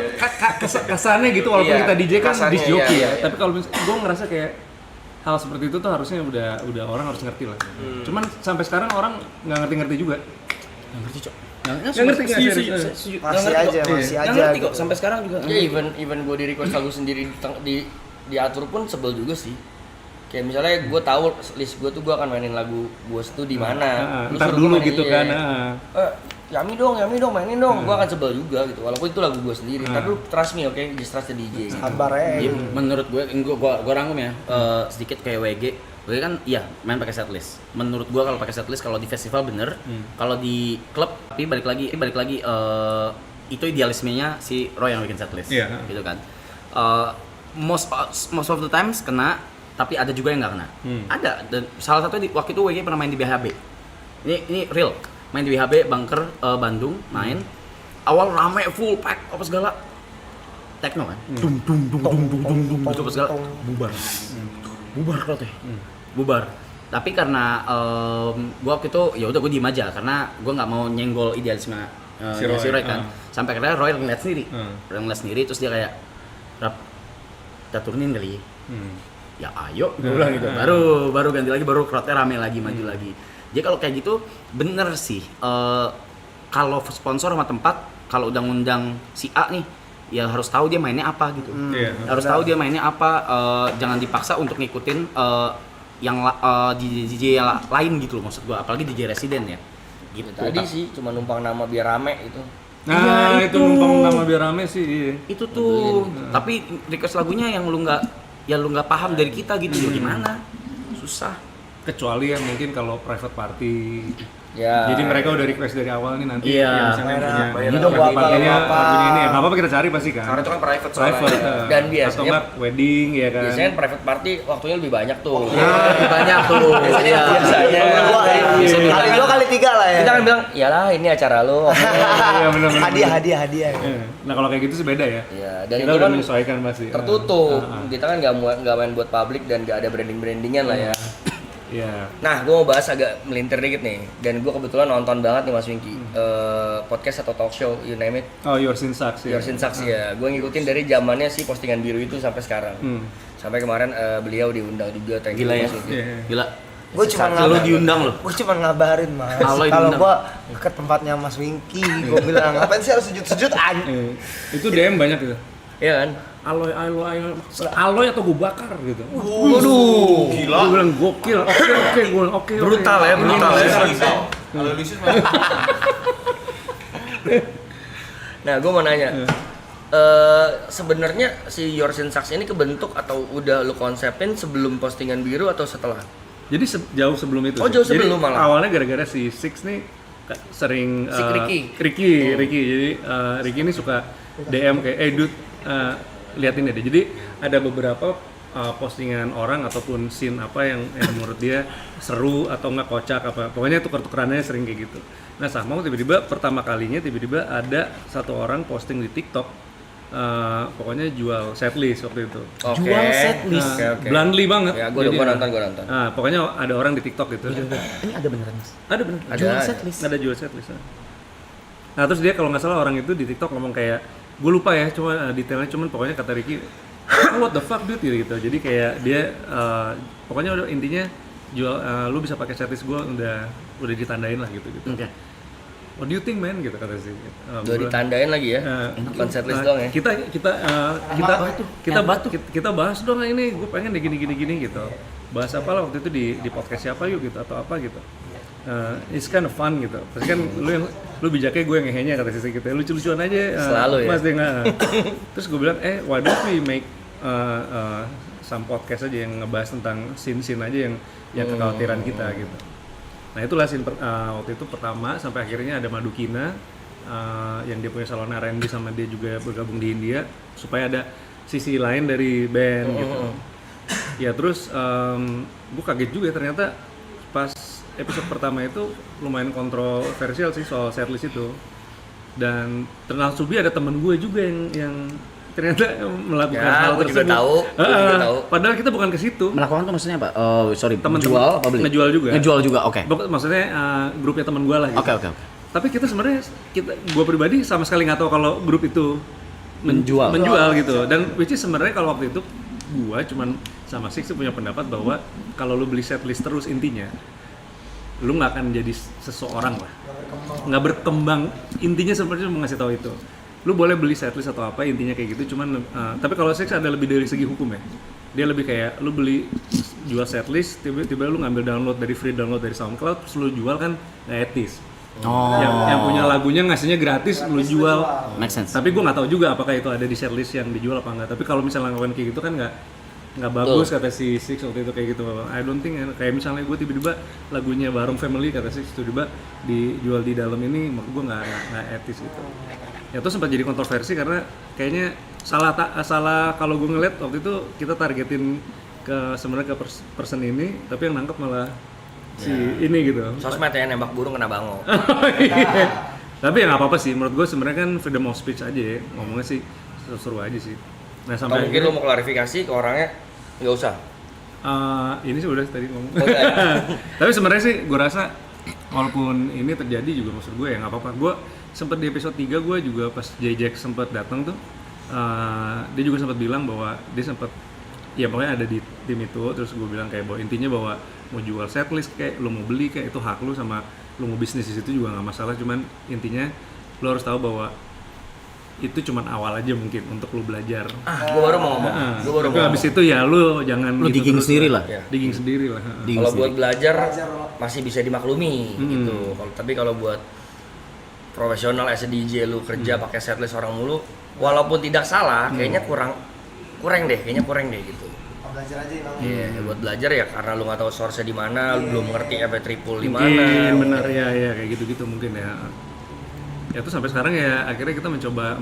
kasarnya gitu, walaupun kita DJ kan kasarnya, disc jockey iya. ya. Tapi kalau gue ngerasa kayak hal seperti itu tuh harusnya udah orang harus ngerti lah. Cuman sampai sekarang orang nggak ngerti juga. Nggak ngerti cok. Nggak ngerti masih aja ngerti gitu. kok sampai sekarang juga. Ya even gue di request lagu sendiri diatur pun sebel juga sih. Kayak misalnya gue tahu list gue tuh gue akan mainin lagu gue tuh di mana. Ntar dulu gitu kan. Yami dong mainin dong. Gue akan sebel juga gitu. Walaupun itu lagu gue sendiri. Tapi lu trust me, oke? Just trust the DJ. Sabar ya. Jadi menurut gue rangkum ya, sedikit kayak WG kan iya main pakai setlist. Menurut gue kalau pakai setlist kalau di festival bener, kalau di klub tapi balik lagi itu idealismenya si Roy yang bikin setlist, gitu kan. Most of the times kena, tapi ada juga yang nggak kena. Ada, dan salah satu waktu itu WG pernah main di BHB. Ini real, main di BHB Bunker Bandung, main awal rame full pack apa segala, techno kan, dung gitu apa segala, bubar kalau teh, bubar. Tapi karena gua waktu itu ya udah gua diem aja karena gua nggak mau nyenggol idealisme si Roy kan. Sampai akhirnya Roy ngeliat sendiri, terus dia kayak, Rap, kita turunin kali. Ya ayo, gue bilang gitu. Baru ganti lagi, baru crowdnya rame lagi, maju lagi. Jadi kalau kayak gitu bener sih. Kalau sponsor sama tempat, kalau udah ngundang si A nih, ya harus tahu dia mainnya apa gitu. Harus tahu dia mainnya apa. Jangan dipaksa untuk ngikutin yang DJ yang lain gitu loh, maksud gue. Apalagi DJ residen ya. Gitu. Tadi sih cuma numpang nama biar rame itu. Nah itu numpang nama biar rame sih. Iya. Itu tuh. Tapi request lagunya yang lu nggak paham dari kita gitu, gimana? Susah. Kecuali yang mungkin kalau private party. Ya. Jadi mereka udah request dari awal nih nanti Iya. yang misalnya punya Ini dong, private party-nya apa. lagunya ini ya. Nggak apa-apa kita cari pasti kan. Karena itu kan private soalnya. Dan biasanya- atau enggak wedding ya kan. Biasanya kan private party waktunya lebih banyak tuh. Lebih banyak tuh. Biasanya. Kali 2 kali 3 lah ya. Kita kan bilang, iyalah ini acara lo. Iya benar. Hadiah. Nah kalau kayak gitu sih beda ya. Iya, dan Kita itu udah kan menyesuaikan pasti. tertutup. Kita kan nggak main buat publik dan nggak ada brandingan lah ya. Iya. Nah, gue mau bahas agak melintir dikit nih. Dan gue kebetulan nonton banget nih Mas Winky. Podcast atau talk show, you name it. Oh, Yours in Sucks ya. Yours in Sucks ya. Gue ngikutin dari zamannya si postingan biru itu sampai sekarang. Sampai kemarin beliau diundang juga. Thank you Gila ya. Mas Winky. Gila. Gue cuma Selalu diundang loh. Gue cuma ngabarin Mas. Kalau Kalau diundang. gue ke tempatnya Mas Winky, gue bilang ngapain sih harus sujud-sujud Itu DM banyak gitu. Iya kan? Aloy atau gue bakar gitu. Waduh. Gila. Gue bilang gokil. Oke. Brutal ya. Kalau Lucius mah Nah, gue mau nanya. Sebenarnya si Yorsin Saks ini kebentuk atau udah lu konsepin sebelum postingan biru atau setelah? Jadi jauh sebelum itu. Oh, sih. jauh sebelum Jadi, malah. Awalnya gara-gara si Six nih sering Si Ricky. Jadi Ricky ini suka DM kayak dude liatin deh. Jadi ada beberapa postingan orang ataupun scene apa yang menurut dia seru atau nggak kocak apa. Pokoknya tuker-tukerannya sering kayak gitu. Nah, sama tiba-tiba pertama kalinya ada satu orang posting di TikTok pokoknya jual setlist waktu itu. Jual setlist. Oke. Bluntly banget. Ya, gue nonton. Nah, pokoknya ada orang di TikTok gitu. Ini ada beneran Mas? Ada bener. Jual setlist. Ada jual setlist. Nah, terus dia kalau nggak salah orang itu di TikTok ngomong kayak, gue lupa ya, cuma detailnya cuman pokoknya kata Ricky, what the fuck dude gitu. Jadi kayak dia pokoknya udah intinya jual lu bisa pakai setlist gue udah ditandain lah gitu. Oke. What do you think man gitu kata sih. Udah ditandain lagi ya. Bukan setlist doang ya. Kita bahas dong ini, gue pengen deh gini gitu. Bahas apa lah waktu itu di podcast siapa yuk gitu atau apa gitu. It's kind of fun gitu. Pasti kan lu bijaknya gue yang ngehenya kata sisi gitu. Lucu-lucuan aja. Selalu ya. Mas dia nggak. Terus gue bilang why don't we make some podcast aja yang ngebahas tentang scene aja yang kekhawatiran kita gitu. Nah itulah scene waktu itu pertama sampai akhirnya ada Madukina yang dia punya salon R&B sama dia juga bergabung di India supaya ada sisi lain dari band gitu. Ya terus gue kaget juga ternyata pas episode pertama itu lumayan kontroversial sih soal setlist itu. Dan ternyata Subi ada temen gue juga yang ternyata melakukan hal tersebut. Juga tahu. Padahal kita bukan ke situ. Melakukan tuh maksudnya apa? Temen Jual apa beli? Ngejual juga. Ngejual juga, oke. Maksudnya grupnya temen gue lah gitu. Oke. Tapi kita sebenarnya gue pribadi sama sekali nggak tahu kalau grup itu menjual gitu. Dan which is sebenarnya kalau waktu itu gue cuman sama Six punya pendapat bahwa kalau lu beli setlist terus intinya lu nggak akan jadi seseorang lah. Nggak berkembang. Intinya sebenarnya mau ngasih tahu itu. Lu boleh beli setlist atau apa intinya kayak gitu, cuman tapi kalau Six ada lebih dari segi hukum ya. Dia lebih kayak lu beli jual setlist, tiba-tiba lu ngambil free download dari SoundCloud, terus lu jual kan nggak etis. Yang punya lagunya ngasihnya gratis, lu jual. Make sense. Tapi gue nggak tahu juga apakah itu ada di setlist yang dijual apa enggak. Tapi kalau misalnya ngelakuin kayak gitu kan nggak bagus kata si Six waktu itu kayak gitu. I don't think kayak misalnya gue tiba-tiba lagunya Barong Family kata Six tiba-tiba dijual di dalam ini, menurut gue nggak etis gitu. Ya itu sempat jadi kontroversi karena kayaknya salah kalau gue ngeliat waktu itu kita targetin sebenarnya ke person ini, tapi yang nangkep malah si ini gitu. Sosmed ya, nembak burung kena bangau. Tapi ya nggak apa-apa sih, menurut gue sebenarnya kan freedom of speech aja ya, ngomongnya sih seru aja sih. Nah sampai mungkin lo mau klarifikasi ke orangnya nggak usah. Ini sih udah tadi ngomong. Tapi sebenarnya sih gue rasa walaupun ini terjadi juga maksud gue ya nggak apa-apa. Gue sempat di episode 3 gue juga pas J-Jack sempat datang tuh, dia juga sempat bilang bahwa dia sempat ya pokoknya ada di tim itu, terus gue bilang kayak bahwa intinya bahwa mau jual setlist kayak lo mau beli kayak itu hak lo, sama lo mau bisnis di situ juga nggak masalah, cuman intinya lo harus tahu bahwa itu cuman awal aja mungkin untuk lo belajar. Gue baru mau ngomong. Tapi habis itu ya lo jangan lo digging sendiri lah. Digging sendiri lah. Kalau buat belajar masih bisa dimaklumi gitu. Tapi kalau buat profesional as a DJ lu kerja pakai setlist orang mulu, walaupun tidak salah, kayaknya kurang deh gitu. Belajar aja emang. Iya, buat belajar ya karena lu nggak tahu source-nya di mana, lu belum ngerti efek triple di mana. Mungkin benar ya kayak gitu-gitu mungkin ya. Ya tuh sampai sekarang ya akhirnya kita mencoba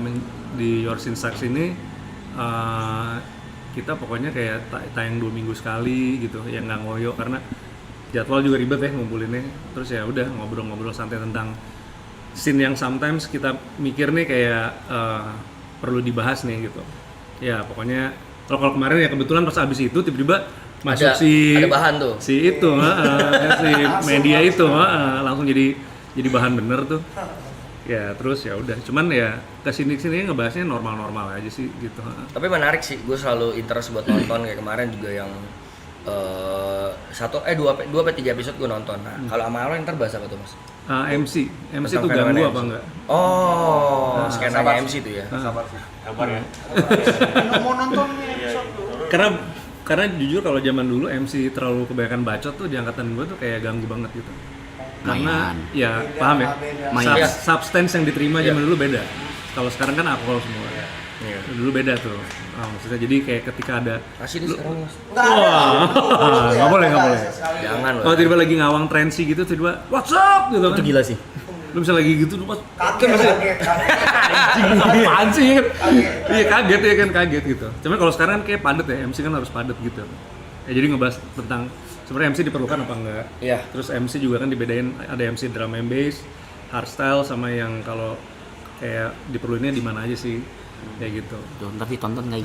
di Yorsin Saks ini kita pokoknya kayak tayang 2 minggu sekali gitu, ya nggak ngoyo karena jadwal juga ribet ya ngumpulinnya. Terus ya udah ngobrol-ngobrol santai tentang scene yang sometimes kita mikir nih kayak perlu dibahas nih gitu. Ya pokoknya kalau kemarin ya kebetulan pas abis itu tiba-tiba masuk ada bahan tuh. Si media itu langsung jadi bahan bener tuh. Ya terus ya udah, cuman ya kesini ngebahasnya normal aja sih gitu. Tapi menarik sih, gue selalu interest buat nonton kayak kemarin juga yang 2 3 episode gue nonton. Nah, kalau sama lo ntar bahas apa tuh Mas? MC Tentang itu fenomena ganggu MC. apa enggak? Oh, skenanya MC itu ya. Sabar sih. Sabar ya. Mau nonton nih episode dulu. Karena jujur kalau zaman dulu MC terlalu kebanyakan bacot tuh di angkatan gue tuh kayak ganggu banget gitu. Karena ya paham ya. Mainan. Substance yang diterima zaman dulu beda. Kalau sekarang kan alkohol semua. Iya. Dulu beda tuh. Maksudnya jadi kayak ketika ada Kasih di sekarang Mas. nggak boleh. Jangan loh. Kalau tiba-tiba lagi ngawang trensi gitu tiba what's up gitu kan. Itu gila sih. Lu bisa lagi gitu lu pas Kaget. apaan sih kan? Iya kaget ya kan kaget gitu. Cuman kalau sekarang kan kayak padat ya, MC kan harus padat gitu. Ya jadi ngebahas tentang sebenarnya MC diperlukan apa enggak. Iya. Terus MC juga kan dibedain ada MC drum and bass, hardstyle sama yang kalau kayak diperluinnya di mana aja sih. Kayak gitu. Tapi tonton guys.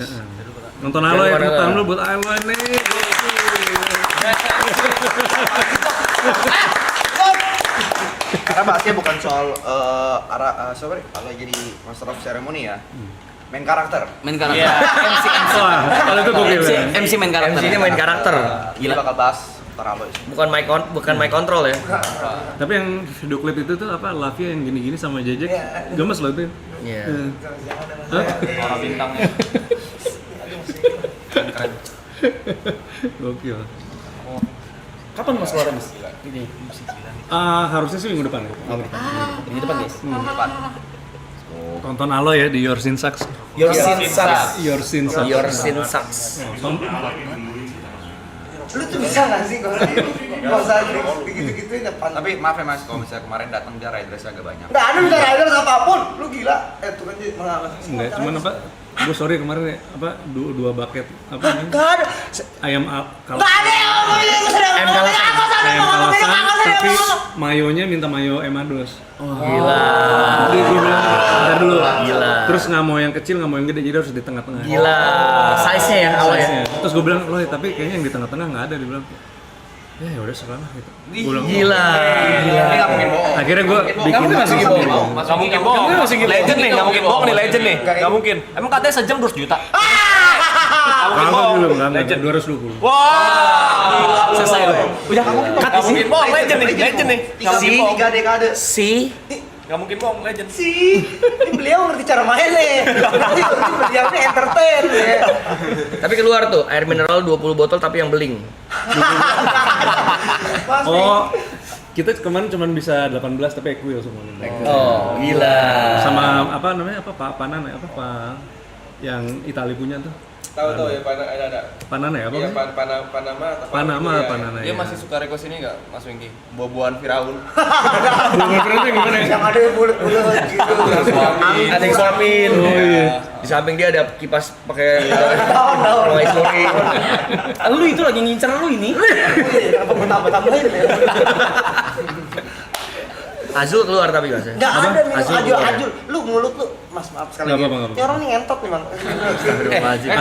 Nonton Aloy, tepuk tangan dulu buat Aloy nih. Karena bahasnya bukan soal sorry, kalau jadi master of ceremony ya. Main karakter. Main karakter. MC. Wah, kalau itu gokil. MC main karakter. MC ini main karakter. Kita bakal bahas Taralo. Bukan mic control ya. Tapi yang video klip itu tuh apa Lavia yang gini-gini sama Jejek gemes loh itu. Iya. Hah? Orang bintangnya. Keren. Gokil. Kapan Mas keluar Mas? Ini. Harusnya sih minggu depan. Ini depan guys. Tonton Aloy ya di Your Sin Sucks. Your Sin Sucks. Your Sin Sucks. Your Sin Sucks. Lu tuh bisa nggak sih kalau nggak usah begitu-gituin depan. Tapi maaf ya Mas, kalau misalnya kemarin datang dia ridersnya agak banyak. Nggak ada minta riders apapun, lu gila. Tuh kan dia malah. Enggak, cuman apa? Gue sorry kemarin ya, apa dua bucket apa namanya? Nggak ada. Ayam Nggak ada yang ngomongin. ayam kalasan tapi mayonya minta mayo Emados. Gila. Jadi gue bilang, bentar dulu. Gila. Terus nggak mau yang kecil, nggak mau yang gede, jadi harus di tengah-tengah. Gila. Size-nya ya awalnya. Size-nya. Terus gue bilang, loh tapi kayaknya yang di tengah-tengah nggak ada. Dia bilang, ya udah sekarang gitu. Gue bilang, Gila. Ini nggak mungkin bohong. akhirnya gue bikin Nggak mungkin bohong. Legend nih, nggak mungkin bohong nih legend nih. Nggak mungkin. Emang katanya sejam 200 juta. belum, 220. Wah. Selesai loh. Udah Nggak mungkin bohong legend nih, legend nih. Nggak mungkin bohong. 3 dekade. Nggak mungkin bohong legend. Ini beliau ngerti cara main nih. Beliau ini entertain ya. Tapi keluar tuh air mineral 20 botol tapi yang beling. Oh, kita kemarin cuma bisa 18 tapi equal semuanya. Oh, gila. Sama apa namanya Pak Panana apa Pak yang Itali punya tuh. Tahu ya ada. Panana ya apa? Iya, sih? Panama. Panana Dia ya. masih suka request ini nggak, Mas Wingky? Buah-buahan Firaun. Belum berarti gimana ya? Yang ada yang bulat-bulat gitu. Ada yang suapin. Oh iya. Di samping dia ada kipas pakai Daun. ruang isori. Lu itu lagi ngincer lu ini. Kenapa gue tambah-tambahin ya? Azul keluar tapi Mas. Nggak ada minum Azul ajul. Lu mulut lu. Mas maaf sekali Nggak lagi. apa-apa. Ini orang nih ngentot nih bang.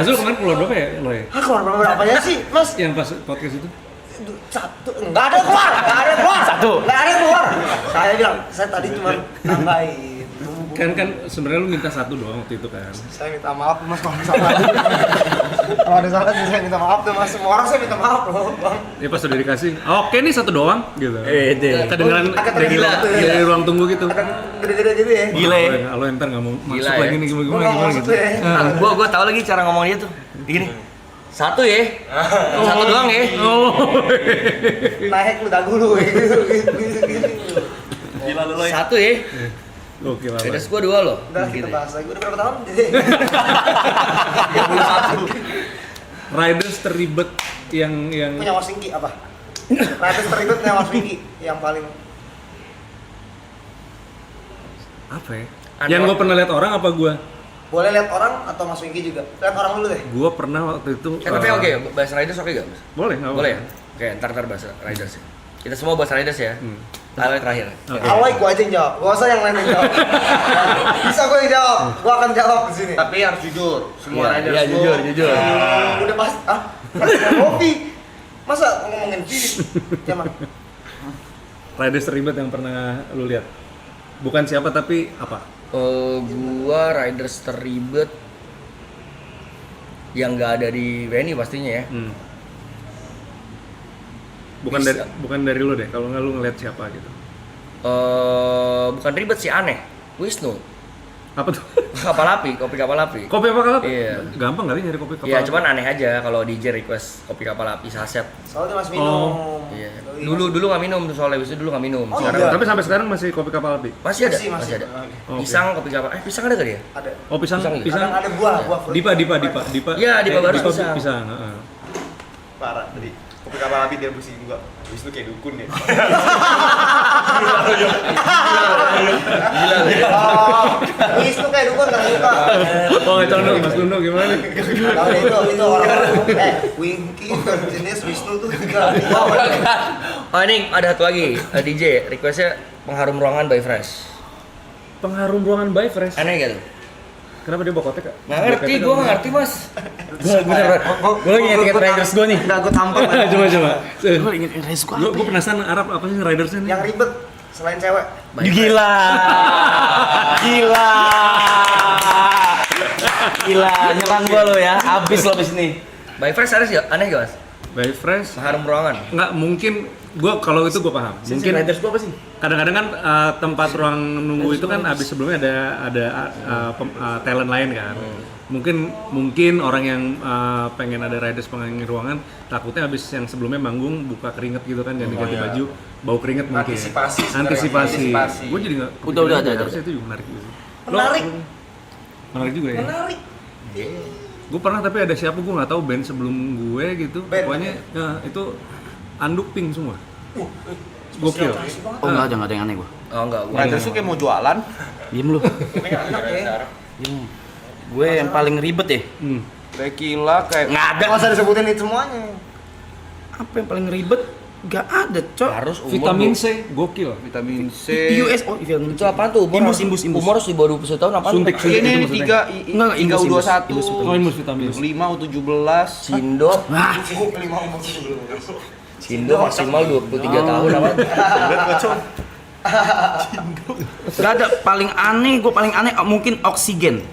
Azul kemarin keluar berapa ya lo ya? Keluar berapanya sih mas? Yang pas podcast itu? Satu. Nggak ada keluar. Satu. Nggak ada keluar. Saya bilang, saya tadi cuma tambahin. Kan sebenarnya lu minta satu doang waktu itu kan. Saya minta maaf mas kalau ada salah. Kalau ada salah sih saya minta maaf tuh mas. Semua orang saya minta maaf loh bang. Ya pas udah dikasih, oke nih satu doang gitu. deh. Kedengeran Agak dari gila. dari ruang tunggu gitu. Ada gede-gede gitu ya. Gila ya. Lo ntar nggak mau masuk Gila lagi ya. nih Gua gimana nggak gimana maksud gitu. ya. Gua tahu lagi cara ngomong dia tuh. Gini. Satu ya. Satu doang ya. Oh. Naik lu dagu lu gitu. Gila lu. Satu ya. Gokil lah. Riders gua 2 loh. Udah kita bahas lagi. Udah berapa tahun? Riders terribet yang Punya Mas Wingky apa? Riders teribet punya Mas Wingky yang paling apa ya? Yang gua pernah lihat orang apa gua? boleh lihat orang atau Mas Wingky juga? Lihat orang dulu deh. Gua pernah waktu itu. Tapi oke, bahas Riders oke gak Mas? Boleh, nggak Boleh ya? Oke, ntar bahas Riders ya. Kita semua bahas Riders ya. Lalu terakhir. Oke. Awalnya gua aja yang jawab, gak usah yang lain yang jawab. Bisa gua yang jawab, gua akan jawab di sini. Tapi harus jujur, semua riders Iya, jujur. Udah pas, kopi. Masa ngomongin gini? Cuman Riders terribet yang pernah lu lihat. Bukan siapa tapi apa? Gua Riders terribet yang nggak ada di venue pastinya ya. Bukan dari lu deh, kalau nggak lu ngeliat siapa gitu. bukan ribet sih, aneh. Wisnu. Apa tuh? Kopi kapal api. Kopi apa kalap? Iya. Gampang kali nyari kopi kapal Iya, api. cuman aneh aja kalau DJ request kopi kapal api saset. Soalnya mas minum. Iya. Dulu nggak minum soalnya Wisnu dulu nggak minum. Oh, Sekarang iya. Tapi sampai sekarang masih kopi kapal api. masih ada. Masih. Ada. Oke. Pisang kopi kapal. Pisang ada gak dia? Ada. Oh, pisang. Pisang. Kadang ada buah fruit. Dipa. Iya, Dipa baru pisang. Pisang, heeh. Parah tadi. Kopi kapal api dia pusing gua. Habis itu kayak dukun ya. Wisnu kayak dukun nggak suka. Oh, nggak tahu Mas Lundo gimana? Tahu deh, itu orang. Winky dan jenis Wisnu tuh juga. Oh ini ada satu lagi, DJ requestnya pengharum ruangan by Fresh. Pengharum ruangan by Fresh. Aneh gak tuh? Kenapa dia bawa kotek, Kak? Nggak ngerti, gue nggak ngerti mas. Gue lagi inget riders gue nih. Enggak gue tampar. Coba. Gue inget riders gue. Gue penasaran Arab apa sih ridersnya nih? Yang ribet selain cewek. Gila. Gila, nyerang gue lo ya. Abis lo abis ini. By Fresh aneh gak mas? By Fresh. Pengharum ruangan. Nggak mungkin. Gue kalau itu gue paham. Mungkin riders gue apa sih? kadang-kadang kan tempat ruang nunggu itu kan habis sebelumnya ada talent lain kan. Mungkin orang yang pengen ada riders pengharum ruangan takutnya habis yang sebelumnya manggung buka keringet gitu kan ganti-ganti baju bau keringet mungkin. Antisipasi. Gue jadi nggak. Udah ada. Harusnya itu juga menarik gitu. Menarik juga ya. Gue pernah tapi ada siapa gue nggak tahu band sebelum gue gitu. Pokoknya itu anduk pink semua. Gokil. Oh enggak ada yang aneh gue. Oh enggak, Riders tuh kayak mau jualan. Diem lu. Diem. Gue yang paling ribet ya. Tequila kayak Nggak ada. Nggak usah disebutin itu semuanya. Apa yang paling ribet? Gak ada, cok. harus umur. Vitamin C, gokil. vitamin C. US, oh vitamin Itu apaan tuh? Imbus. Umur harus di bawah 21 tahun apaan? Suntik. Ini Itu 3 Enggak, imbus, U21. Oh, imbus vitamin. 5 U17. Cindo. Wah, Cindo maksimal 23 tahun apa? gak ada. Paling aneh mungkin oksigen.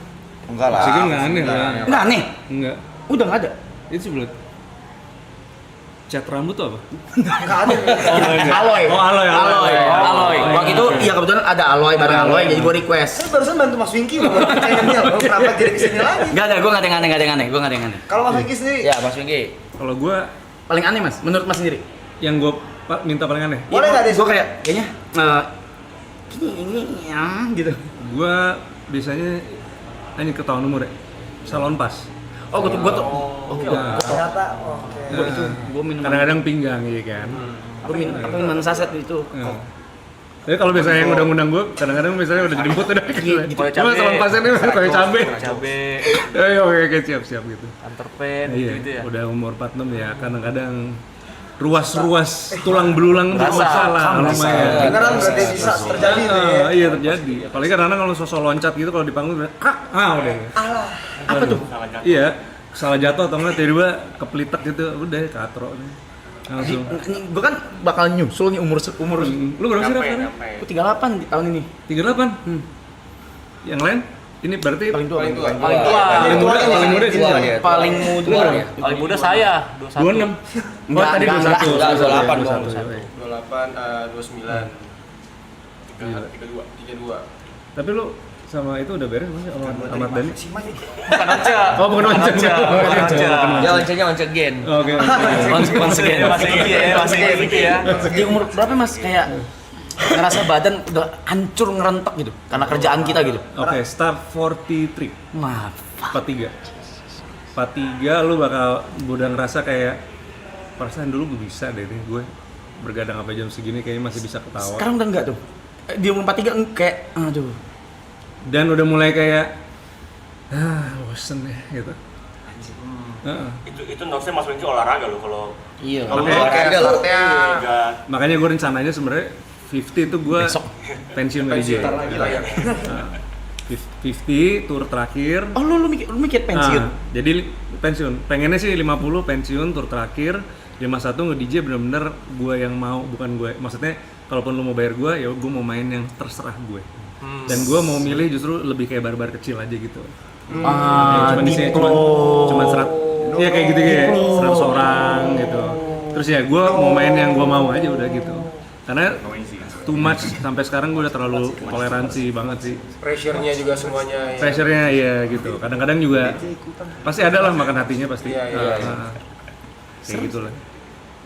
Enggak lah. Oksigen nggak aneh lah. Nggak aneh. Enggak. Udah nggak ada. Itu sebelum cat rambut tuh apa? Nggak ada. Aloy. Oh, aloy. Aloy. Waktu itu ya kebetulan ada aloy bareng aloy jadi gue request. Saya barusan bantu Mas Winky loh. Channelnya loh. Kenapa jadi kesini lagi? Gak ada, gue nggak ada yang aneh. Gue nggak ada yang aneh. Kalau Mas Winky sendiri, Ya Mas Winky. Kalau gue Paling aneh mas, menurut mas sendiri? yang gue minta paling aneh, boleh nggak deh? Gue kayaknya ini ya gitu. gue biasanya hanya ketahuan umur ya, salon pas. Oh, gue tuh. Nah, Ternyata, oke. Gue minum. kadang-kadang pinggang ya kan. Gue minum saset itu. Nah. Tapi kalau misalnya yang undang-undang gue, kadang-kadang misalnya udah dijemput udah gitu. Cuma salon pasnya ini kayak cabe. Oke, siap gitu. Anterpen Iya, gitu ya. udah umur 46 ya, kadang-kadang ruas-ruas tulang belulang bermasalah lumayan. Beneran berarti bisa terjadi nih ya. Iya terjadi. Apalagi kadang-kadang kalau sosok loncat gitu kalau di panggung udah udah. Apa tuh? Iya, salah jatuh atau enggak tiba-tiba kepelitek gitu, udah katro nih. Langsung. Gue kan bakal nyusul nih umur. Lu berapa sih Rafa? Gue 38 di tahun ini. 38. Yang lain? Ini berarti Paling tua. paling muda sih. Paling muda. Paling muda saya, 26. Oh, tadi 21. 28, 29, 32. Tapi lu sama itu udah beres masih sama Ahmad Dhani? Bukan Once. Oh, bukan Once. Ya oncenya once again. Oke. Once again. Masih Winky ya. Di umur berapa mas? Kayak ngerasa badan udah hancur ngerentek gitu karena kerjaan kita gitu. Oke, start 43. Maaf. 43 lu bakal udah ngerasa kayak perasaan dulu gue bisa deh nih gue bergadang sampai jam segini kayaknya masih bisa ketawa. Sekarang udah enggak tuh. Di umur 43 kayak aduh. Dan udah mulai kayak bosen ya gitu. Itu harusnya Mas Winky olahraga loh kalau Iya. Olahraga loh. Makanya gue rencananya sebenarnya 50 itu gue pensiun dari DJ. 50 tour terakhir. Oh lu mikir pensiun? Jadi pensiun. Pengennya sih 50 pensiun tour terakhir. 51 nge-DJ bener-bener gue yang mau, bukan gue. Maksudnya kalaupun lu mau bayar gue, ya gue mau main yang terserah gue. Dan gue mau milih justru lebih kayak bar-bar kecil aja gitu. Cuma di sini cuma serat. Iya kayak gitu kayak 100 orang gitu. Terus ya gue mau main yang gue mau aja udah gitu. Karena too much sampai sekarang gue udah terlalu toleransi banget sih. Pressure-nya juga semuanya ya. Pressure-nya ya gitu. Kadang-kadang juga pasti ada lah makan hatinya pasti. Iya. Kayak gitu lah.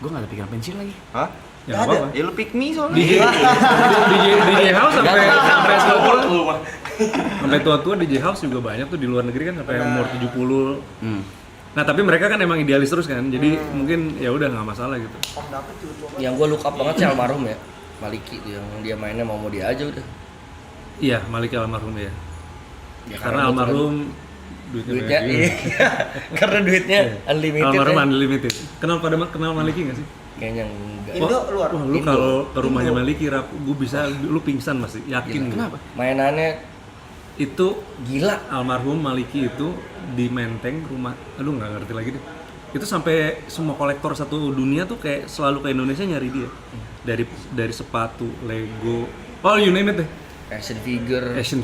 Gue nggak ada pikiran pensiun lagi. Hah? Ya nggak apa-apa. Ya lu pick me soalnya. DJ House sampai tua-tua. Sampai tua-tua DJ House juga banyak tuh di luar negeri kan sampai umur 70. Nah, tapi mereka kan emang idealis terus kan. Jadi mungkin ya udah nggak masalah gitu. Yang gue look up banget sih almarhum ya, Maliki tuh yang dia mainnya mau dia aja udah. Iya, Maliki almarhum ya. Ya, Karena almarhum duitnya iya. Karena duitnya unlimited. Almarhum ya. unlimited. Kenal Maliki nggak sih? Kayaknya enggak. Indo luar. Wah, lu kalau ke rumahnya Maliki, gue bisa, lu pingsan masih, yakin. Kenapa? Mainannya Itu gila. almarhum Maliki itu di Menteng rumah, aduh nggak ngerti lagi deh. Itu sampai semua kolektor satu dunia tuh kayak selalu ke Indonesia nyari dia. Dari sepatu, Lego, you name it deh. Action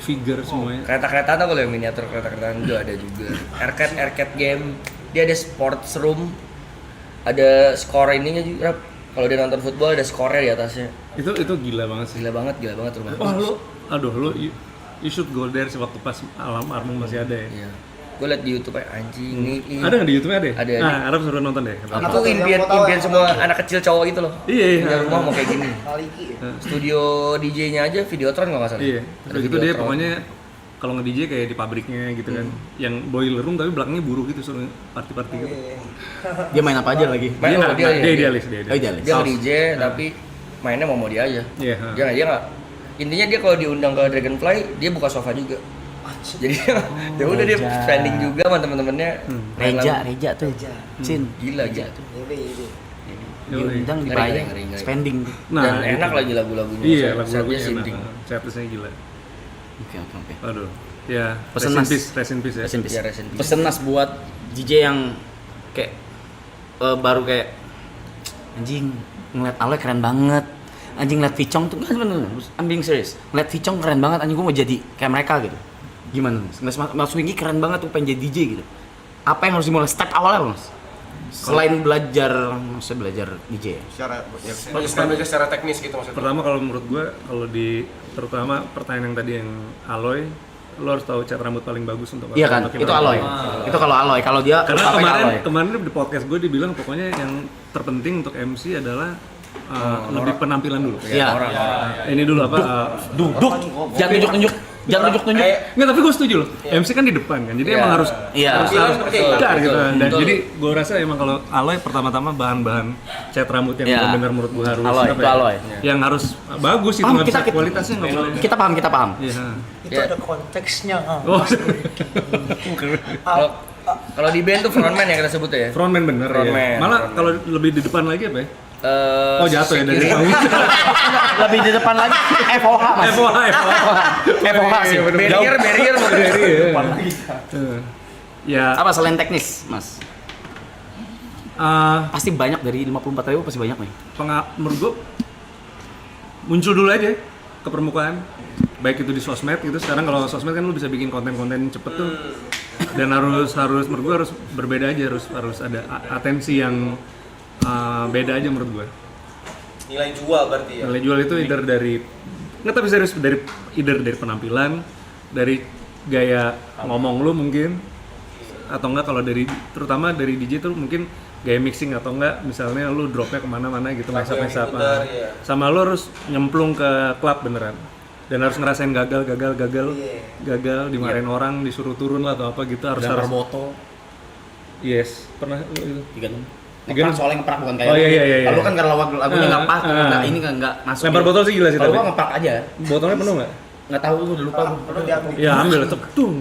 figure semuanya. Kereta-kereta tuh kalau yang miniatur kereta-kereta itu ada juga. Arcade game. Dia ada sports room. Ada skor ininya juga. Kalau dia nonton football ada skornya di atasnya. Itu gila banget sih. Gila banget rumah. Lu you should go there sewaktu pas almarhum masih ada ya. Iya. Gue liat di YouTube anjing nih. Ada nggak di YouTube ada? Ada. Nah, Arab suruh nonton deh. Itu impian semua anak kecil cowok itu loh. Iya. Punya rumah mau kayak gini. Maliki. Studio DJ-nya aja Videotron kalau nggak salah. Iya. Ada Terus gitu dia Videotron. pokoknya kalau nge-DJ kayak di pabriknya gitu kan. Yang boiler room tapi belakangnya buruh gitu suruh party-party gitu. Dia main apa aja lagi? Main sama dia. Dia idealis. Oh, idealis. Dia nge-DJ tapi mainnya mau dia aja. Iya. Dia nggak. Intinya dia kalau diundang ke Dragonfly dia buka sofa juga. Jadi ya udah dia spending juga sama temen-temennya. Reja tuh. Cin. Gila tuh. Diundang dibayar, Ngeri. spending. Nah, Dan enak itu. lagi lagu-lagunya. Iya, Setnya lagu-lagunya sinting. enak. Setlistnya gila. Oke. Aduh. Ya, Pesen rest in Mas. peace, rest in peace ya. Rest in peace. Ya, rest in peace. Pesen Mas buat DJ yang kayak baru kayak anjing ngeliat Aloy keren banget. Anjing ngeliat Vicong tuh bener. I'm being serious. Ngeliat Vicong keren banget, anjing gua mau jadi kayak mereka gitu. Gimana Mas? Mas Wingky keren banget tuh pengen jadi DJ gitu. Apa yang harus dimulai step awalnya Mas? Selain belajar DJ ya? Secara Belajar secara teknis gitu maksudnya. Pertama kalau menurut gue, kalau di terutama pertanyaan yang tadi yang Aloy, lo harus tahu cat rambut paling bagus untuk Iya kan? untuk Itu yang Aloy. Itu kalau Aloy. Kalau dia Karena apa yang Aloy? kemarin di podcast gue dibilang pokoknya yang terpenting untuk MC adalah lebih penampilan dulu. Iya. Ini dulu apa? Duduk. Jangan tunjuk-tunjuk. Nggak, tapi gue setuju loh. MC kan di depan kan, jadi emang harus dar gitu. Dan jadi gue rasa emang kalau Aloy pertama-tama bahan-bahan cat rambut yang benar menurut gue harus Aloy, apa itu ya? Aloy. Yang harus bagus itu nggak bisa kualitasnya nggak boleh. Kita paham. Iya. Itu ada konteksnya. Oh, Kalau di band tuh frontman yang kita sebut ya. frontman bener Frontman, ya. Malah frontman. kalau lebih di depan lagi apa ya? Oh Jatuh ya dari panggung. Lebih di depan lagi FOH Mas. FOH sih. Barrier Ya, Apa selain teknis, Mas? Pasti banyak dari 54.000 pasti banyak nih. Menurut gue muncul dulu aja ke permukaan, baik itu di sosmed gitu. Sekarang kalau sosmed kan lu bisa bikin konten-konten cepet tuh, dan harus menurut gue harus berbeda aja, harus ada atensi yang beda aja menurut gue. Nilai jual berarti ya. Nilai jual itu tapi serius dari penampilan, dari gaya ngomong lu mungkin, atau enggak kalau terutama dari DJ tuh mungkin gaya mixing, atau enggak misalnya lu dropnya kemana-mana gitu, mesa-mesa apa, sama lu harus nyemplung ke klub beneran, dan harus ngerasain gagal dimarahin orang, disuruh turun lah atau apa gitu, harus botol. Yes, pernah itu 36. Ngepak soalnya ngepak bukan kayak iya. Kalau kan karena lagunya nggak pas, ini nggak masuk. Lempar botol sih gila sih. Kalau Tapi gua ngepak aja. botolnya penuh nggak? Nggak tahu, udah lupa gua. Perlu diambil. Ya ambil, cetung.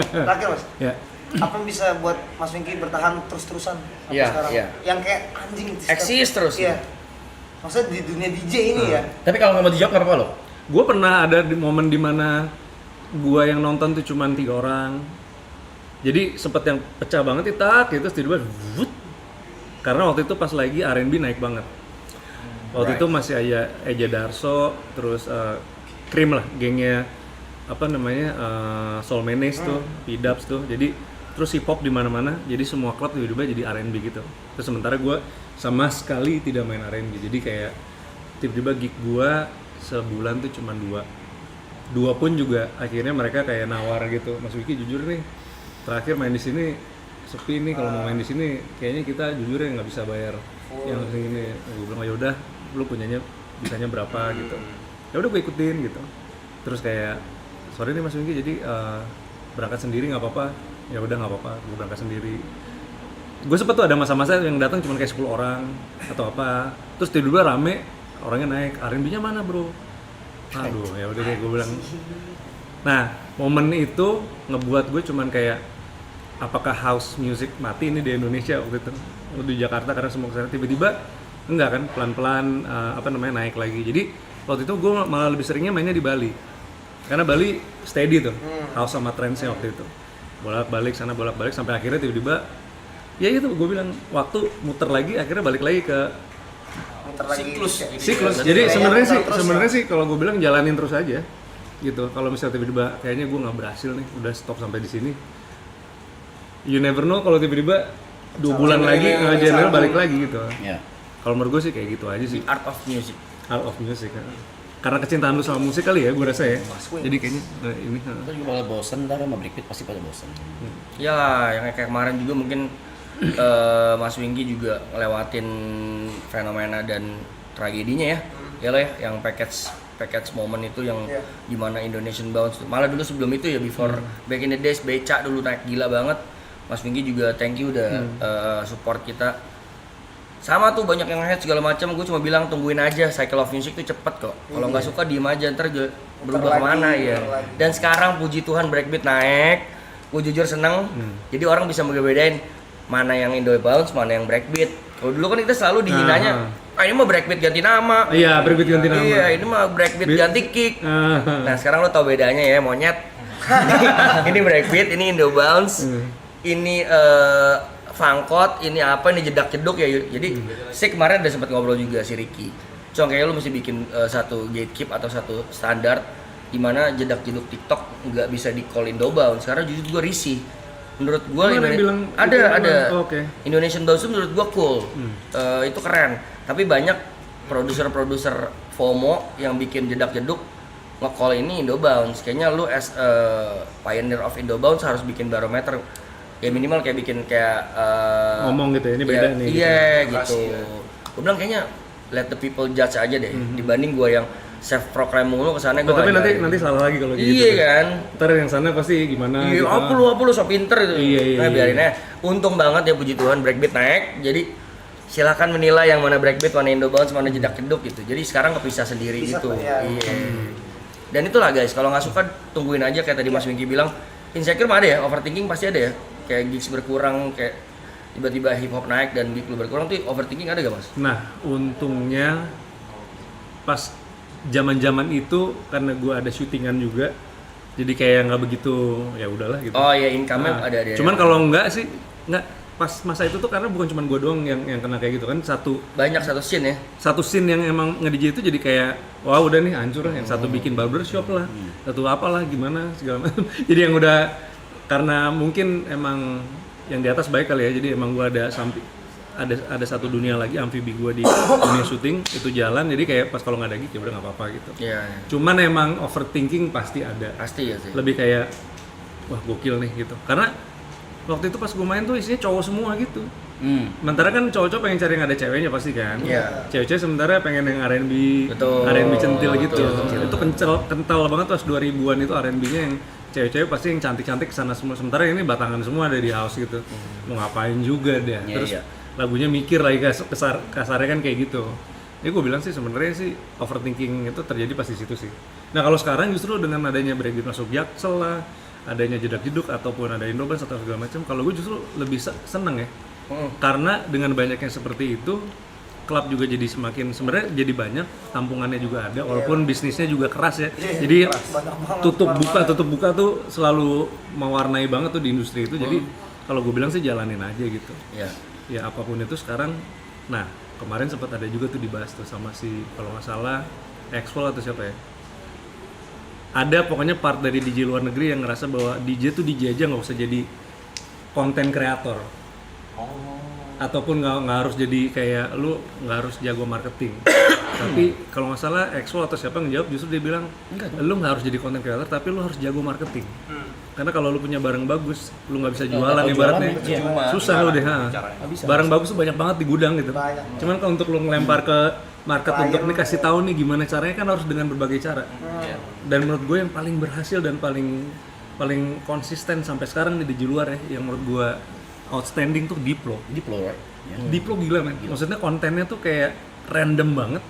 Terakhir Mas, Ya. apa yang bisa buat Mas Wingky bertahan terus-terusan sampai Iya, sekarang? iya. Yang kayak anjing eksis terus. Iya. Maksudnya di dunia DJ ini ya. Tapi kalau nggak mau dijawab nggak apa-apa loh. Gue pernah ada di momen dimana gue yang nonton tuh cuma 3 orang. Jadi sempet yang pecah banget itu, terus tiba-tiba wut. Karena waktu itu pas lagi R&B naik banget. Waktu itu masih Eja Darso, terus Cream lah, gengnya apa namanya, Soul Menace tuh, P-Dubs tuh. Jadi terus hip hop di mana-mana, jadi semua klub tiba-tiba jadi R&B gitu. Terus sementara gue sama sekali tidak main R&B, jadi kayak tiba-tiba gig gue sebulan tuh cuma 2 pun juga akhirnya mereka kayak nawar gitu, Mas Wiki jujur nih terakhir main di sini sepi nih, kalau mau main di sini kayaknya kita jujur ya nggak bisa bayar yang segini. Gue bilang ya udah, lu punyanya bisanya berapa gitu, ya udah gue ikutin gitu. Terus kayak sorry nih Mas Wiki, jadi berangkat sendiri nggak apa-apa, ya udah nggak apa-apa, gue berangkat sendiri. Gue sempet tuh ada masa-masa yang datang cuma kayak 10 orang atau apa, terus tiba-tiba rame, orangnya naik, R&B-nya mana bro? Aduh ya udah deh, gue bilang. Nah momen itu ngebuat gue cuman kayak, apakah house music mati ini di Indonesia waktu itu, di Jakarta karena semua kesana, tiba-tiba enggak kan, pelan-pelan naik lagi. Jadi waktu itu gue malah lebih seringnya mainnya di Bali, karena Bali steady tuh house sama trendsnya waktu itu, bolak-balik sana bolak-balik sampai akhirnya tiba-tiba ya itu gue bilang waktu muter lagi, akhirnya balik lagi ke siklus. Jadi sebenarnya sih kalau gue bilang jalanin terus aja gitu. Kalau misalnya tiba-tiba kayaknya gue nggak berhasil nih, udah stop sampai di sini, you never know kalau tiba-tiba 2 bulan lagi genre balik lagi gitu. Ya. Kalau menurut gue sih kayak gitu aja sih. Art of music. Karena kecintaan lu sama musik kali ya, gue rasa ya. Jadi kayaknya ini. Kita juga bakal bosen, ntar sama Breakbeat pasti pada bosen. Iyalah, yang kayak kemarin juga mungkin Mas Wingky juga ngelewatin fenomena dan tragedinya ya. Iyalah ya, yang package moment itu yang gimana Indonesian Bounce. Malah dulu sebelum itu ya, before back in the days, beca dulu naik gila banget. Mas Wingky juga thank you udah support kita. Sama tuh banyak yang nge-hate segala macam, gue cuma bilang tungguin aja, cycle of music tuh cepet kok. Kalau nggak suka diem aja, ntar berubah kemana ya. Dan sekarang puji Tuhan Breakbeat naik, gue jujur seneng. Jadi orang bisa bedain mana yang Indo Bounce, mana yang Breakbeat. Kalau dulu kan kita selalu dihinanya, ini mah Breakbeat ganti nama. Iya, Breakbeat ganti nama. Iya, ini mah Breakbeat ganti kick. Nah sekarang lo tau bedanya ya, monyet. Ini Breakbeat, ini Indo Bounce, ini Fangkot, ini apa, ini jedak jeduk ya. Jadi si kemarin udah sempat ngobrol juga si Ricky. Cuma kayak lu mesti bikin satu gatekeep atau satu standar di mana jedak jeduk TikTok nggak bisa di call Indo Bounce. Sekarang jujur gue risih. Menurut gue ada Indonesian Bounce menurut gue cool, itu keren. Tapi banyak produser FOMO yang bikin jedak jeduk nge-call ini Indo Bounce. Kayaknya lu as pioneer of Indo Bounce harus bikin barometer. Ya minimal kayak bikin kayak ngomong gitu ya, ini beda nih. Iya gitu. Gue bilang kayaknya let the people judge aja deh, dibanding gue yang self proclaim mulu kesana gue. Tapi nanti salah lagi kalau gitu. Iya kan. Ntar yang sana pasti gimana? Iya, apa lu so pinter gitu. Iya. Biarin aja. Untung banget ya puji Tuhan Breakbeat naik. Jadi silakan menilai yang mana Breakbeat, mana Indo Bounce, mana jedak jeduk gitu. Jadi sekarang kepisah sendiri gitu. Iya. Dan itulah guys, kalau nggak suka tungguin aja kayak tadi Mas Wingky bilang. Insecure mah ada ya, overthinking pasti ada ya. Kayak gigs berkurang, kayak tiba-tiba hip hop naik dan gig lu berkurang tuh overthinking ada gak Mas? Nah, untungnya pas zaman-zaman itu karena gue ada syutingan juga, jadi kayak nggak begitu ya udahlah gitu. Oh iya, income-nya ada. Cuman kalau nggak sih nggak pas masa itu tuh, karena bukan cuma gue doang yang kena kayak gitu kan, banyak satu scene ya. Satu scene yang emang nge-DJ itu jadi kayak wah udah nih hancur, yang satu bikin barbershop lah, satu apalah gimana segala macam. Jadi yang udah, karena mungkin emang yang di atas baik kali ya, jadi emang gue ada satu dunia lagi amfibi gue di dunia syuting itu jalan, jadi kayak pas kalau nggak ada gig ya udah nggak apa-apa gitu. Iya. Cuman emang overthinking pasti ada. Pasti ya sih. Lebih kayak wah gokil nih gitu, karena waktu itu pas gue main tuh isinya cowok semua gitu. Sementara kan cowok-cowok pengen cari yang ada ceweknya pasti kan. Iya. Cewek-cewek sementara pengen yang R&B, betul, R&B centil gitu. Betul. Itu kental banget pas 2000-an itu R&B-nya yang cewek-cewek pasti yang cantik-cantik kesana semua. Sementara ini batangan semua ada di house gitu. Mau ngapain juga deh. Terus lagunya mikir lagi kasarnya kan kayak gitu. Jadi gue bilang sih sebenarnya sih overthinking itu terjadi pas di situ sih. Nah kalau sekarang justru dengan adanya Breakbeat masuk Jaksel lah, adanya jedak jeduk ataupun ada Indo Bounce atau segala macam, kalau gue justru lebih seneng ya. Karena dengan banyaknya seperti itu, klub juga jadi semakin, sebenarnya jadi banyak, tampungannya juga ada, walaupun bisnisnya juga keras ya. Jadi tutup buka tuh selalu mewarnai banget tuh di industri itu. Jadi kalau gue bilang sih jalanin aja gitu. Ya apapun itu sekarang. Nah kemarin sempat ada juga tuh dibahas tuh sama si, kalau nggak salah Expo atau siapa ya. Ada pokoknya part dari DJ luar negeri yang ngerasa bahwa DJ tuh DJ aja, nggak usah jadi konten kreator. Ataupun nggak harus jadi kayak lu nggak harus jago marketing. Tapi kalau nggak salah Expo atau siapa ngejawab justru dia bilang, lu nggak harus jadi content creator, tapi lu harus jago marketing. Karena kalau lu punya barang bagus, lu nggak bisa jualan ibaratnya. Susah lu deh. Barang bagus tuh banyak banget di gudang gitu. Cuman kalau untuk lu ngelempar ke market untuk nih kasih tahu nih gimana caranya kan harus dengan berbagai cara. Dan menurut gue yang paling berhasil dan paling konsisten sampai sekarang nih di luar ya, yang menurut gue outstanding tuh Diplo, right? Diplo gila men. Maksudnya kontennya tuh kayak random banget.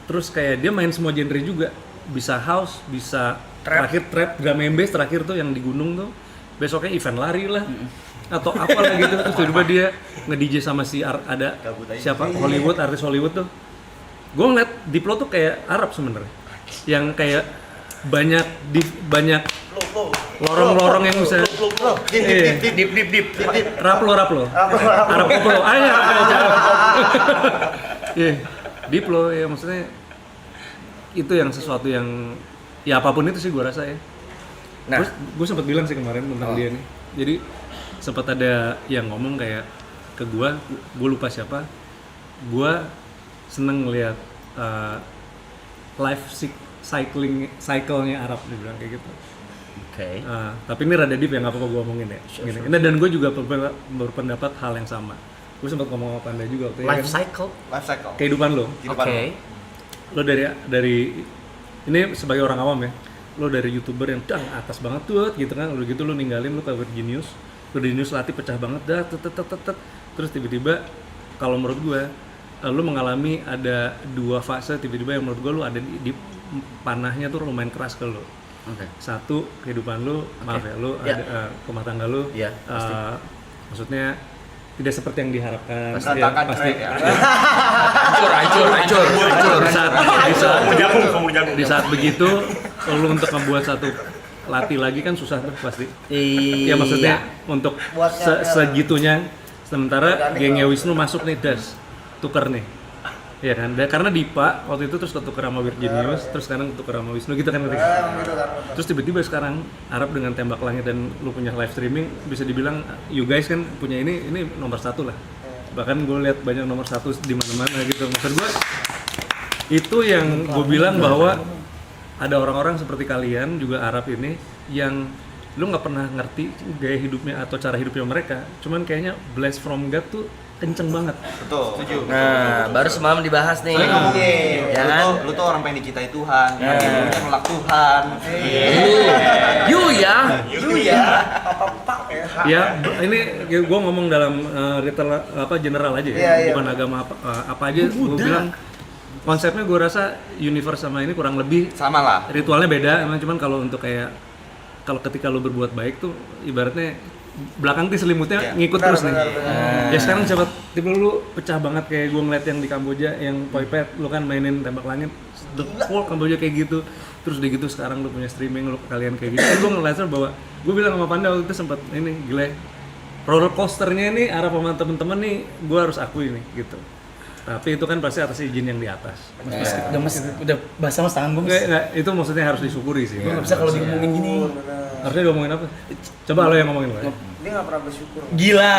Terus kayak dia main semua genre juga. Bisa house, bisa terakhir trap, drum and bass terakhir tuh yang di gunung tuh. Besoknya event lari lah. Atau apalah gitu. Terus tiba-tiba dia nge-DJ sama ada siapa? Hollywood, artis Hollywood tuh. Gue ngeliat Diplo tuh kayak Arab sebenarnya. Yang kayak banyak lorong-lorong yang bisa Dip. Raplo Arab koplo aja. Diplo ya, maksudnya itu yang sesuatu yang ya apapun itu sih gue rasa ya. Nah, gue sempat bilang sih kemarin tentang dia nih. Jadi sempat ada yang ngomong kayak ke gue lupa siapa. Gue seneng ngeliat life cycle-nya Arab, dia bilang kayak gitu. Oke. Tapi ini rada deep ya, nggak apa-apa gue omongin ya. Gini. Dan gue juga berpendapat hal yang sama. Gue sempat ngomong sama Panda juga waktu itu. Life cycle. Kehidupan lo. Oke. Lo dari ini sebagai orang awam ya. Lo dari YouTuber yang atas banget tuh gitu kan. Udah gitu lo ninggalin, lo ke Virginius. Virginius latih pecah banget dah. Terus tiba-tiba kalau menurut gue lo mengalami ada 2 fase tiba-tiba yang menurut gue lo ada di panahnya tuh lumayan keras ke lo. Satu, kehidupan lo, maaf ya, lo ada rumah tangga lo, maksudnya tidak seperti yang diharapkan. Pasti. Hancur. Di saat begitu, lo untuk membuat satu latih lagi kan susah tuh pasti. Iya maksudnya untuk segitunya. Sementara gengnya Wisnu masuk nih, tuker nih. Iya kan, karena Dipa waktu itu terus ketuker sama Virginius, terus sekarang ketuker sama Wisnu gitu kan ngerti. Terus tiba-tiba sekarang Arab dengan Tembak Langit dan lu punya live streaming, bisa dibilang you guys kan punya ini nomor 1 lah. Bahkan gue lihat banyak nomor 1 di mana-mana gitu. Maksud gue itu yang gue bilang bahwa ada orang-orang seperti kalian juga Arab ini yang lu nggak pernah ngerti gaya hidupnya atau cara hidupnya mereka, cuman kayaknya blessed from God tuh kenceng banget. Betul. Setuju. Nah, baru semalam dibahas nih. Ya kan? Lu tuh orang pengen dicintai Tuhan, lu nolak Tuhan. You ya. Ya, ini gue ngomong dalam general aja ya, bukan agama apa aja. Gue bilang konsepnya gue rasa universe sama ini kurang lebih sama lah. Ritualnya beda, emang cuman kalau untuk kayak kalau ketika lo berbuat baik tuh ibaratnya belakang tuh selimutnya ngikut terus nih. Ya sekarang coba tiba lu pecah banget kayak gue ngeliat yang di Kamboja yang Poipet, lu kan mainin Tembak Langit, the whole Kamboja kayak gitu. Terus udah gitu sekarang lu punya streaming, lu kalian kayak gitu. Kan gue ngeliatnya bahwa gue bilang sama Panda waktu itu sempet ini gila, roller coasternya ini arah sama temen-temen nih gue harus akui nih gitu. Tapi itu kan pasti atas izin yang di atas. Udah bahasa mas tanggung. Enggak, itu maksudnya harus disyukuri sih. Nggak bisa kalau ngomongin gini. Harusnya ngomongin apa? Coba lo yang ngomongin lo. Dia nggak pernah bersyukur. Gila.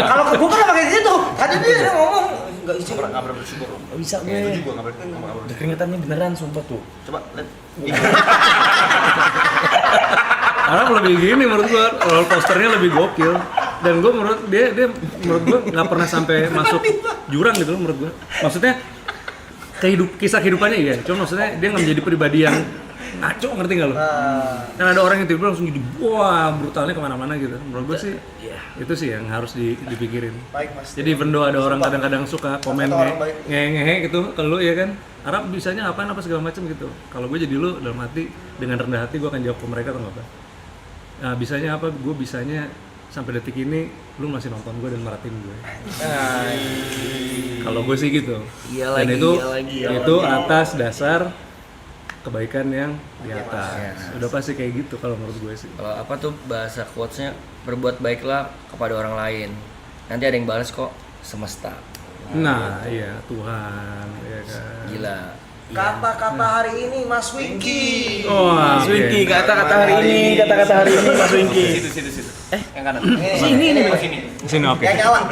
Kalau ke gue kan pakai gitu. Tadi dia ngomong nggak izin. Nggak pernah bersyukur. Nggak bisa gue. Itu juga nggak pernah. Udah keringetannya beneran sumpah tuh. Coba lihat. Karena lebih gini menurut gua, roller coasternya lebih gokil. Dan gua menurut dia menurut gua nggak pernah sampai masuk jurang gitu loh menurut gua. Maksudnya kisah kehidupannya iya, cuma maksudnya dia nggak menjadi pribadi yang ngaco, ngerti nggak lo? Kan ada orang yang tiba-tiba langsung jadi wah brutalnya kemana-mana gitu. Menurut gua sih itu sih yang harus dipikirin. Baik, Mas. Jadi even though ada orang kadang-kadang suka komen ngehe gitu ke lu ya kan, Arab bisanya apaan apa segala macam gitu. Kalau gue jadi lu dalam hati dengan rendah hati gue akan jawab ke mereka atau apa. Nah bisanya apa? Gue bisanya sampai detik ini lu masih nonton gue dan merhatiin gue. Kalau gue sih gitu. Dan itu atas dasar kebaikan yang di atas. Udah pasti kayak gitu kalau menurut gue sih. Kalau apa tuh bahasa quotes-nya, berbuat baiklah kepada orang lain. Nanti ada yang balas kok, semesta. Nah, iya Tuhan, ya kan. Gila. Kata-kata hari ini Mas Winky. Oh, Mas Winky, kata-kata hari ini Mas Winky. Situ. Yang kanan. Sini nih. Sini. Sini oke. Yang nyala.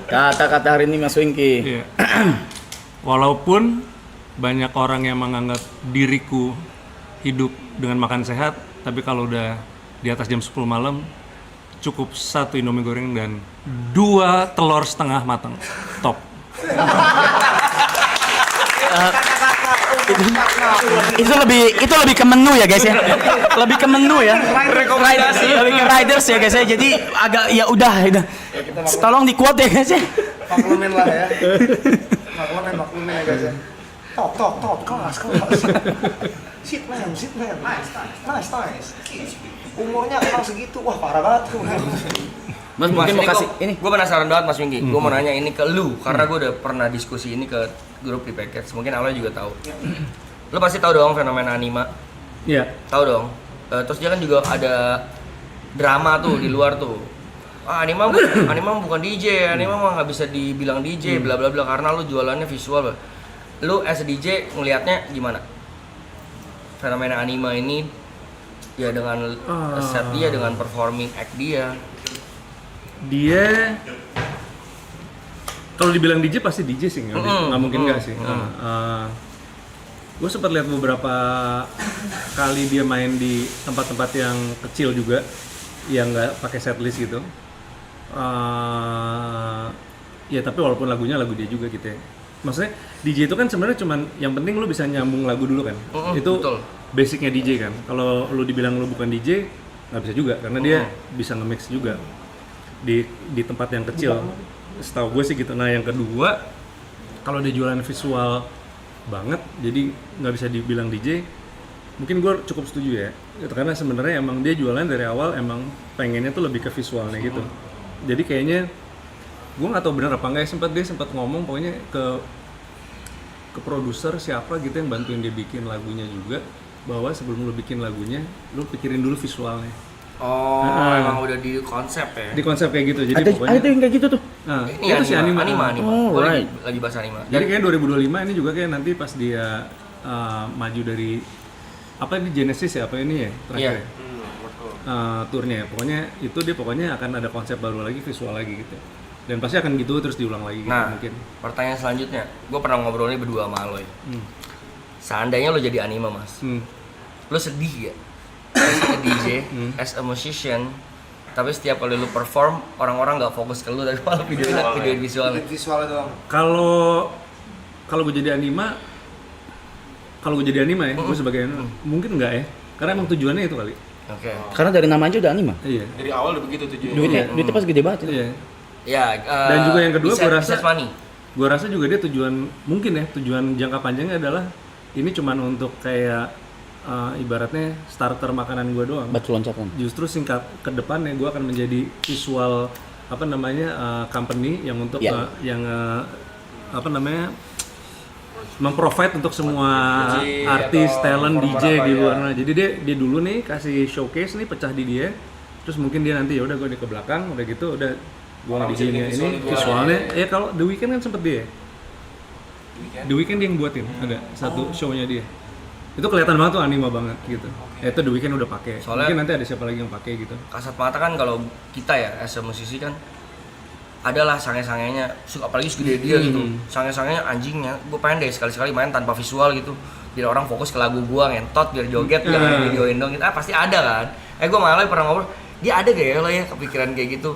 Kata-kata hari ini Mas Winky. Iya. Walaupun banyak orang yang menganggap diriku hidup dengan makan sehat, tapi kalau udah di atas jam 10 malam cukup 1 Indomie goreng dan 2 telur setengah matang. Top. Itu lebih ke menu ya guys ya. Lebih ke menu ya. Rekomendasi lebih ke riders ya guys ya. Jadi agak ya udah. Tolong di quote ya guys ya. Maklumin lah ya. Maklumin ya guys ya. Top, kelas. Sit man. Nice. Umurnya emang segitu, wah parah banget tuh. Mas mungkin mau kasih ini. Gue penasaran banget Mas Wingky. Gue mau nanya ini ke lu karena gue udah pernah diskusi ini ke grup di Package. Mungkin Aloy juga tahu. Lu pasti tahu dong fenomena anima. Iya. Tahu dong. Terus dia kan juga ada drama tuh di luar tuh. Anima bukan DJ, anima mah nggak bisa dibilang DJ, bla bla bla karena lu jualannya visual. Lu as a DJ ngelihatnya gimana? Fenomena anima ini ya dengan set dia, dengan performing act dia. Dia kalau dibilang DJ pasti DJ sih, nggak mungkin nggak sih. Gue sempat lihat beberapa kali dia main di tempat-tempat yang kecil juga, yang nggak pakai setlist gitu. Ya tapi walaupun lagunya lagu dia juga gitu ya. Maksudnya DJ itu kan sebenarnya cuman yang penting lu bisa nyambung lagu dulu kan. Itu betul. Basicnya DJ kan. Kalau lu dibilang lu bukan DJ nggak bisa juga karena dia bisa nge-mix juga di tempat yang kecil. Setahu gue sih gitu. Nah yang kedua, kalau dia jualan visual banget, jadi nggak bisa dibilang DJ. Mungkin gue cukup setuju ya. Itu karena sebenarnya emang dia jualan dari awal emang pengennya tuh lebih ke visualnya gitu. Jadi kayaknya gue nggak tahu benar apa enggak ya, dia sempat ngomong pokoknya ke produser siapa gitu yang bantuin dia bikin lagunya juga, bahwa sebelum lu bikin lagunya lu pikirin dulu visualnya. Emang udah di konsep ya? Di konsep kayak gitu, jadi pokoknya ada yang kayak gitu tuh. Nah, ini itu si anima. Gue lagi bahas anima. Jadi kayak 2025 ini juga kayak nanti pas dia maju dari apa ini Genesis ya, apa ini ya terakhir turnya ya. Pokoknya itu dia pokoknya akan ada konsep baru lagi, visual lagi gitu. Dan pasti akan gitu terus diulang lagi gitu, mungkin. Pertanyaan selanjutnya, gue pernah ngobrolnya berdua sama Aloy. Seandainya lo jadi anima Mas, lo sedih gak? As a DJ, as a musician, tapi setiap kali lo perform, orang-orang gak fokus ke lo tapi malah videoin visualnya. Visualnya doang. Kalau gue jadi anima ya, gue sebagai mungkin enggak ya, karena emang tujuannya itu kali. Oke. Karena dari nama aja udah anima. Iya. Dari awal udah begitu tujuannya. Duitnya pas gede banget. Iya. Ya, dan juga yang kedua gue rasa juga dia tujuan jangka panjangnya adalah ini cuman untuk kayak ibaratnya starter makanan gue doang. Batu loncatan. Justru singkat ke depannya gue akan menjadi visual company yang untuk memprovide untuk semua artis, talent, DJ di luar. Jadi dia dulu nih kasih showcase nih pecah di dia. Terus mungkin dia nanti ya udah gue di ke belakang, udah gitu udah gua DJ-nya ini visualnya. Ya kalau The Weeknd kan sempet dia. The Weeknd dia yang buatin, ada satu show-nya dia. Itu kelihatan banget tuh anima banget gitu. Itu The Weeknd udah pakai. Mungkin nanti ada siapa lagi yang pakai gitu. Kasat mata kan kalau kita ya as a musisi kan adalah sange-sangenya, apalagi segede dia gitu. Sange-sangenya anjingnya, gue pengen deh sekali-sekali main tanpa visual gitu. Biar orang fokus ke lagu gua, ngentot, biar joget, jangan videoin dong gitu. Pasti ada kan. Gue malah pernah ngobrol, dia ada gak ya lo ya kepikiran kayak gitu?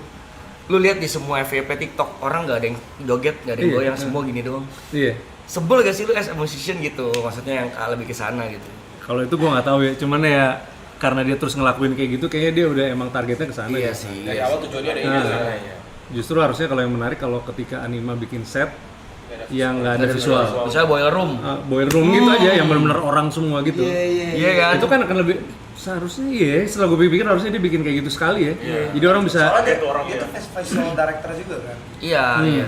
Lu lihat di semua FYP TikTok, orang gak ada yang joget, gak ada yang goyang, semua gini doang. Iya. Sebel gak sih lu as a musician gitu? Maksudnya yang lebih ke sana gitu. Kalau itu gua nggak tahu ya, cuman ya karena dia terus ngelakuin kayak gitu, kayaknya dia udah emang targetnya ke sana. Iya gitu. sih. Dari awal tujuannya ada ini sebenarnya. Justru harusnya kalau yang menarik kalau ketika anima bikin set yang nggak ada visual. Misalnya boiler room gitu aja, yang benar-benar orang semua gitu. Iya kan? Itu kan akan lebih seharusnya setelah gue pikir harusnya dia bikin kayak gitu sekali ya. Jadi orang bisa. Soalnya itu visual director juga kan. Iya.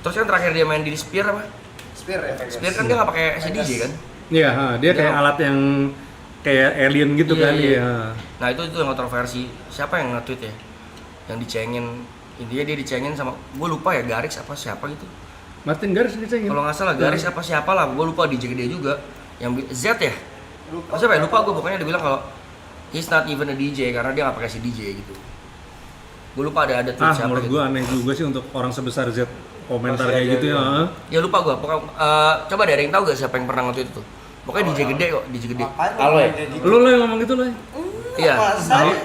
Terus kan terakhir dia main di Sphere apa? Sphere kan dia nggak pakai CDJ kan? Iya, dia kayak alat yang kayak alien gitu kan. Iya. Nah itu yang kontroversi. Siapa yang nge-tweet ya? Yang dicengin. Intinya dia dicengin sama, gue lupa ya Garrix apa siapa gitu. Martin Garrix dicengin. Kalau nggak salah Garrix apa siapa lah, gue lupa DJ dia juga. Yang Z ya? Siapa ya? Lupa gue, pokoknya dia bilang kalau he's not even a DJ karena dia nggak pakai si DJ gitu. Gue lupa ada tweet siapa menurut gitu. Gue aneh juga sih untuk orang sebesar Z komentar kayak gitu ya. Ya lupa gua. Coba deh, ada yang tahu gak siapa yang pernah waktu itu tuh? Pokoknya DJ gede kok, DJ gede. Halo ya? Lu yang ngomong gitu lo. Iya.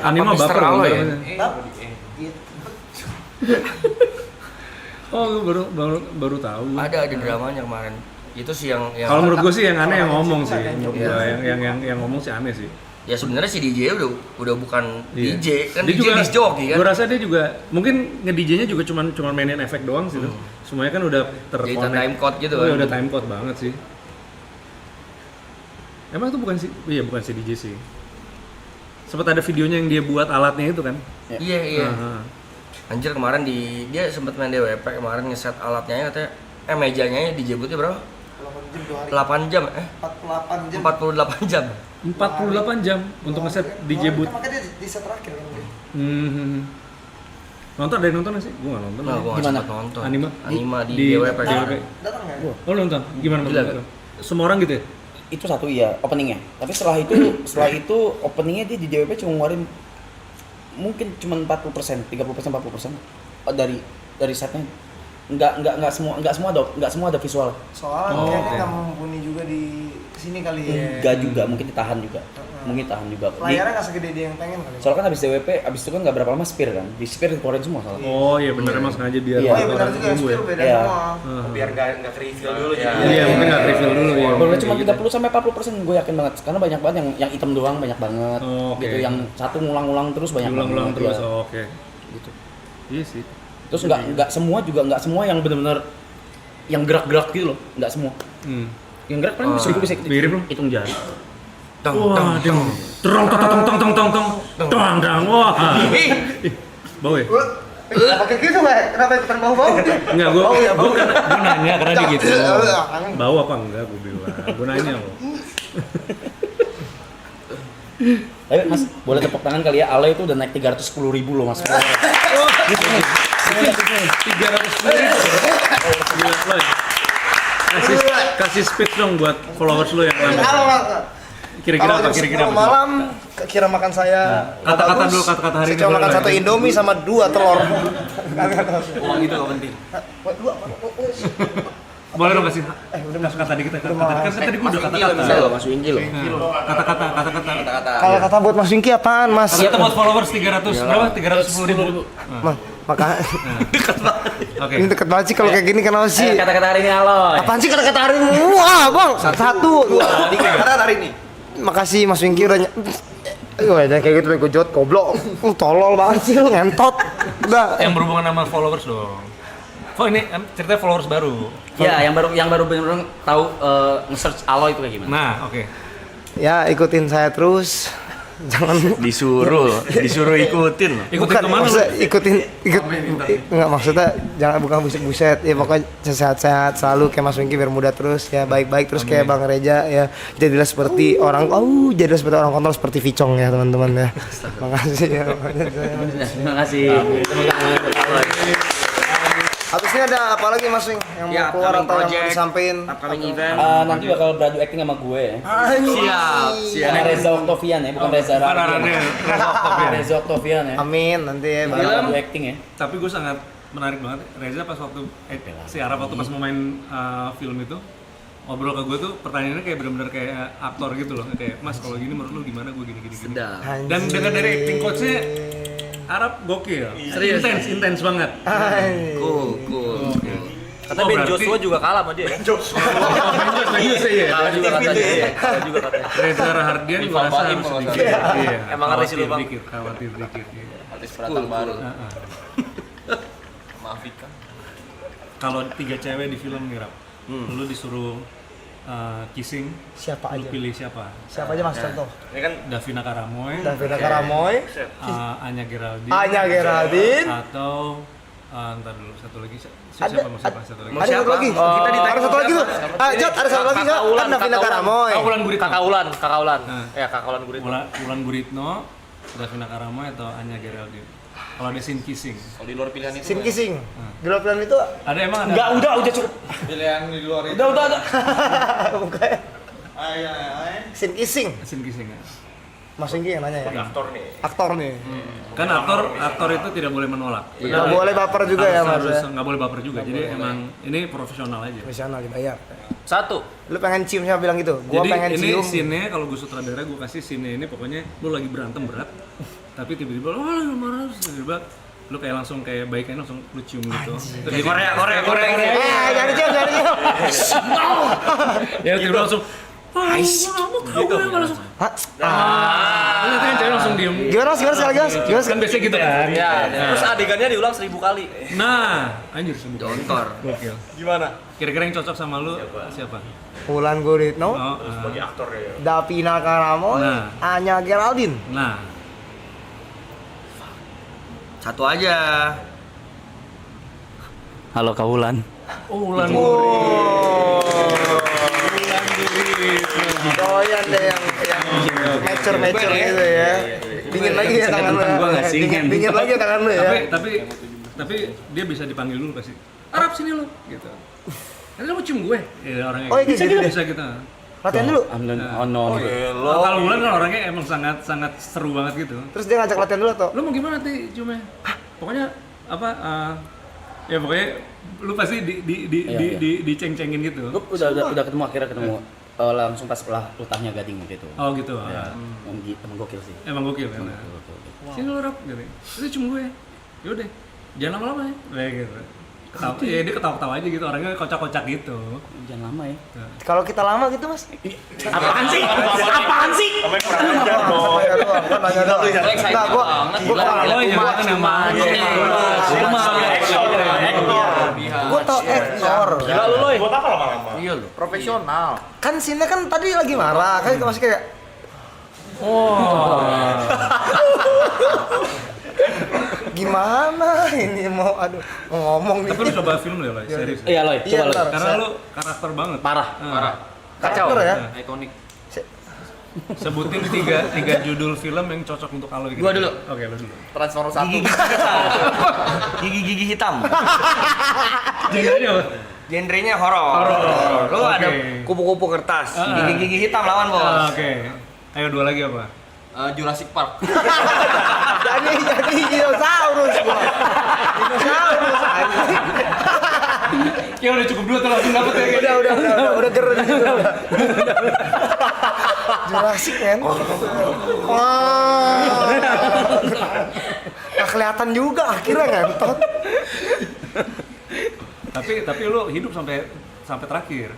Anima Mister baper Alo ya? namanya. Oh, lu baru tahu. Ada dramanya kemarin. Itu sih yang Kalau menurut gue sih yang aneh yang ngomong sih. Menurut gua yang ngomong sih aneh sih. ya sebenarnya si DJ udah bukan Iya. DJ kan, Dia DJ juga, disc jockey kan. Gue rasa dia juga mungkin nge-DJ-nya juga cuman mainin efek doang sih tuh. Semuanya kan udah Jadi terkonek. time code gitu Oh, kan. udah time code banget sih. Emang itu bukan si bukan si DJ sih. Sempat ada videonya yang dia buat alatnya itu kan. Iya iya. Aha. Anjir kemarin dia sempat main DWP kemarin ngeset alatnya katanya mejanya DJ bootnya berapa? 8 jam 48 jam 48 jam 48 jam untuk ngeset DJ boot. makanya di set terakhir kan dia. Nonton, ada yang nonton nggak sih? Gue nggak nonton. Nah, gua nggak Gimana? sempet nonton. Anima di DWP. Datang nggak? Oh lu nonton? Gimana Gila, menurut lu? Semua orang gitu ya? Itu satu iya openingnya, tapi setelah itu openingnya dia di DWP cuma ngeluarin mungkin cuma 40%, 30%, 40% dari setnya. Nggak semua ada visual. Soalnya Oh, kayaknya oke. nggak mumpuni juga di sini kali ya. Enggak juga, mungkin ditahan juga. Layarnya nggak segede dia yang pengen kali. Soalnya kan habis DWP, habis itu kan nggak berapa lama Spear kan. Di Spear dikeluarin semua soalnya. Oh iya bener emang sengaja biar Iya. Oh iya benar juga, tunggu ya. Spill beda Iya. semua. Biar nggak ke-reveal dulu Iya, mungkin nggak reveal dulu ya. Baru mungkin cuma kayak gitu. 30 sampai 40% gue yakin banget. Karena banyak banget yang hitam doang banyak banget. Oh, oke. Gitu yang satu ngulang-ngulang terus banyak Ulang-ulang banget. terus. Iya. Oh, oke. Gitu. Iya sih. Terus nggak semua yang benar-benar yang gerak-gerak gitu loh, nggak semua. Yang gerak paling bisa mirip loh. hitung jari. Wah, dong. Terong tong tong tong tong tong. Doang dang. Wah. Bau ya? Nggak pakai gitu nggak? Kenapa ikutan bau-bau? Enggak, gua nanya karena dia gitu. Jangan. Bau apa enggak gua bilang. Gua nanya loh. Ayo Mas, boleh tepuk tangan kali ya. Ale itu udah naik 310.000 loh Mas. Gitu nih. 310.000. Kasih speed dong buat followers lu yang lama. Kira-kira apa? Kira-kira apa? Malam kira makan saya. Kata-kata dulu, kata-kata hari ini. Saya cuma makan dulu. satu Indomie sama 2 telur. uang itu gak penting. Boleh dong kasih kata-kata dikit. Kan tadi gua udah kata-kata. Mas Wingki loh. Kata-kata. Kalau kata buat Mas Wingki apaan, Mas? Kita buat followers 300 berapa? 310.000. Maka Dekat banget. Oke. ini deket banget sih kalau kayak gini kenapa sih? Kata-kata hari ini Aloy. Apaan sih kata-kata hari ini? Wah, Bang. 1, 2, 3. Kata hari ini. Makasih Mas Wingki udah jangan kayak gitu gue jod goblok. Tolol banget sih lu ngentot. Udah. Yang berhubungan sama followers dong. Oh ini ceritanya followers baru. Ya, yang baru benar-benar tahu nge-search Aloy itu kayak gimana. Nah, oke. Ya, ikutin saya terus. Jangan Disuruh ikutin. Ikutin kemana lu? maksudnya enggak maksudnya jangan bukan buset ya pokoknya sehat-sehat selalu kayak Mas Wingki biar muda terus ya baik-baik terus kayak Bang Reja ya jadilah seperti orang kontrol seperti Vicong ya teman-teman ya. Makasih ya. Terima kasih. Habis ini ada apa lagi Mas Wing yang Ya, mau keluar upcoming atau yang mau project. disampaikan? Upcoming event. Nanti bakal beradu acting sama gue. Siap. Sama Reza Octavian ya, bukan Reza Radian. Reza Octavian ya. Amin nanti ya. Bakal beradu acting ya. Tapi gue sangat menarik banget. Reza pas waktu si Arab waktu pas mau main film itu ngobrol ke gue tuh pertanyaannya kayak benar-benar kayak aktor gitu loh. Kayak Mas kalau gini menurut lu gimana? Gue gini. Sedap. Dan dengan dari acting coachnya Arab gokil. Serius? Intens banget. Cool. Kata Ben Joshua juga kalah sama dia. Kalah juga katanya. Reza Rahardian gue rasa harus sedikit. Iya. Emang ngerti sih lu, Bang. Khawatir dikit. Iya. Artis pendatang baru. Maaf Vika. Kalau 3 cewek di film nih Rap, lu disuruh kissing, Siapa lu aja? pilih siapa? Siapa aja Mas contoh? Ini kan Davina Karamoy, Davina Karamoy, Anya Geraldine, Anya Geraldine. atau ntar dulu satu lagi siapa mau siapa satu lagi? Ada satu lagi. Kita ditanya Ada satu lagi tuh. Jod, ada satu lagi nggak? Kan Davina Karamoy. Ulan Guritno. Kakak Ulan. Nah. Ya, Kakak Ulan Guritno. Ulan Guritno, Davina Karamoy atau Anya Geraldine. Kalau ada scene kissing, kalau di luar pilihan itu. Sin kissing. Di luar pilihan itu ada emang ada? Enggak, udah cukup. Pilihan di luar itu. Udah. bukan. Sin kissing. Scene kissing ya. Mas Wingky yang nanya ya. Aktor nih. Kan aktor itu tidak boleh menolak. Nggak boleh baper juga ya Mas. Harus nggak boleh baper juga. Jadi emang ini profesional aja. Profesional dibayar. 1. Lu pengen cium siapa bilang gitu? Gua Jadi pengen ini cium. scene-nya kalau gue sutradara gue kasih scene ini pokoknya lu lagi berantem berat, tapi tiba-tiba lu marah tiba-tiba lu kayak langsung kayak baiknya langsung lu cium gitu. Terus jadi Korea. Jangan cium. Ya tiba langsung kamu langsung. Lihat kan cewek langsung diem. Gimana sekali guys? Kan biasanya gitu kan. Ya. Terus adegannya diulang 1000 kali. Nah, anjir sembuh. Jontor. Gokil. Gimana? Kira-kira yang cocok sama lu siapa? Wulan Guritno, Sebagai aktor ya. Davina Karamoy, Nah. Anya Geraldine. Nah, Satu aja. Halo Kak Wulan. Ulan Doyan deh yang mature gitu ya. Dingin lagi ya tangan lu. Dingin lagi ya tangan lu ya. tapi dia bisa dipanggil dulu pasti. Arab sini lu gitu. Kan lu mau cium gue. Ya orangnya. Oh, gitu. Bisa kita. Latihan dulu. Kalau Wulan kan orangnya emang sangat seru banget gitu. Terus dia ngajak latihan dulu tuh. Lu mau gimana nanti ciumnya? Pokoknya apa ya pokoknya lu pasti diceng-cengin gitu. Lu udah ketemu akhirnya langsung pas lutahnya Gading gitu. Oh gitu. Ya, emang gokil sih. Emang gokil kan. Sini lu Rap gitu. Terus cium gue. Yaudah. Jangan lama-lama ya. Kayak gitu. Ketawa, ya dia ketawa-ketawa aja gitu, orangnya kocak-kocak gitu. Jangan lama ya. Kalau kita lama gitu Mas. Apaan sih? Enggak, gua Oh iya, kan emang. Gua tau aktor. Gila lu, Loy. Buat apa lama-lama? Iya lu. Profesional. Kan scene-nya kan tadi lagi marah, kan masih kayak gimana ini mau ngomong nih. Tapi lu coba film deh, Loy, serius. Iya, Loy, coba Loy. Karena lu karakter banget. Parah. Kacau ya. Ikonik. Sebutin tiga judul film yang cocok untuk Aloy gitu. Gua dulu. Oke, lu dulu. Transformer 1. Gigi hitam. Genrenya apa? Genrenya horor. Lu Oke. ada kupu-kupu kertas. Gigi hitam lawan bos. Oke. Ayo dua lagi apa? Jurassic Park. Jadi dinosaurus gua. Dinosaurus anjing. Ya udah cukup dua tuh langsung dapet ya. Udah keren juga. Jurassic kan. Wah. Nggak kelihatan juga akhirnya ngentot. Tapi lu hidup sampai terakhir.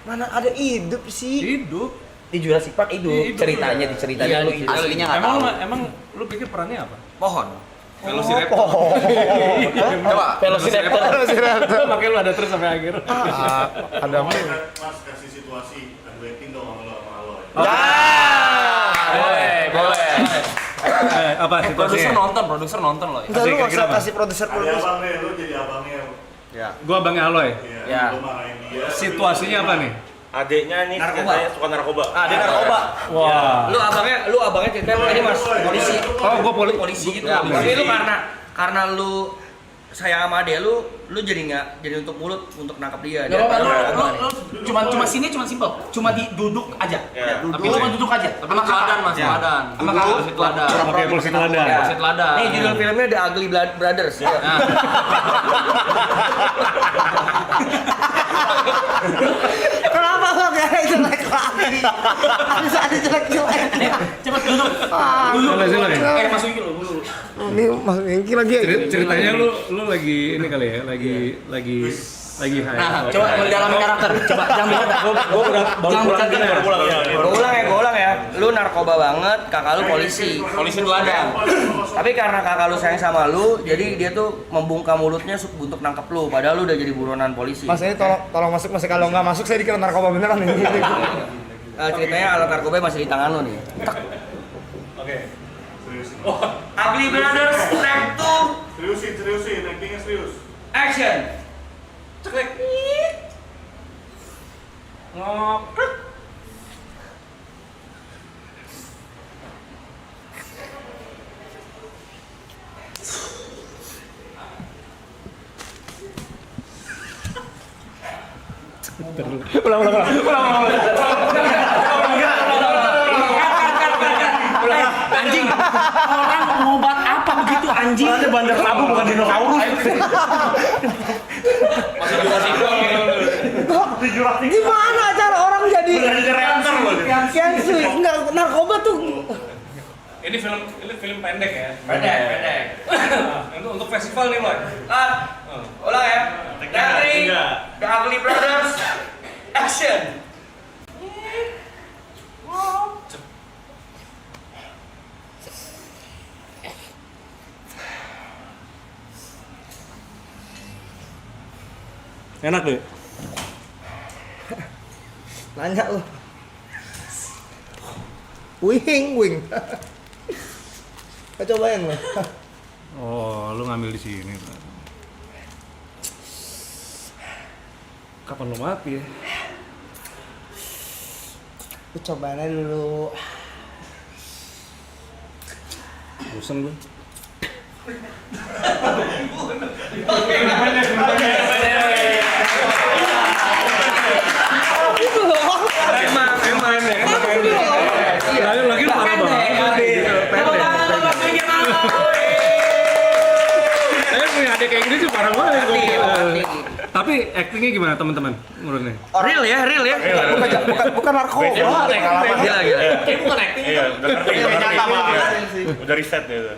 Mana ada hidup sih? Hidup. Di Jurassic Park itu ceritanya lu aslinya nggak tahu. Emang lu pikir perannya apa? Pohon. Velociraptor. Coba. Velociraptor. Makanya lu ada terus sampai akhir. Ada mulu. Mas kasih situasi adu acting dong sama Aloy. Boleh. Apa situasinya? Produser nonton loh. Enggak, lu nggak usah kasih produser. Ada abangnya, lu jadi abangnya. Gua abangnya Aloy. Ya. Lu marahin dia. Situasinya apa nih? Adeknya nih ceritanya suka narkoba. Dia narkoba. Wah. Lu abangnya ceritanya ini Mas, polisi. Oh, gua Polisi gitu. Ya, Jadi lu karena lu sayang sama adek lu jadi untuk mulut untuk nangkap dia. Gak apa-apa, lu cuma sini cuma simpel, cuma duduk aja. Tapi lu cuma duduk aja. Sama teladan Mas, teladan. Sama kakak. Teladan. Oke, polisi teladan. Polisi teladan. Nih judul filmnya The Ugly Brothers. Kenapa lo kayak jelek lagi? Bisa ada jelek-jeleknya. Cepet duduk. Silakan. Masukin dulu. Ini Mas Wingky lagi. Ceritanya lu lagi ini kali ya, lagi high. Coba mendalami karakter. Coba jangan bercanda. Jangan bercanda. Gue ulang ya. Lu narkoba banget, kakak lu polisi. Polisi teladan. Tapi karena kakak lu sayang sama lu, jadi dia tuh membungkam mulutnya untuk nangkep lu. Padahal lu udah jadi buronan polisi. Mas ini tolong masuk, Mas. Kalau nggak masuk saya dikira narkoba beneran nih. Ceritanya alat narkoba masih di tangan lu nih. Oke. Seriusin. Ugly Brothers Step 2 Seriusin, actingnya serius. Action. Ceklek. Ngokrek. Ulang. Orang ngobat apa begitu anjing? Ada bandar labu bukan dinosaurus. Masih Jurassic doang ya. Gimana cara orang jadi reaktor loh. Kensu? Enggak, narkoba tuh. Ini film pendek ya. Pendek. Untuk festival nih, Boy. Ulang ya. Dari The Ugly Brothers, action. Enak deh. Nanya lu. Wing. Cobain lu. Oh, lu ngambil di sini. Kapan lu mati ya? Lu cobain aja dulu. Bosan gue. Lagi parah banget. Saya punya adik kayak gini sih parah banget. Tapi actingnya gimana teman-teman menurutnya? Real ya. Bukan narkoba. Gila. Kayak bukan acting. Iya, udah ngerti. Udah riset ya.